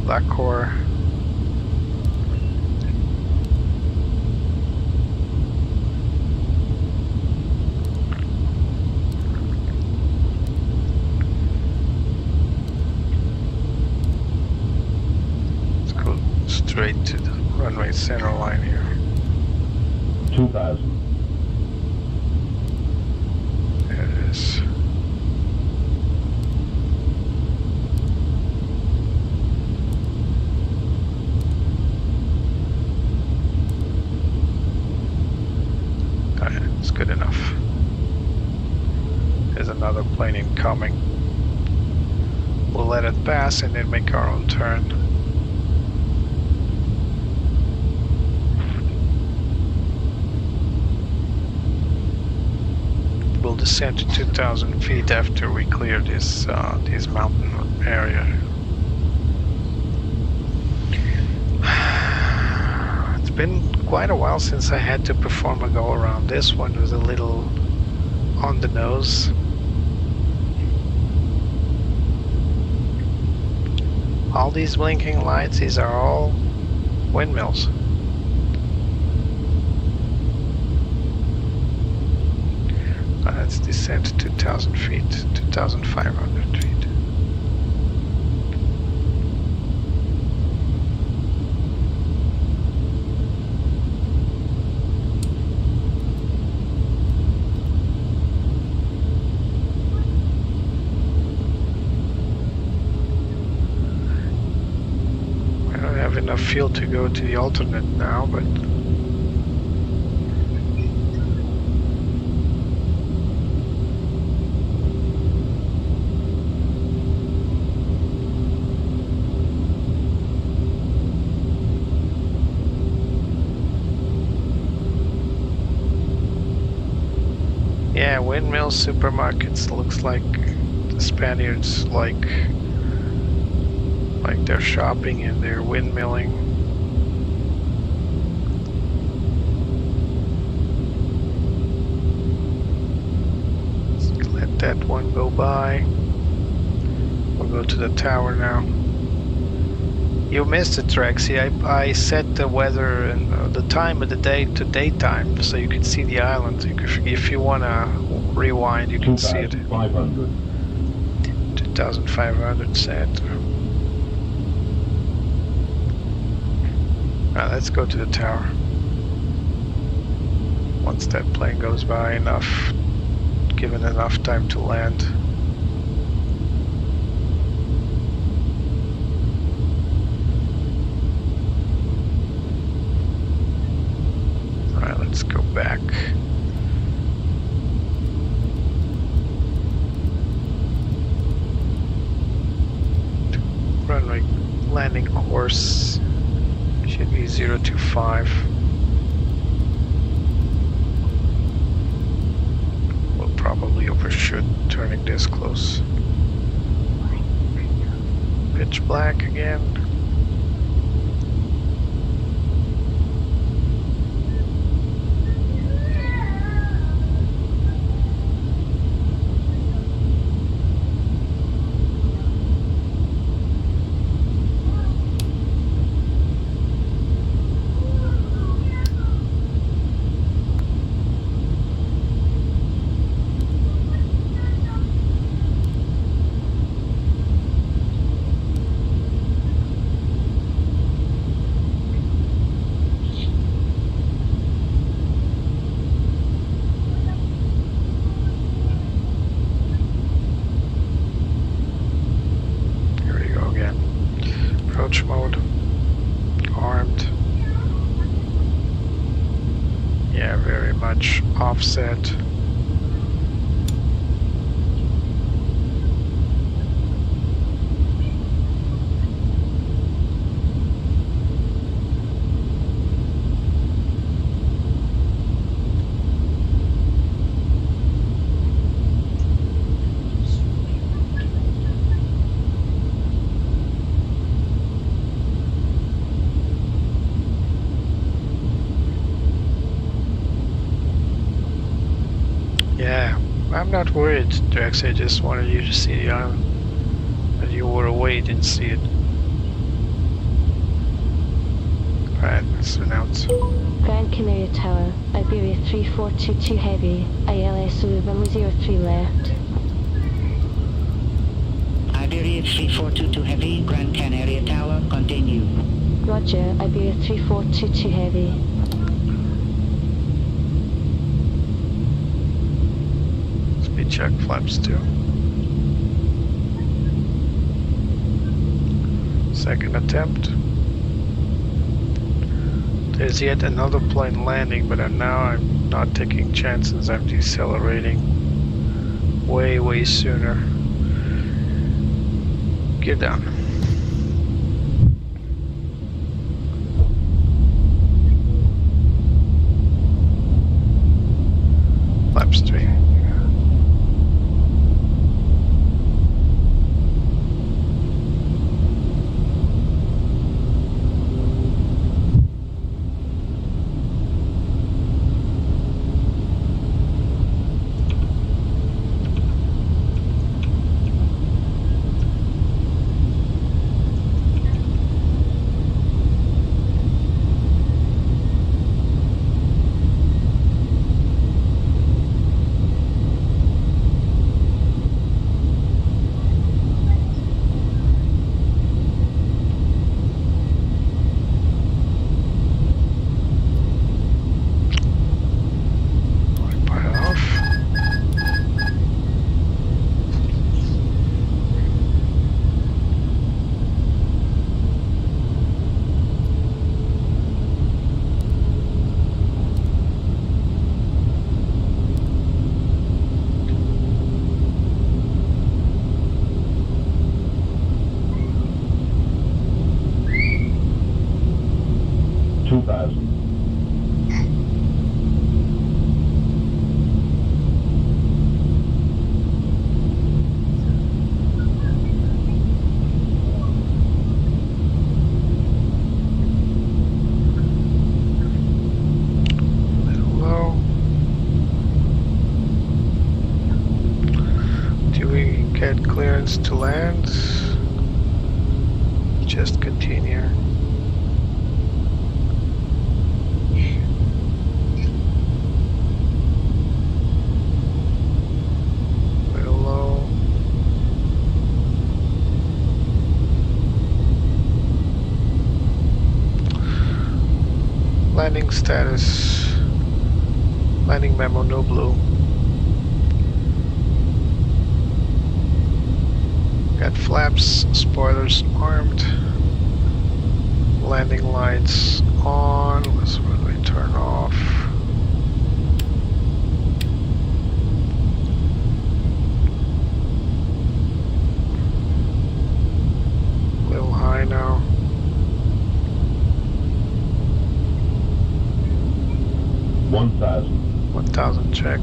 black core. Straight to the runway center line here. 2,000. There it is. Alright, it's good enough. There's another plane incoming. We'll let it pass and then make our own turn. We'll descend to 2,000 feet after we clear this mountain area. It's been quite a while since I had to perform a go around. This one was a little on the nose. All these blinking lights, these are all windmills. Let's descend to 2,000 feet, 2,500 feet. I don't have enough fuel to go to the alternate now, but windmills, supermarkets. Looks like the Spaniards like they're shopping and they're windmilling. Let's let that one go by. We'll go to the tower now. You missed it, Trexie. I set the weather and the time of the day to daytime so you can see the island. If you want to rewind, you can see it. 2,500. 2,500 set. Now let's go to the tower. Once that plane goes by, given enough time to land. Alright, let's go back. Runway landing course should be 025. We'll probably overshoot turning this close. Pitch black again. Mode. Armed. Yeah, very much offset. I'm not worried, Drax. I just wanted you to see the island. But you were away, didn't see it. Alright, let's announce. Gran Canária Tower, Iberia 342 Heavy, ILSO runway 03 left. Iberia 342 Heavy, Gran Canária Tower, continue. Roger, Iberia 3422 Heavy. Speed check flaps 2. Second attempt. There's yet another plane landing, but now I'm not taking chances. I'm decelerating way sooner. Gear down. Flaps 3. Get clearance to land. Just continue. Little low. Landing status. Landing memo, no blue. Got flaps, spoilers armed. Landing lights on. Let's really turn off. A little high now. $1,000. 1,000 check.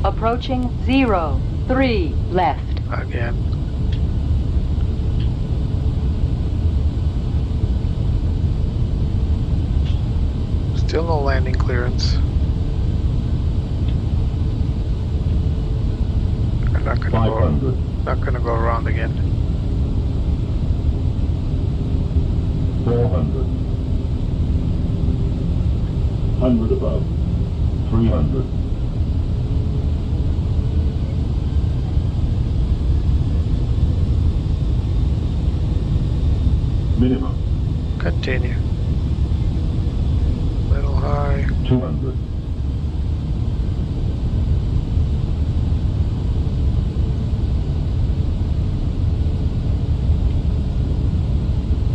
Approaching 03 left. Again. Still no landing clearance. I'm not gonna 500. not gonna go around again. 400. 100 above. 300. Minimum. Continue. Little high. 200.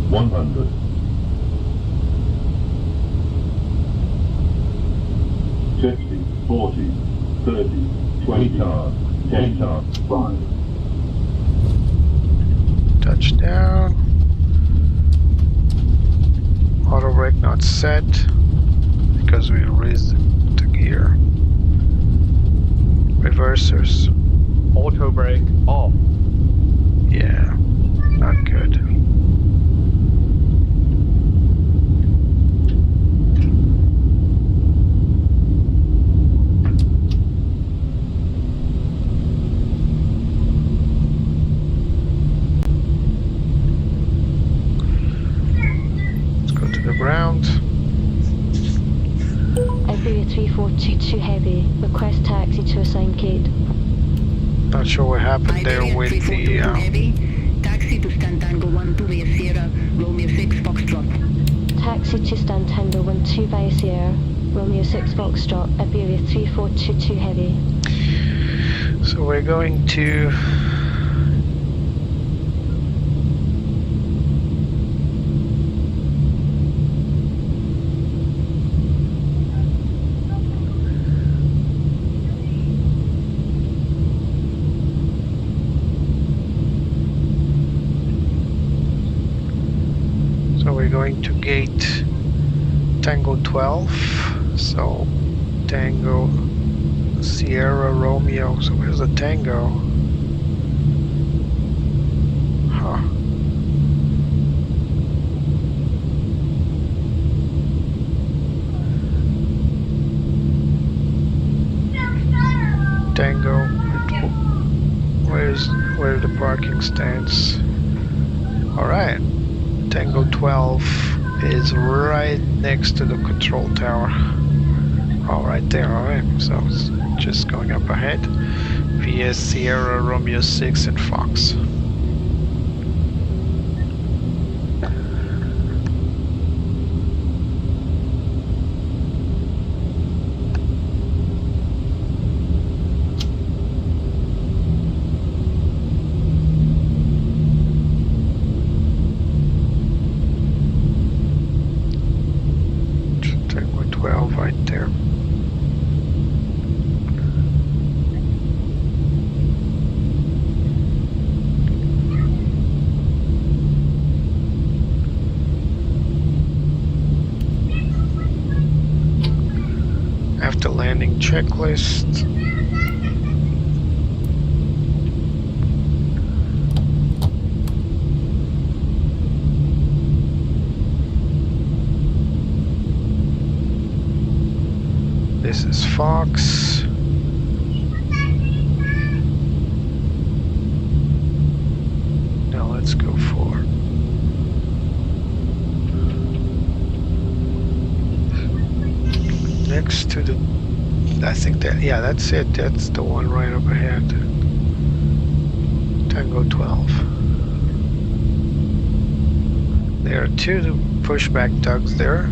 100. 50, 40, 30, 20 cars, 10 cars, 5. Touchdown. Auto brake not set because we raised the gear. Reversers. Auto brake off. Yeah, not good. Ground. Iberia 3422 heavy. Request taxi to assigned gate. Not sure what happened there Iberia with the 342 heavy. Taxi to Stand Tango 1 2 via Sierra, Romeo 6 Foxtrot. Taxi to Stand Tango 12 via Sierra, Romeo 6 Foxtrot, Iberia 3422 heavy. So we're going to gate Tango 12, so Tango Sierra Romeo. So where's the Tango? Huh. Tango, where are the parking stands? Alright, Tango 12 is right next to the control tower. Oh, right there, alright, so it's just going up ahead. VS Sierra Romeo 6 and Fox. Right there. boarding checklist. This is Fox. Now let's go for next to the, I think that, yeah, that's it. That's the one right up ahead. Tango 12. There are two pushback tugs there.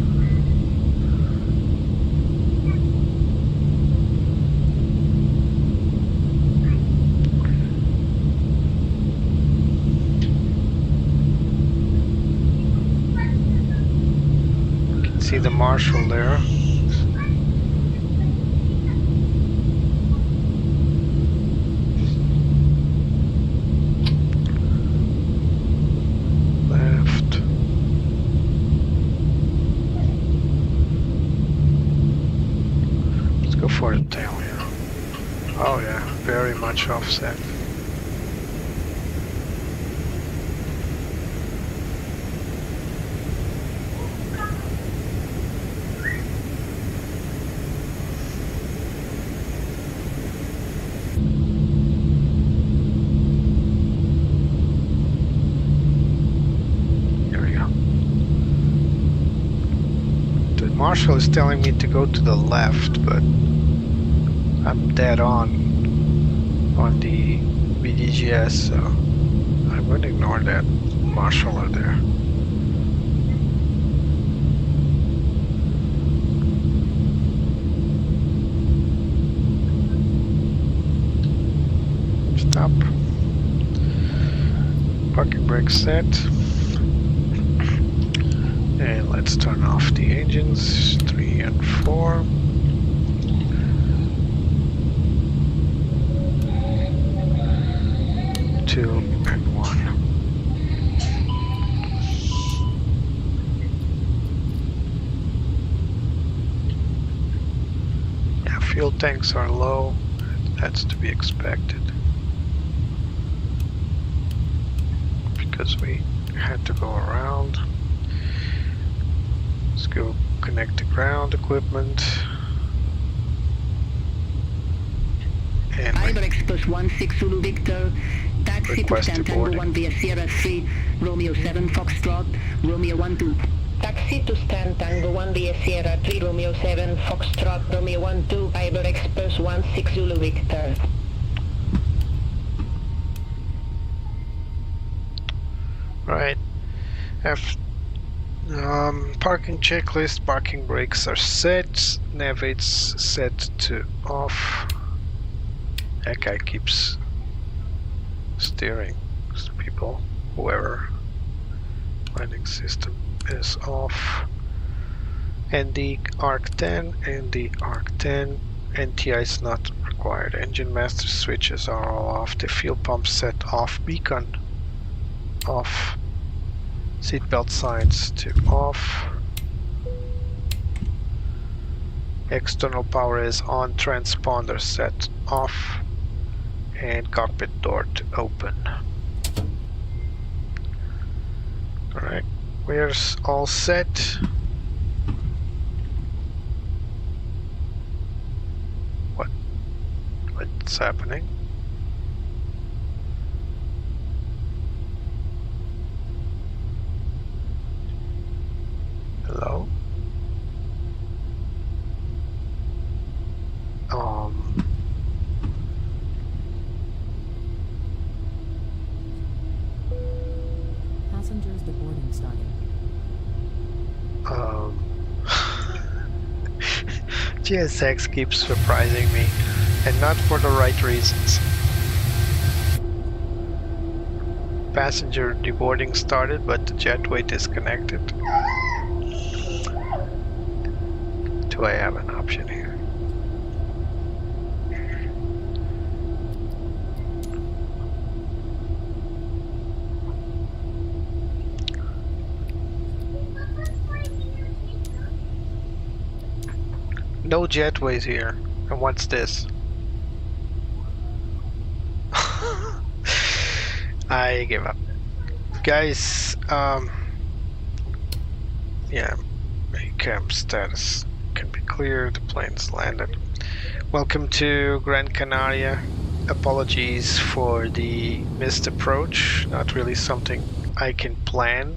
See the Marshall there. Left. Let's go for the tail here. Oh yeah, very much offset. Marshall is telling me to go to the left, but I'm dead on the BDGS, so I'm going to ignore that marshaller there. Stop. Parking brake set. And let's turn off the engines, 3 and 4. Two and 1. Yeah, fuel tanks are low. That's to be expected. Because we had to go around. Let's go connect the ground equipment. And Iberia plus 16 Zulu Victor, taxi to stand Tango 1 via Sierra 3, Romeo 7 Foxtrot, Romeo 12. Taxi to stand Tango 1 via Sierra 3, Romeo 7 Foxtrot, Romeo 12, Iberia plus 16 Zulu Victor. Right. Parking checklist, parking brakes are set, navigates set to off. That guy keeps steering. People, whoever, landing system is off. And the ARC-10 and the ARC-10, NTI is not required. Engine master switches are all off. The fuel pump set off. Beacon off. Seatbelt signs to off. External power is on. Transponder set off. And cockpit door to open. Alright, we're all set. What's happening? Hello? Passengers deboarding starting. GSX keeps surprising me, and not for the right reasons. Passenger deboarding started, but the jetway disconnected. Do I have an option here? No jetways here. And what's this? I give up. Guys, yeah, cam status can be clear, the plane's landed. Welcome to Gran Canaria. Apologies for the missed approach, not really something I can plan.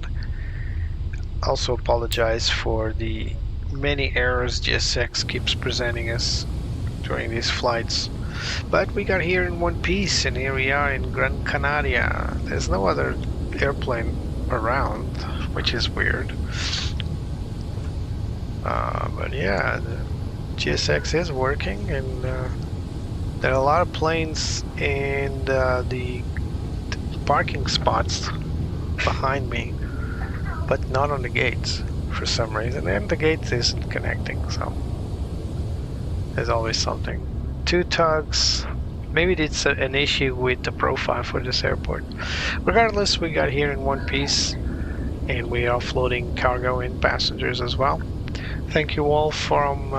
Also apologize for the many errors GSX keeps presenting us during these flights. But we got here in one piece, and here we are in Gran Canaria. There's no other airplane around, which is weird. But yeah, the GSX is working, and there are a lot of planes in the parking spots behind me, but not on the gates for some reason, and the gate isn't connecting, so there's always something. Two tugs. Maybe it's an issue with the profile for this airport. Regardless, we got here in one piece, and we are offloading cargo and passengers as well. Thank you all from.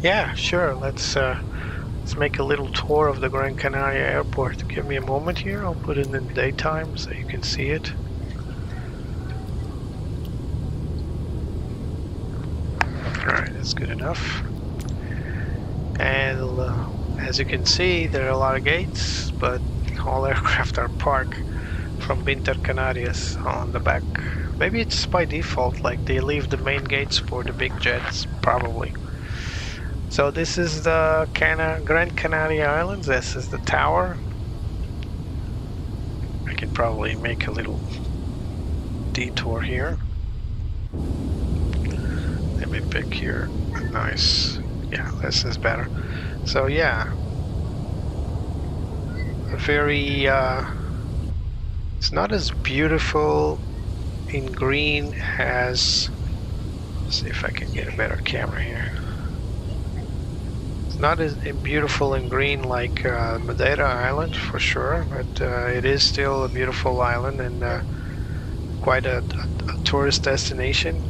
Yeah, sure. Let's make a little tour of the Gran Canaria airport. Give me a moment here. I'll put it in the daytime so you can see it. All right, that's good enough. And as you can see, there are a lot of gates, but all aircraft are parked from Canárias on the back. Maybe it's by default, like they leave the main gates for the big jets, probably. So this is the Gran Canaria Islands. This is the tower. I can probably make a little detour here. Let me pick here a nice. Yeah, this is better. So yeah, a very it's not as beautiful in green as, let's see if I can get a better camera here. It's not as beautiful in green like Madeira Island for sure, but it is still a beautiful island and quite a tourist destination.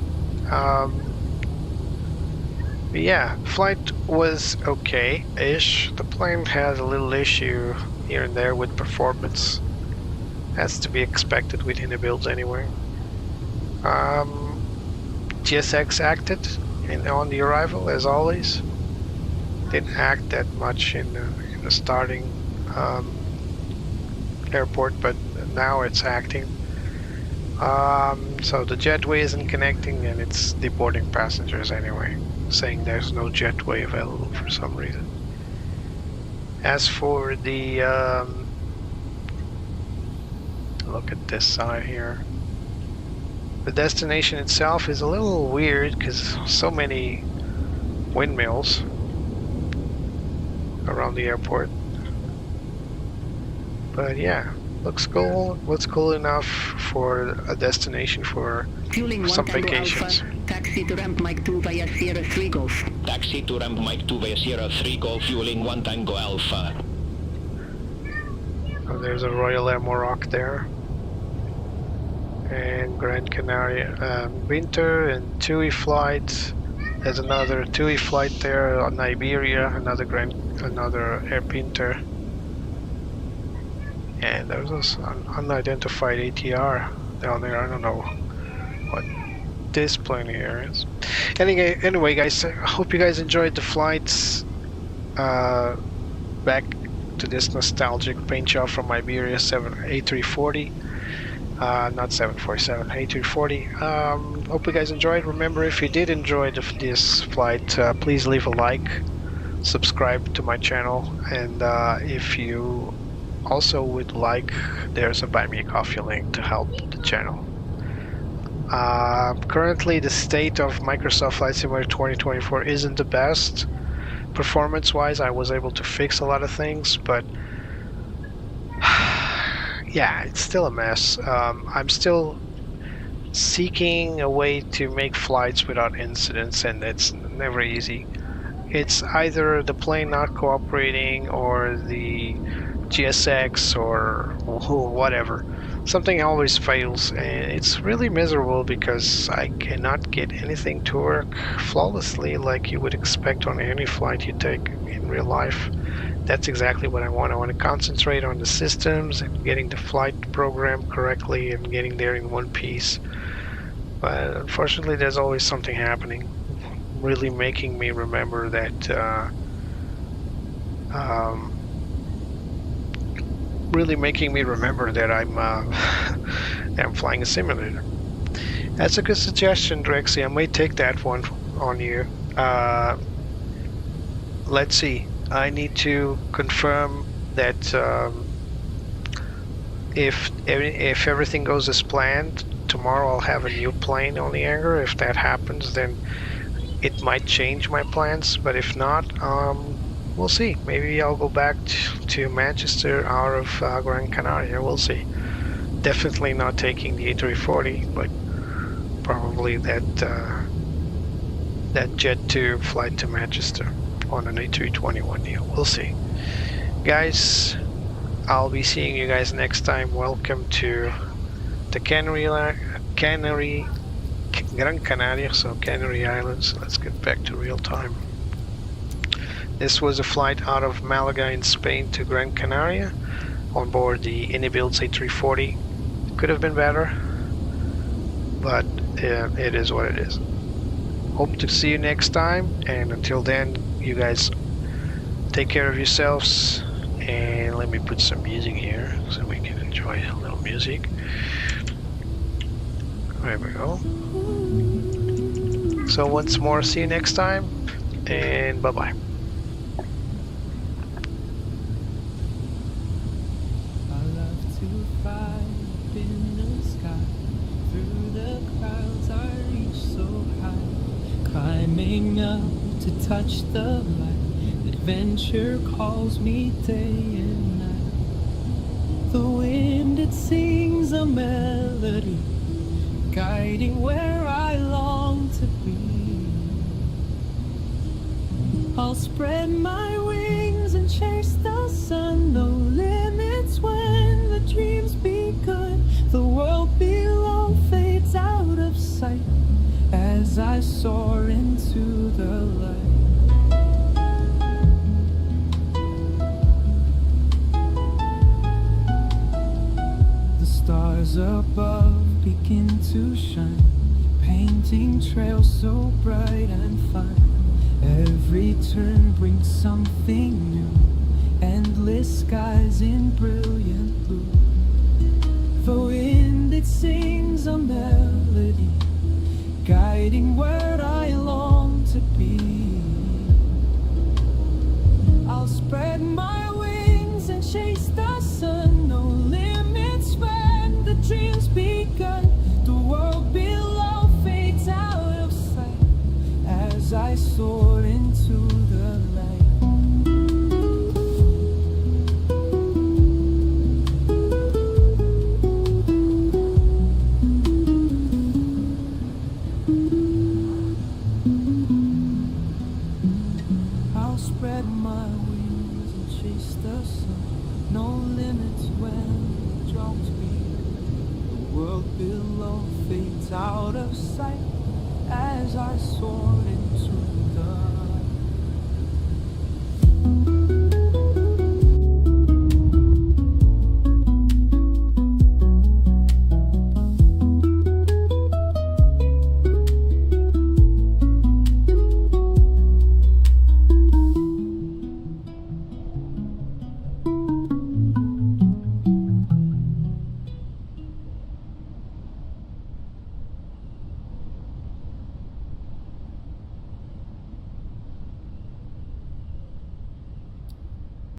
Yeah, flight was okay-ish. The plane had a little issue here and there with performance. That's to be expected with Inibuilds anyway. GSX acted on the arrival as always. Didn't act that much in the starting airport, but now it's acting. So the jetway isn't connecting, and it's deporting passengers anyway, saying there's no jetway available for some reason. As for the look at this side here, the destination itself is a little weird because so many windmills around the airport, but yeah, looks cool. Looks cool enough for a destination for some vacations. Alpha, taxi to ramp Mike 2 via Sierra 3 Golf. Taxi to ramp Mike 2 via Sierra 3 Golf, fueling 1 Tango Alpha. Oh, there's a Royal Air Morocco there. And Gran Canaria winter and TUI flight. There's another TUI flight there on Iberia, another Air Pinter. And there's also an unidentified ATR down there. I don't know what this plane here is. Anyway, guys, I hope you guys enjoyed the flights. Back to this nostalgic paint job from Iberia A340. Not 747, A340. Hope you guys enjoyed. Remember, if you did enjoy this flight, please leave a like, subscribe to my channel, and if you also would like, there's a Buy Me a Coffee link to help the channel. Currently, the state of Microsoft Flight Simulator 2024 isn't the best. Performance-wise, I was able to fix a lot of things, but yeah, it's still a mess. I'm still seeking a way to make flights without incidents, and it's never easy. It's either the plane not cooperating or the GSX or whatever. something always fails, and it's really miserable because I cannot get anything to work flawlessly like you would expect on any flight you take in real life. That's exactly what I want. I want to concentrate on the systems and getting the flight program correctly and getting there in one piece. But unfortunately, there's always something happening, really making me remember that I'm flying a simulator. That's a good suggestion, Drexy. I may take that one on you. Let's see. I need to confirm that if everything goes as planned, tomorrow I'll have a new plane on the hangar. If that happens, then it might change my plans. But if not, we'll see. Maybe I'll go back to Manchester out of Gran Canária. We'll see. Definitely not taking the A340, but probably that Jet 2 flight to Manchester on an A321 deal. We'll see. Guys, I'll be seeing you guys next time. Welcome to the Gran Canária, so Canary Islands. Let's get back to real time. This was a flight out of Málaga in Spain to Gran Canária on board the Inibuilds A340. Could have been better, but it is what it is. Hope to see you next time, and until then, you guys take care of yourselves. And let me put some music here so we can enjoy a little music. There we go. So once more, see you next time, and bye bye. Climbing up to touch the light, adventure calls me day and night. The wind, it sings a melody, guiding where I long to be. I'll spread my wings and chase the sun, no limits when the dream's begun. The world below fades out of sight as I soar into the light. The stars above begin to shine, painting trails so bright and fine. Every turn brings something new, endless skies in brilliant blue. The wind, it sings a melody, guiding where I long to be. I'll spread my wings and chase the sun, no limits when the dream's begun. The world below fades out of sight as I soar into the light. Spread my wings and chase the sun, no limits when the drums beat. The world below fades out of sight as I soar into the